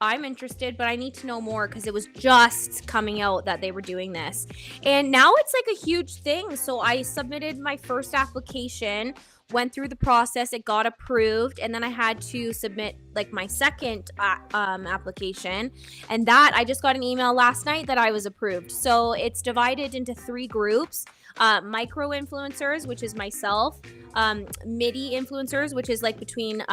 [SPEAKER 10] I'm interested, but I need to know more because it was just coming out that they were doing this. And now it's a huge thing. So I submitted my first application, went through the process, it got approved, and then I had to submit my second application, and that I just got an email last night that I was approved. So it's divided into 3 groups: micro influencers, which is myself, midi influencers, which is between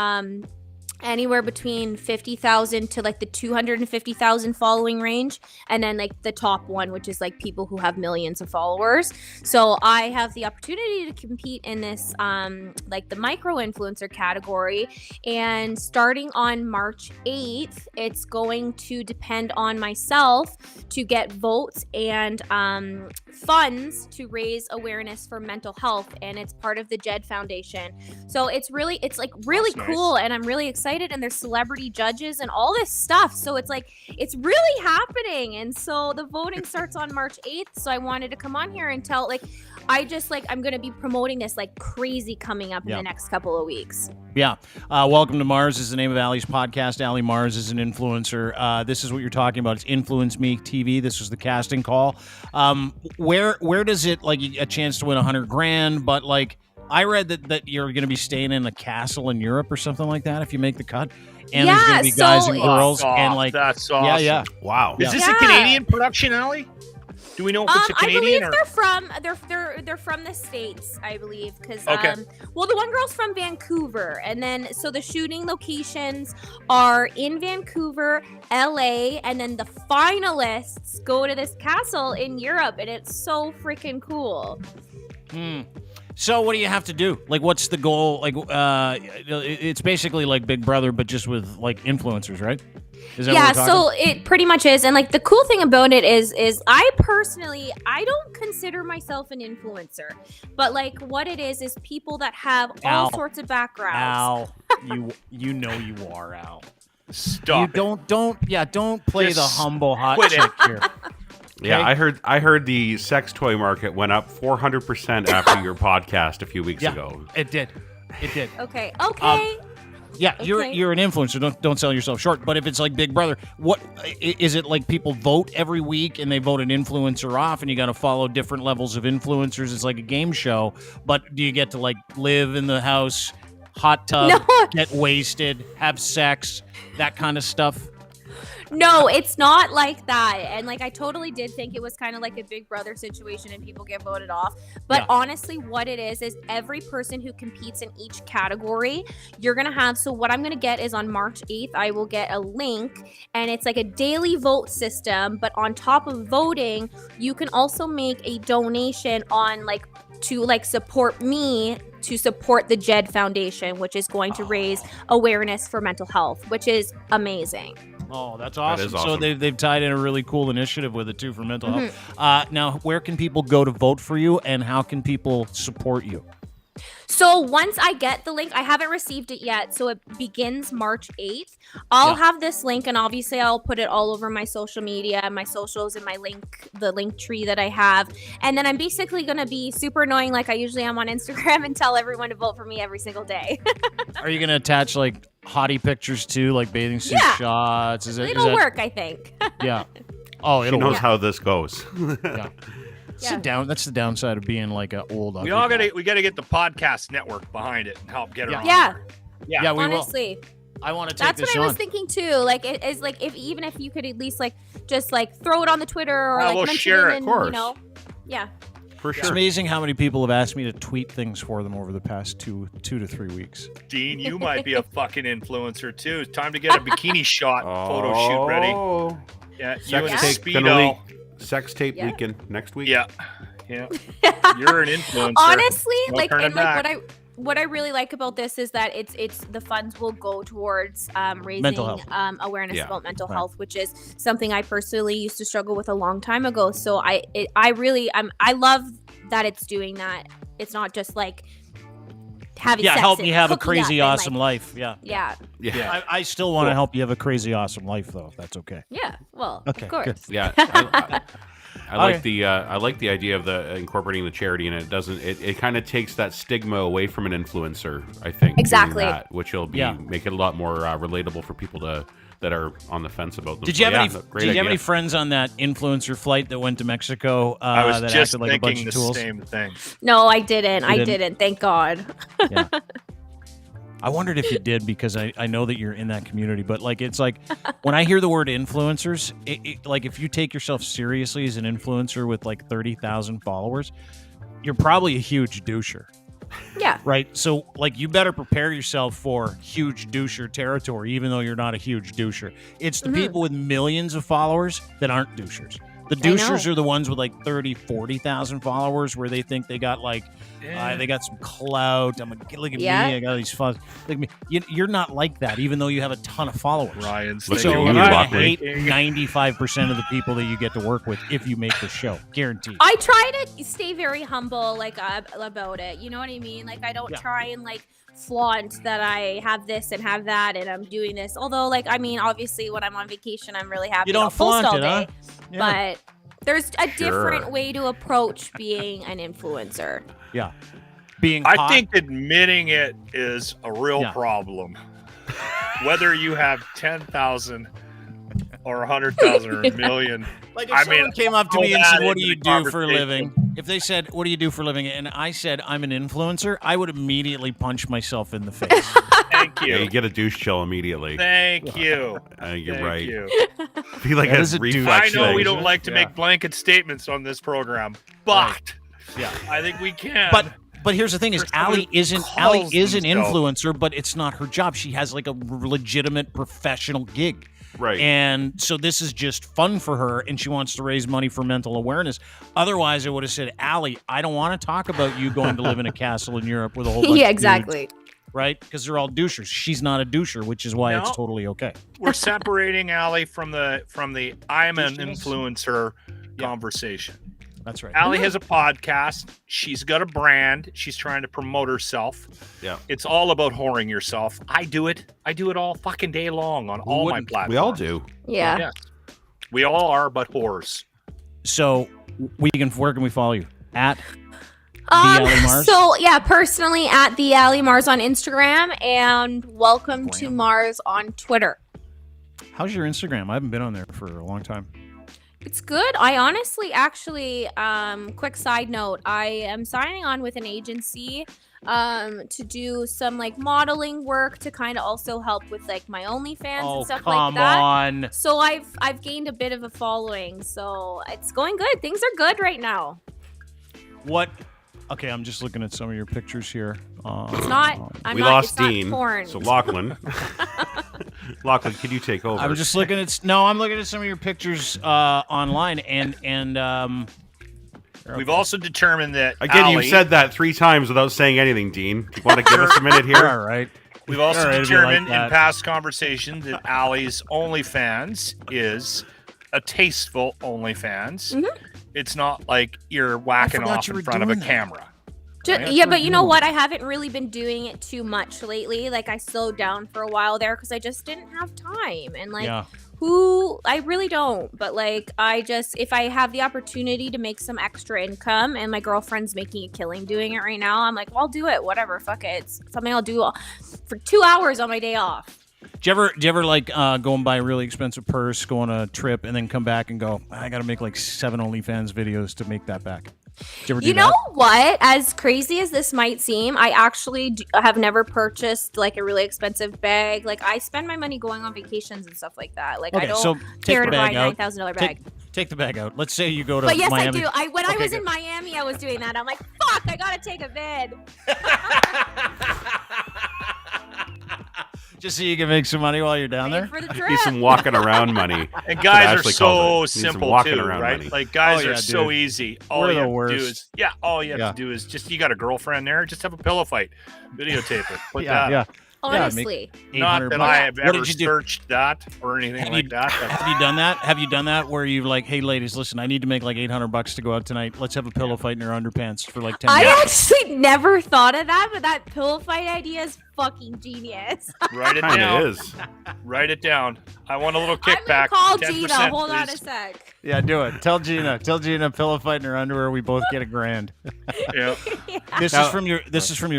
[SPEAKER 10] anywhere between 50,000 to the 250,000 following range, and then the top one, which is people who have millions of followers. So I have the opportunity to compete in this the micro influencer category, and starting on March 8th, it's going to depend on myself to get votes and funds to raise awareness for mental health, and it's part of the Jed Foundation. So it's really cool, and I'm really excited, and there's celebrity judges and all this stuff. So it's it's really happening. And so the voting starts on March 8th. So I wanted to come on here and tell I'm going to be promoting this crazy coming up in the next couple of weeks.
[SPEAKER 1] Yeah. Welcome to Marz is the name of Allie's podcast. Allie Marz is an influencer. This is what you're talking about. It's Influence Me TV. This was the casting call. Where does it a chance to win $100,000? But I read that you're going to be staying in a castle in Europe or something like that if you make the cut. And there's going to be guys and girls. And
[SPEAKER 4] that's awesome.
[SPEAKER 1] Yeah.
[SPEAKER 5] Wow.
[SPEAKER 4] Is this a Canadian production, Allie? Do we know if it's a Canadian?
[SPEAKER 10] I believe they're from the States, I believe, because the one girl's from Vancouver, and then so the shooting locations are in Vancouver, LA, and then the finalists go to this castle in Europe, and it's so freaking cool.
[SPEAKER 1] So what do you have to do? What's the goal? It's basically Big Brother, but just with influencers, right? Is that what we're talking?
[SPEAKER 10] So it pretty much is. And the cool thing about it is I personally, I don't consider myself an influencer, but what it is people that have all sorts of backgrounds.
[SPEAKER 1] Al, you know you are, Al.
[SPEAKER 4] Stop.
[SPEAKER 1] Don't play the humble hot chick here.
[SPEAKER 5] Yeah, I heard the sex toy market went up 400% after your podcast a few weeks ago.
[SPEAKER 1] It did. It did.
[SPEAKER 10] Okay.
[SPEAKER 1] Yeah,
[SPEAKER 10] Okay.
[SPEAKER 1] you're an influencer. Don't sell yourself short. But if it's like Big Brother, what is it like? People vote every week and they vote an influencer off, and you got to follow different levels of influencers. It's like a game show. But do you get to like live in the house, hot tub, get wasted, have sex, that kind of stuff?
[SPEAKER 10] No, it's not like that. And like I totally did think it was kind of like a Big Brother situation and people get voted off. But honestly, what it is every person who competes in each category, you're going to have. So what I'm going to get is on March 8th, I will get a link and it's like a daily vote system. But on top of voting, you can also make a donation on like to like support me to support the Jed Foundation, which is going to raise awareness for mental health, which is amazing.
[SPEAKER 1] Oh, that's awesome.
[SPEAKER 5] That is awesome.
[SPEAKER 1] So they've tied in a really cool initiative with it, too, for mental health. Now, where can people go to vote for you, and how can people support you?
[SPEAKER 10] So once I get the link, I haven't received it yet, so it begins March 8th. I'll have this link, and obviously I'll put it all over my social media, my socials, and the link tree that I have. And then I'm basically going to be super annoying like I usually am on Instagram and tell everyone to vote for me every single day.
[SPEAKER 1] Are you going to attach, like, hottie pictures, too, like bathing suit shots?
[SPEAKER 10] It'll work, I think.
[SPEAKER 1] Yeah. Oh,
[SPEAKER 5] She
[SPEAKER 1] it'll
[SPEAKER 5] knows
[SPEAKER 1] work.
[SPEAKER 5] how this goes.
[SPEAKER 1] Yeah. That's the downside of being like an old.
[SPEAKER 4] We got to get the podcast network behind it and help get it on.
[SPEAKER 10] Yeah,
[SPEAKER 1] we
[SPEAKER 10] honestly.
[SPEAKER 1] will. I want to take
[SPEAKER 10] That's
[SPEAKER 1] this
[SPEAKER 10] what I
[SPEAKER 1] on.
[SPEAKER 10] was thinking too. Like, it is like even if you could at least like just like throw it on the Twitter or like
[SPEAKER 4] we'll
[SPEAKER 10] mention
[SPEAKER 4] share
[SPEAKER 10] it,
[SPEAKER 4] it,
[SPEAKER 10] and,
[SPEAKER 5] of course.
[SPEAKER 10] you know,
[SPEAKER 5] For sure.
[SPEAKER 1] It's amazing how many people have asked me to tweet things for them over the past two to 3 weeks.
[SPEAKER 4] Dean, you might be a fucking influencer too. It's time to get a bikini shot photo shoot ready. Yeah, you and
[SPEAKER 5] Sex tape weekend next week.
[SPEAKER 4] Yeah. You're an influencer.
[SPEAKER 10] Honestly,
[SPEAKER 4] No
[SPEAKER 10] like,
[SPEAKER 4] turning
[SPEAKER 10] and like
[SPEAKER 4] back.
[SPEAKER 10] what I really like about this is that it's the funds will go towards raising
[SPEAKER 1] Mental health.
[SPEAKER 10] Awareness about mental health, which is something I personally used to struggle with a long time ago. So I love that it's doing that. It's not just like having sex
[SPEAKER 1] help
[SPEAKER 10] and
[SPEAKER 1] me have a
[SPEAKER 10] hooking
[SPEAKER 1] crazy
[SPEAKER 10] up and,
[SPEAKER 1] awesome
[SPEAKER 10] like,
[SPEAKER 1] life. Yeah. I still want to help you have a crazy awesome life, though. If that's okay.
[SPEAKER 10] Yeah. Well,
[SPEAKER 1] Okay,
[SPEAKER 10] of course.
[SPEAKER 1] good.
[SPEAKER 5] Yeah. I like the idea of the incorporating the charity, and it kind of takes that stigma away from an influencer, I think. doing
[SPEAKER 10] Exactly.
[SPEAKER 5] that, which will make it a lot more relatable for people that are on the fence about them.
[SPEAKER 1] Did you have
[SPEAKER 5] So,
[SPEAKER 1] any friends on that influencer flight that went to Mexico?
[SPEAKER 4] I was
[SPEAKER 1] that
[SPEAKER 4] just
[SPEAKER 1] acted like a bunch
[SPEAKER 4] thinking
[SPEAKER 1] of
[SPEAKER 4] the
[SPEAKER 1] tools?
[SPEAKER 4] same thing.
[SPEAKER 10] No, I didn't.
[SPEAKER 1] You
[SPEAKER 10] didn't. Thank God.
[SPEAKER 1] Yeah. I wondered if you did, because I know that you're in that community, but like it's like when I hear the word influencers, like if you take yourself seriously as an influencer with like 30,000 followers, you're probably a huge doucher.
[SPEAKER 10] Yeah.
[SPEAKER 1] Right. So like you better prepare yourself for huge doucher territory, even though you're not a huge doucher. It's the people with millions of followers that aren't douchers. The douchers are the ones with like 30, 40,000 followers where they think they got like, they got some clout. Look at me. I got these followers. Look at me. You're not like that, even though you have a ton of followers.
[SPEAKER 4] Ryan's
[SPEAKER 5] Look
[SPEAKER 1] So
[SPEAKER 5] at
[SPEAKER 1] you're
[SPEAKER 5] you,
[SPEAKER 1] going to
[SPEAKER 5] Lockery.
[SPEAKER 1] hate 95% of the people that you get to work with if you make the show. Guaranteed.
[SPEAKER 10] I try to stay very humble, like about it. You know what I mean? Like I don't try and like flaunt that I have this and have that and I'm doing this. Although, like, I mean, obviously when I'm on vacation, I'm really happy.
[SPEAKER 1] You don't
[SPEAKER 10] I'll post
[SPEAKER 1] flaunt
[SPEAKER 10] all
[SPEAKER 1] it, huh?
[SPEAKER 10] day.
[SPEAKER 1] Yeah.
[SPEAKER 10] But there's a different way to approach being an influencer.
[SPEAKER 1] Yeah. Being
[SPEAKER 4] I
[SPEAKER 1] hot.
[SPEAKER 4] think admitting it is a real problem. Whether you have 10,000 or 100,000 or a million.
[SPEAKER 1] Like if someone came up to me and said, "What do you do for a
[SPEAKER 4] conversation.
[SPEAKER 1] living?" If they said, "What do you do for a living?" and I said, "I'm an influencer," I would immediately punch myself in the face.
[SPEAKER 4] Thank you.
[SPEAKER 5] Yeah, you get a douche chill immediately.
[SPEAKER 4] Thank you.
[SPEAKER 5] I think you're
[SPEAKER 4] Thank
[SPEAKER 5] right.
[SPEAKER 4] you.
[SPEAKER 5] I feel like
[SPEAKER 1] That
[SPEAKER 5] a
[SPEAKER 1] is a douche
[SPEAKER 5] reflex
[SPEAKER 4] I know
[SPEAKER 5] thing.
[SPEAKER 4] we don't like to make blanket statements on this program, but
[SPEAKER 1] Yeah.
[SPEAKER 4] I think we can.
[SPEAKER 1] But here's the thing: is
[SPEAKER 4] For someone
[SPEAKER 1] Allie
[SPEAKER 4] who
[SPEAKER 1] is an
[SPEAKER 4] calls themselves-
[SPEAKER 1] influencer, but it's not her job. She has like a legitimate professional gig.
[SPEAKER 5] Right.
[SPEAKER 1] And so this is just fun for her, and she wants to raise money for mental awareness. Otherwise, I would have said, Allie, I don't want to talk about you going to live in a castle in Europe with a whole bunch
[SPEAKER 10] Yeah,
[SPEAKER 1] of
[SPEAKER 10] exactly.
[SPEAKER 1] dudes, right? Because they're all douchers. She's not a doucher, which is why it's
[SPEAKER 4] No.
[SPEAKER 1] totally okay.
[SPEAKER 4] We're separating Allie from the I'm an
[SPEAKER 1] Douchiness.
[SPEAKER 4] influencer conversation.
[SPEAKER 1] That's right.
[SPEAKER 4] Allie has a podcast. She's got a brand. She's trying to promote herself.
[SPEAKER 5] Yeah.
[SPEAKER 4] It's all about whoring yourself. I do it. I do it all fucking day long on all my
[SPEAKER 1] wouldn't?
[SPEAKER 4] platforms.
[SPEAKER 5] We all do.
[SPEAKER 10] Yeah.
[SPEAKER 4] Yes. We all are, but whores.
[SPEAKER 1] So where can we follow you? At Allie Marz?
[SPEAKER 10] So yeah, personally at the Allie Marz on Instagram, and welcome to Mars on Twitter.
[SPEAKER 1] How's your Instagram? I haven't been on there for a long time.
[SPEAKER 10] It's good. I honestly, actually, quick side note, I am signing on with an agency to do some like modeling work to kind of also help with like my OnlyFans and stuff like that.
[SPEAKER 1] Come on.
[SPEAKER 10] So I've gained a bit of a following, so it's going good. Things are good right now.
[SPEAKER 1] What? Okay, I'm just looking at some of your pictures here.
[SPEAKER 10] It's not.
[SPEAKER 5] We lost
[SPEAKER 10] it's not
[SPEAKER 5] Dean.
[SPEAKER 10] porn.
[SPEAKER 5] So Lachlan. Lachlan, can you take over?
[SPEAKER 1] I'm just looking at. No, I'm looking at some of your pictures online, and
[SPEAKER 4] we've also determined that
[SPEAKER 5] again,
[SPEAKER 4] Allie,
[SPEAKER 5] you've said that 3 times without saying anything, Dean. Do you want to give us a minute here?
[SPEAKER 1] All right.
[SPEAKER 4] We've also
[SPEAKER 1] All right,
[SPEAKER 4] determined
[SPEAKER 1] like
[SPEAKER 4] in past conversations that Allie's OnlyFans is a tasteful OnlyFans.
[SPEAKER 10] Mm-hmm.
[SPEAKER 4] It's not like you're whacking off in front of a camera.
[SPEAKER 10] Yeah, but you know what? I haven't really been doing it too much lately. Like I slowed down for a while there because I just didn't have time. And like, I really don't. But like, if I have the opportunity to make some extra income, and my girlfriend's making a killing doing it right now, I'm like, well, I'll do it. Whatever, fuck it. It's something I'll do for 2 hours on my day off.
[SPEAKER 1] Do you ever like go and buy a really expensive purse, go on a trip, and then come back and go, I got to make like 7 OnlyFans videos to make that back? Did you ever do
[SPEAKER 10] know
[SPEAKER 1] that?
[SPEAKER 10] what? As crazy as this might seem, I actually have never purchased like a really expensive bag. Like I spend my money going on vacations and stuff like that. Like
[SPEAKER 1] Okay,
[SPEAKER 10] I don't
[SPEAKER 1] so
[SPEAKER 10] care
[SPEAKER 1] take
[SPEAKER 10] to
[SPEAKER 1] the
[SPEAKER 10] buy
[SPEAKER 1] bag
[SPEAKER 10] a
[SPEAKER 1] out.
[SPEAKER 10] $9,000 bag.
[SPEAKER 1] Take the bag out. Let's say you go to
[SPEAKER 10] But yes,
[SPEAKER 1] Miami.
[SPEAKER 10] I do. When I was
[SPEAKER 1] good.
[SPEAKER 10] in Miami, I was doing that. I'm like, fuck, I gotta take a vid.
[SPEAKER 1] Just so you can make some money while you're down there?
[SPEAKER 10] For the trip.
[SPEAKER 5] Need some walking around money.
[SPEAKER 4] And guys are
[SPEAKER 5] Ashley
[SPEAKER 4] so
[SPEAKER 5] calls it. Need some
[SPEAKER 4] simple
[SPEAKER 5] walking
[SPEAKER 4] too,
[SPEAKER 5] around
[SPEAKER 4] right?
[SPEAKER 5] money.
[SPEAKER 4] Like guys
[SPEAKER 1] Oh,
[SPEAKER 4] are
[SPEAKER 1] yeah,
[SPEAKER 4] so
[SPEAKER 1] dude.
[SPEAKER 4] easy.
[SPEAKER 1] We're
[SPEAKER 4] All
[SPEAKER 1] the
[SPEAKER 4] you have
[SPEAKER 1] worst.
[SPEAKER 4] to do is all you have to do is just you got a girlfriend there, just have a pillow fight, videotape it, put that.
[SPEAKER 1] Yeah.
[SPEAKER 10] Honestly,
[SPEAKER 4] Not
[SPEAKER 1] $800
[SPEAKER 4] that
[SPEAKER 1] bucks.
[SPEAKER 4] I have
[SPEAKER 1] What
[SPEAKER 4] ever
[SPEAKER 1] did you do?
[SPEAKER 4] searched that or anything like that.
[SPEAKER 1] Have you done that? Have you done that where you're like, hey, ladies, listen, I need to make like $800 to go out tonight. Let's have a pillow fight in your underpants for like 10 minutes.
[SPEAKER 10] I actually never thought of that, but that pillow fight idea is fucking genius.
[SPEAKER 4] Write it
[SPEAKER 5] Kinda
[SPEAKER 4] down.
[SPEAKER 5] is.
[SPEAKER 4] Write it down. I want a little
[SPEAKER 10] I'm gonna
[SPEAKER 4] kickback.
[SPEAKER 10] call
[SPEAKER 4] 10%,
[SPEAKER 10] Gina. Hold on a
[SPEAKER 4] please.
[SPEAKER 10] sec.
[SPEAKER 1] Yeah, do it. Tell Gina pillow fight in her underwear. We both get $1,000.
[SPEAKER 4] Yeah.
[SPEAKER 1] This is from your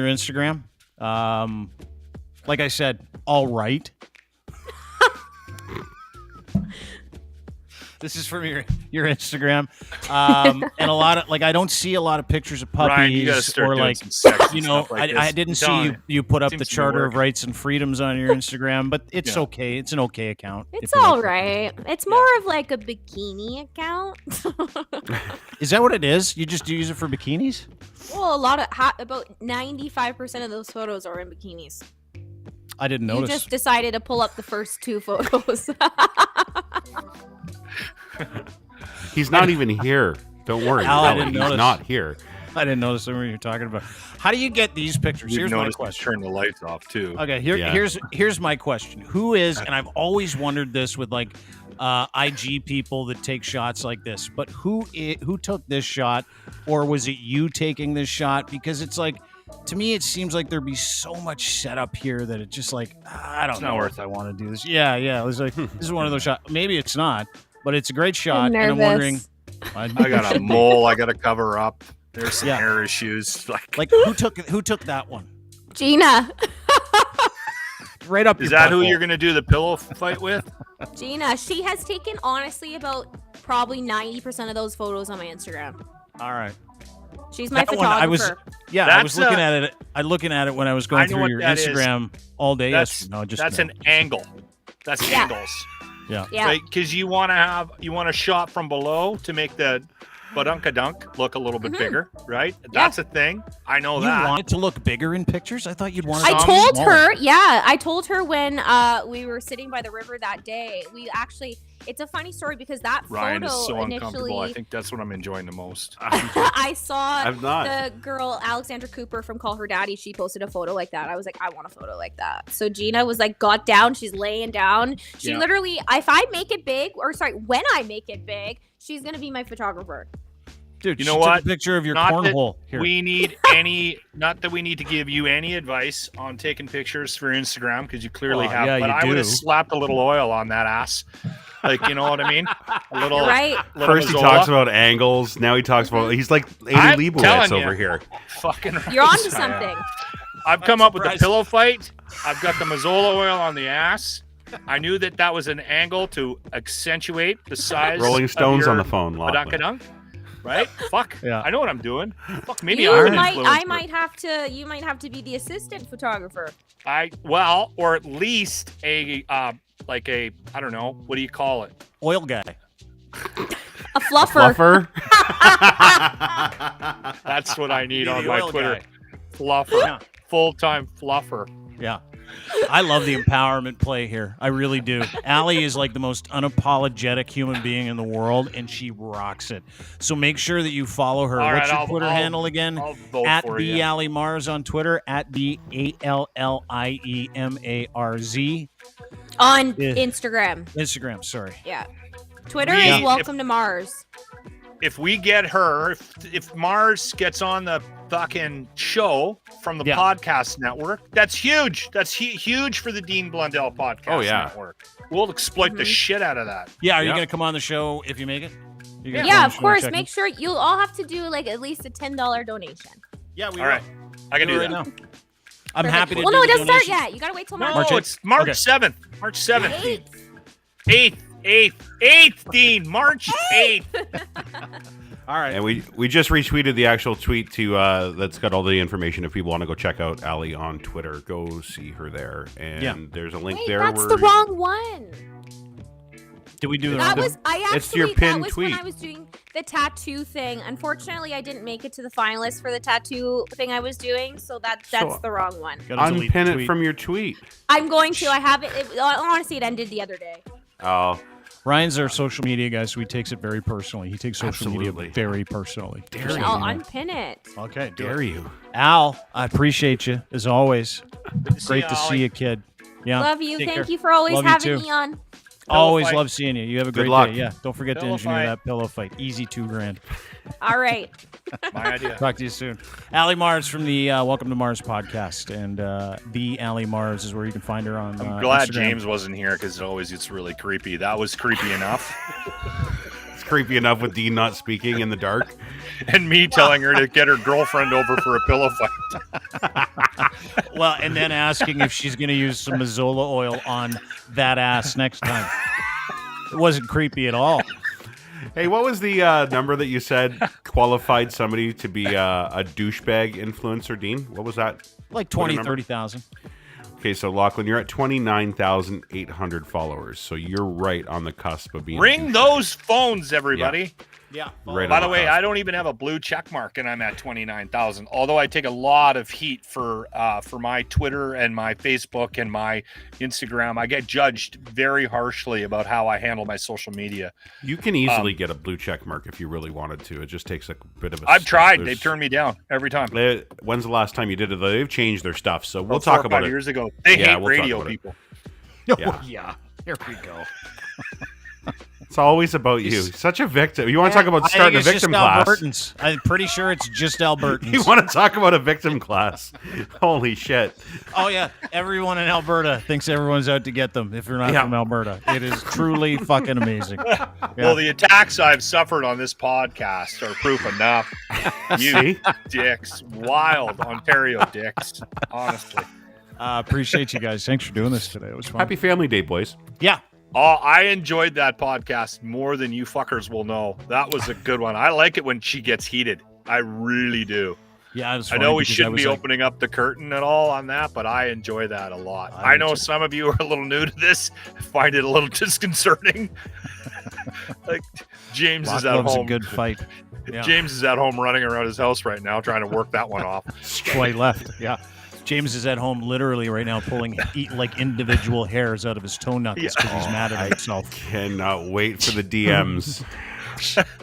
[SPEAKER 1] Instagram. Like I said, all right. This is from your Instagram, and a lot of like I don't see a lot of pictures of puppies
[SPEAKER 4] Ryan, you gotta start
[SPEAKER 1] or
[SPEAKER 4] doing
[SPEAKER 1] like
[SPEAKER 4] some sex
[SPEAKER 1] you
[SPEAKER 4] and
[SPEAKER 1] know
[SPEAKER 4] stuff like
[SPEAKER 1] I
[SPEAKER 4] this.
[SPEAKER 1] didn't
[SPEAKER 4] I'm
[SPEAKER 1] see
[SPEAKER 4] telling
[SPEAKER 1] you
[SPEAKER 4] you.
[SPEAKER 1] put up
[SPEAKER 4] Seems
[SPEAKER 1] the
[SPEAKER 4] to be
[SPEAKER 1] Charter of
[SPEAKER 4] working.
[SPEAKER 1] Rights and Freedoms on your Instagram, but it's
[SPEAKER 4] Yeah.
[SPEAKER 1] okay. It's an okay account.
[SPEAKER 10] It's
[SPEAKER 1] if you like
[SPEAKER 10] all
[SPEAKER 1] it.
[SPEAKER 10] right. It's more of like a bikini account.
[SPEAKER 1] Is that what it is? You just use it for bikinis?
[SPEAKER 10] Well, about 95% of those photos are in bikinis.
[SPEAKER 1] I didn't
[SPEAKER 10] You
[SPEAKER 1] notice.
[SPEAKER 10] just decided to pull up the first 2 photos.
[SPEAKER 5] He's not even here. Don't worry.
[SPEAKER 1] Al, I
[SPEAKER 5] Allie,
[SPEAKER 1] didn't
[SPEAKER 5] he's
[SPEAKER 1] notice.
[SPEAKER 5] not here.
[SPEAKER 1] I didn't notice what you're talking about. How do you get these pictures?
[SPEAKER 4] You've
[SPEAKER 1] Here's my
[SPEAKER 4] noticed to
[SPEAKER 1] question.
[SPEAKER 4] turn the lights off too.
[SPEAKER 1] Okay,
[SPEAKER 5] Yeah.
[SPEAKER 1] here's my question. Who is, and I've always wondered this with like IG people that take shots like this, but who took this shot, or was it you taking this shot? Because it's like, to me, it seems like there'd be so much setup here that it's just like, I don't know if I want to do this. Yeah, it was like, this is one of those shots. Maybe it's not, but it's a great shot.
[SPEAKER 10] I'm
[SPEAKER 1] and I'm wondering.
[SPEAKER 4] I got a mole I got to cover up. There's some
[SPEAKER 1] Yeah.
[SPEAKER 4] hair issues. Like
[SPEAKER 1] Like who took that one?
[SPEAKER 10] Gina.
[SPEAKER 1] Right up.
[SPEAKER 4] is
[SPEAKER 1] your
[SPEAKER 4] that who
[SPEAKER 1] butthole.
[SPEAKER 4] you're gonna do the pillow fight with?
[SPEAKER 10] Gina. She has taken, honestly, about probably 90% of those photos on my Instagram.
[SPEAKER 1] All right.
[SPEAKER 10] She's my
[SPEAKER 1] That one, I was
[SPEAKER 4] That's
[SPEAKER 1] looking at it. I looking at it when I was
[SPEAKER 4] I
[SPEAKER 1] going
[SPEAKER 4] know
[SPEAKER 1] through
[SPEAKER 4] what
[SPEAKER 1] your
[SPEAKER 4] that is.
[SPEAKER 1] Instagram all day.
[SPEAKER 4] That's
[SPEAKER 1] Yes, no, just
[SPEAKER 4] that's
[SPEAKER 1] no.
[SPEAKER 4] an angle. That's
[SPEAKER 10] Yeah.
[SPEAKER 4] angles.
[SPEAKER 1] Yeah.
[SPEAKER 10] Yeah.
[SPEAKER 4] Because you want a shot from below to make the badunka-dunk look a little bit bigger, right? That's a thing. I know
[SPEAKER 1] You
[SPEAKER 4] that.
[SPEAKER 1] want it to look bigger in pictures? I thought you'd want it
[SPEAKER 10] I
[SPEAKER 1] to look
[SPEAKER 10] told
[SPEAKER 1] smaller.
[SPEAKER 10] her, I told her when we were sitting by the river that day. We actually, it's a funny story because that
[SPEAKER 4] Ryan
[SPEAKER 10] photo
[SPEAKER 4] is so uncomfortable.
[SPEAKER 10] initially,
[SPEAKER 4] I think that's what I'm enjoying the most.
[SPEAKER 10] I saw
[SPEAKER 5] I'm not.
[SPEAKER 10] the girl Alexandra Cooper from Call Her Daddy. She posted a photo like that. I was like, I want a photo like that. So Gina was like, got down. She's laying down. She literally, if I make it big, or sorry, when I make it big, she's gonna be my photographer.
[SPEAKER 1] Dude,
[SPEAKER 4] You
[SPEAKER 1] she
[SPEAKER 4] know
[SPEAKER 1] took
[SPEAKER 4] what?
[SPEAKER 1] a picture of your
[SPEAKER 4] Not that
[SPEAKER 1] cornhole here.
[SPEAKER 4] we need not that we need to give you any advice on taking pictures for Instagram because you clearly
[SPEAKER 1] Well,
[SPEAKER 4] have.
[SPEAKER 1] yeah,
[SPEAKER 4] but
[SPEAKER 1] you
[SPEAKER 4] I would
[SPEAKER 1] do.
[SPEAKER 4] have slapped a little oil on that ass. Like, you know what I mean? A little.
[SPEAKER 10] You're right.
[SPEAKER 4] little
[SPEAKER 5] First he
[SPEAKER 4] Mazzola.
[SPEAKER 5] talks about angles. Now he talks about. He's like
[SPEAKER 4] I'm
[SPEAKER 5] Amy Leibovitz
[SPEAKER 4] telling
[SPEAKER 5] over
[SPEAKER 4] you.
[SPEAKER 5] here.
[SPEAKER 4] Fucking right.
[SPEAKER 10] You're onto
[SPEAKER 4] I am.
[SPEAKER 10] something.
[SPEAKER 4] I've come up with the pillow fight. I've got the Mazzola oil on the ass. I knew that was an angle to accentuate the size.
[SPEAKER 5] Rolling
[SPEAKER 4] of
[SPEAKER 5] Stones
[SPEAKER 4] your
[SPEAKER 5] on the phone. Lachlan.
[SPEAKER 4] badunk-a-dunk. Right? Fuck.
[SPEAKER 1] Yeah.
[SPEAKER 4] I know what I'm doing. Fuck. Maybe
[SPEAKER 10] You
[SPEAKER 4] I'm an
[SPEAKER 10] might, I
[SPEAKER 4] influencer.
[SPEAKER 10] might have to. You might have to be the assistant photographer.
[SPEAKER 4] Or at least a like a, I don't know, what do you call it?
[SPEAKER 1] Oil guy.
[SPEAKER 10] A fluffer.
[SPEAKER 5] Fluffer.
[SPEAKER 4] That's what I need
[SPEAKER 1] Be
[SPEAKER 4] on
[SPEAKER 1] the
[SPEAKER 4] my
[SPEAKER 1] oil
[SPEAKER 4] Twitter.
[SPEAKER 1] guy.
[SPEAKER 4] Fluffer.
[SPEAKER 1] Yeah.
[SPEAKER 4] Full-time fluffer.
[SPEAKER 1] Yeah. I love the empowerment play here. I really do. Allie is like the most unapologetic human being in the world, and she rocks it. So make sure that you follow her.
[SPEAKER 4] All
[SPEAKER 1] What's
[SPEAKER 4] right,
[SPEAKER 1] your Twitter handle again?
[SPEAKER 4] I'll vote
[SPEAKER 1] At
[SPEAKER 4] for
[SPEAKER 1] the
[SPEAKER 4] you.
[SPEAKER 1] Allie Marz on Twitter. At the ALLIEMARZ.
[SPEAKER 10] On
[SPEAKER 1] Yeah.
[SPEAKER 10] Instagram.
[SPEAKER 1] Instagram, sorry.
[SPEAKER 10] Yeah. Twitter
[SPEAKER 4] We-
[SPEAKER 10] is welcome to Mars.
[SPEAKER 4] If we get her, if Mars gets on the fucking show from the
[SPEAKER 1] Yeah.
[SPEAKER 4] podcast network, that's huge. That's huge for the Dean Blundell podcast network. We'll exploit the shit out of that.
[SPEAKER 1] Yeah, are you
[SPEAKER 5] Yep.
[SPEAKER 1] going to come on the show if you make it? You gonna come
[SPEAKER 10] Yeah,
[SPEAKER 1] on
[SPEAKER 10] of
[SPEAKER 1] the show
[SPEAKER 10] course.
[SPEAKER 1] and check
[SPEAKER 10] Make sure you'll all have to do like at least a $10 donation.
[SPEAKER 1] Yeah, we
[SPEAKER 4] All right. I can do
[SPEAKER 1] right
[SPEAKER 4] that.
[SPEAKER 1] now. I'm happy to
[SPEAKER 10] Well,
[SPEAKER 1] do
[SPEAKER 10] no,
[SPEAKER 1] the
[SPEAKER 10] it doesn't start
[SPEAKER 1] donation.
[SPEAKER 10] yet. You gotta wait till
[SPEAKER 4] No,
[SPEAKER 10] March.
[SPEAKER 1] March 8th?
[SPEAKER 4] it's March
[SPEAKER 1] Okay.
[SPEAKER 4] 7th. March 7th.
[SPEAKER 10] 8th.
[SPEAKER 4] 8th, Dean. March 8th.
[SPEAKER 1] All right.
[SPEAKER 5] And we just retweeted the actual tweet to that's got all the information. If people want to go check out Allie on Twitter, go see her there. And
[SPEAKER 1] Yeah.
[SPEAKER 5] there's a link
[SPEAKER 10] Wait,
[SPEAKER 5] there.
[SPEAKER 10] that's
[SPEAKER 5] where
[SPEAKER 10] the wrong one.
[SPEAKER 1] Did we do the
[SPEAKER 10] That
[SPEAKER 1] wrong
[SPEAKER 10] was I actually.
[SPEAKER 5] It's your
[SPEAKER 10] that
[SPEAKER 5] pinned
[SPEAKER 10] was
[SPEAKER 5] tweet.
[SPEAKER 10] when I was doing the tattoo thing. Unfortunately, I didn't make it to the finalists for the tattoo thing I was doing, so that's
[SPEAKER 5] So-
[SPEAKER 10] the wrong one.
[SPEAKER 1] Gotta delete
[SPEAKER 5] unpin
[SPEAKER 1] the
[SPEAKER 5] it
[SPEAKER 1] tweet.
[SPEAKER 5] from your tweet?
[SPEAKER 10] I'm going to. I have it. Honestly, it ended the other day.
[SPEAKER 5] Oh,
[SPEAKER 1] Ryan's our social media guy, so he takes it very personally. He takes social
[SPEAKER 5] Absolutely.
[SPEAKER 1] media very personally.
[SPEAKER 5] Dare
[SPEAKER 1] Just so
[SPEAKER 5] you.
[SPEAKER 10] I'll
[SPEAKER 1] you know.
[SPEAKER 10] unpin it.
[SPEAKER 1] Okay, do
[SPEAKER 5] dare
[SPEAKER 1] it.
[SPEAKER 5] you?
[SPEAKER 1] Al, I appreciate you as always. Great to see
[SPEAKER 4] Ollie.
[SPEAKER 1] you, kid. Yeah.
[SPEAKER 10] Love you.
[SPEAKER 1] Take
[SPEAKER 10] Thank
[SPEAKER 1] care.
[SPEAKER 10] you for always
[SPEAKER 1] Love you
[SPEAKER 10] having
[SPEAKER 1] too.
[SPEAKER 10] me on.
[SPEAKER 1] Always
[SPEAKER 4] fight.
[SPEAKER 1] love seeing you. You have a
[SPEAKER 5] Good
[SPEAKER 1] great
[SPEAKER 5] luck.
[SPEAKER 1] day. Yeah. Don't forget to
[SPEAKER 4] Pillow
[SPEAKER 1] engineer
[SPEAKER 4] fight.
[SPEAKER 1] that pillow fight. Easy $2,000.
[SPEAKER 10] All right.
[SPEAKER 4] My idea.
[SPEAKER 1] Talk to you soon. Allie Marz from the Welcome to Mars podcast, and the Allie Marz is where you can find her on.
[SPEAKER 4] I'm glad
[SPEAKER 1] Instagram.
[SPEAKER 4] James wasn't here because it always gets really creepy. That was creepy enough.
[SPEAKER 5] It's creepy enough with Dean not speaking in the dark.
[SPEAKER 4] And me telling her to get her girlfriend over for a pillow fight.
[SPEAKER 1] Well, and then asking if she's going to use some Mazzola oil on that ass next time. It wasn't creepy at all.
[SPEAKER 5] Hey, what was the number that you said qualified somebody to be a douchebag influencer, Dean? What was that?
[SPEAKER 1] Like
[SPEAKER 5] What
[SPEAKER 1] 20,
[SPEAKER 5] number?
[SPEAKER 1] 30,000.
[SPEAKER 5] Okay, so Lachlan, you're at 29,800 followers, so you're right on the cusp of being a
[SPEAKER 4] Ring
[SPEAKER 5] douchebag.
[SPEAKER 4] those phones, everybody.
[SPEAKER 1] Yeah.
[SPEAKER 5] Right
[SPEAKER 4] By
[SPEAKER 5] on
[SPEAKER 4] the way,
[SPEAKER 5] cusp.
[SPEAKER 4] I don't even have a blue check mark, and I'm at 29,000. Although I take a lot of heat for my Twitter and my Facebook and my Instagram, I get judged very harshly about how I handle my social media.
[SPEAKER 5] You can easily get a blue check mark if you really wanted to. It just takes a bit of a
[SPEAKER 4] I've tried.
[SPEAKER 5] there's-
[SPEAKER 4] They've turned me down every time.
[SPEAKER 5] When's the last time you did it? They've changed their stuff, so we'll
[SPEAKER 4] About 4
[SPEAKER 5] talk
[SPEAKER 4] or
[SPEAKER 5] about
[SPEAKER 4] 5
[SPEAKER 5] it.
[SPEAKER 4] years ago. They
[SPEAKER 5] Yeah,
[SPEAKER 4] hate
[SPEAKER 5] we'll talk
[SPEAKER 4] radio
[SPEAKER 5] about it.
[SPEAKER 4] people.
[SPEAKER 5] Yeah.
[SPEAKER 1] Yeah. Here we go.
[SPEAKER 5] It's always about you. Such a victim. You want to talk about starting a victim class?
[SPEAKER 1] Albertans. I'm pretty sure it's just Albertans.
[SPEAKER 5] You want to talk about a victim class? Holy shit.
[SPEAKER 1] Oh, yeah. Everyone in Alberta thinks everyone's out to get them if you're not
[SPEAKER 5] Yeah.
[SPEAKER 1] from Alberta. It is truly fucking amazing. Yeah.
[SPEAKER 4] Well, the attacks I've suffered on this podcast are proof enough. You
[SPEAKER 5] See?
[SPEAKER 4] dicks. Wild Ontario dicks. Honestly.
[SPEAKER 1] Appreciate you guys. Thanks for doing this today. It was fun.
[SPEAKER 5] Happy Family Day, boys.
[SPEAKER 1] Yeah.
[SPEAKER 4] Oh, I enjoyed that podcast more than you fuckers will know. That was a good one. I like it when she gets heated. I really do.
[SPEAKER 1] Yeah, it was
[SPEAKER 4] I
[SPEAKER 1] funny
[SPEAKER 4] know we
[SPEAKER 1] because
[SPEAKER 4] shouldn't
[SPEAKER 1] was
[SPEAKER 4] be
[SPEAKER 1] like-
[SPEAKER 4] opening up the curtain at all on that, but I enjoy that a lot.
[SPEAKER 1] I
[SPEAKER 4] I
[SPEAKER 1] do
[SPEAKER 4] know
[SPEAKER 1] too.
[SPEAKER 4] some of you are a little new to this, find it a little disconcerting. Like James is at
[SPEAKER 1] Love's
[SPEAKER 4] home.
[SPEAKER 1] a good fight. Yeah.
[SPEAKER 4] James is at home running around his house right now trying to work that one off.
[SPEAKER 1] Quite left. Yeah. James is at home literally right now pulling like individual hairs out of his toe knuckles because he's mad at himself.
[SPEAKER 5] Cannot wait for the DMs.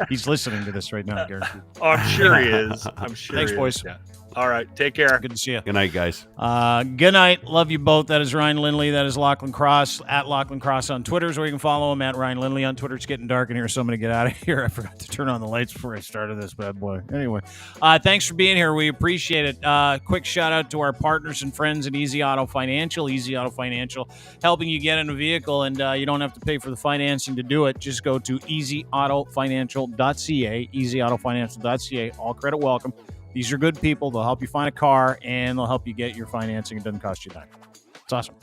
[SPEAKER 1] He's listening to this right now, guaranteed.
[SPEAKER 4] Oh, I'm sure he is. I'm sure.
[SPEAKER 1] Thanks,
[SPEAKER 4] he
[SPEAKER 1] boys.
[SPEAKER 4] Is, yeah. All right. Take care.
[SPEAKER 1] Good to see you.
[SPEAKER 5] Good night, guys.
[SPEAKER 1] Good night. Love you both. That is Ryan Lindley. That is Lachlan Cross, at Lachlan Cross on Twitter, where you can follow him, at Ryan Lindley on Twitter. It's getting dark in here, so I'm going to get out of here. I forgot to turn on the lights before I started this bad boy. Anyway, thanks for being here. We appreciate it. Quick shout out to our partners and friends at Easy Auto Financial. Easy Auto Financial, helping you get in a vehicle, and you don't have to pay for the financing to do it. Just go to easyautofinancial.ca, easyautofinancial.ca. All credit welcome. These are good people. They'll help you find a car, and they'll help you get your financing. It doesn't cost you a dime. It's awesome.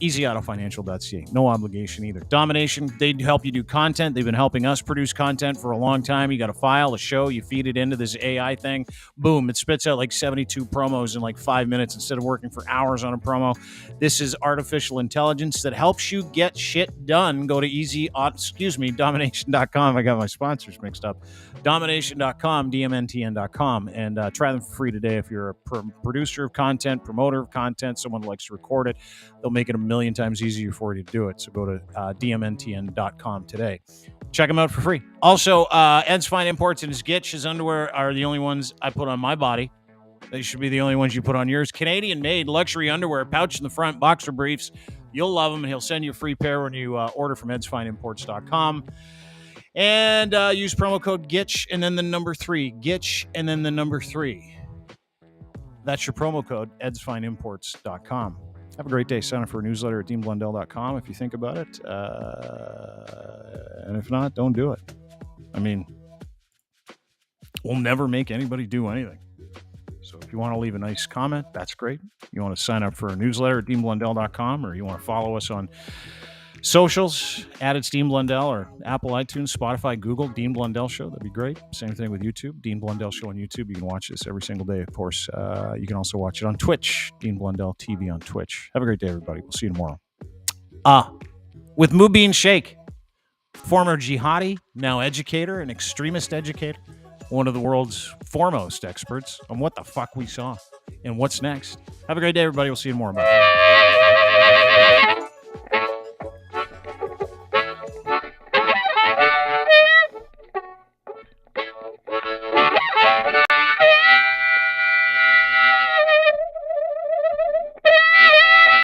[SPEAKER 1] EasyAutoFinancial.ca. No obligation either. Domination, they help you do content. They've been helping us produce content for a long time. You got a file, a show, you feed it into this AI thing. Boom, it spits out like 72 promos in like 5 minutes instead of working for hours on a promo. This is artificial intelligence that helps you get shit done. Go to domination.com. I got my sponsors mixed up. Domination.com, DMNTN.com, and try them for free today if you're a producer of content, promoter of content, someone who likes to record it. They'll make it a million times easier for you to do it. So go to DMNTN.com today. Check them out for free. Also, Ed's Fine Imports and his Gitch, his underwear are the only ones I put on my body. They should be the only ones you put on yours. Canadian-made luxury underwear, pouch in the front, boxer briefs. You'll love them, and he'll send you a free pair when you order from edsfineimports.com. And use promo code GITCH and then the number 3. GITCH and then the number 3. That's your promo code, edsfineimports.com. Have a great day. Sign up for a newsletter at deanblundell.com if you think about it. And if not, don't do it. I mean, we'll never make anybody do anything. So if you want to leave a nice comment, that's great. You want to sign up for a newsletter at deanblundell.com, or you want to follow us on socials, at it's Dean Blundell, or Apple, iTunes, Spotify, Google, Dean Blundell Show. That'd be great. Same thing with YouTube, Dean Blundell Show on YouTube. You can watch this every single day, of course. You can also watch it on Twitch, Dean Blundell TV on Twitch. Have a great day, everybody. We'll see you tomorrow. With Mubin Sheikh, former jihadi, now educator and extremist educator, one of the world's foremost experts on what the fuck we saw and what's next. Have a great day, everybody. We'll see you tomorrow. Bye.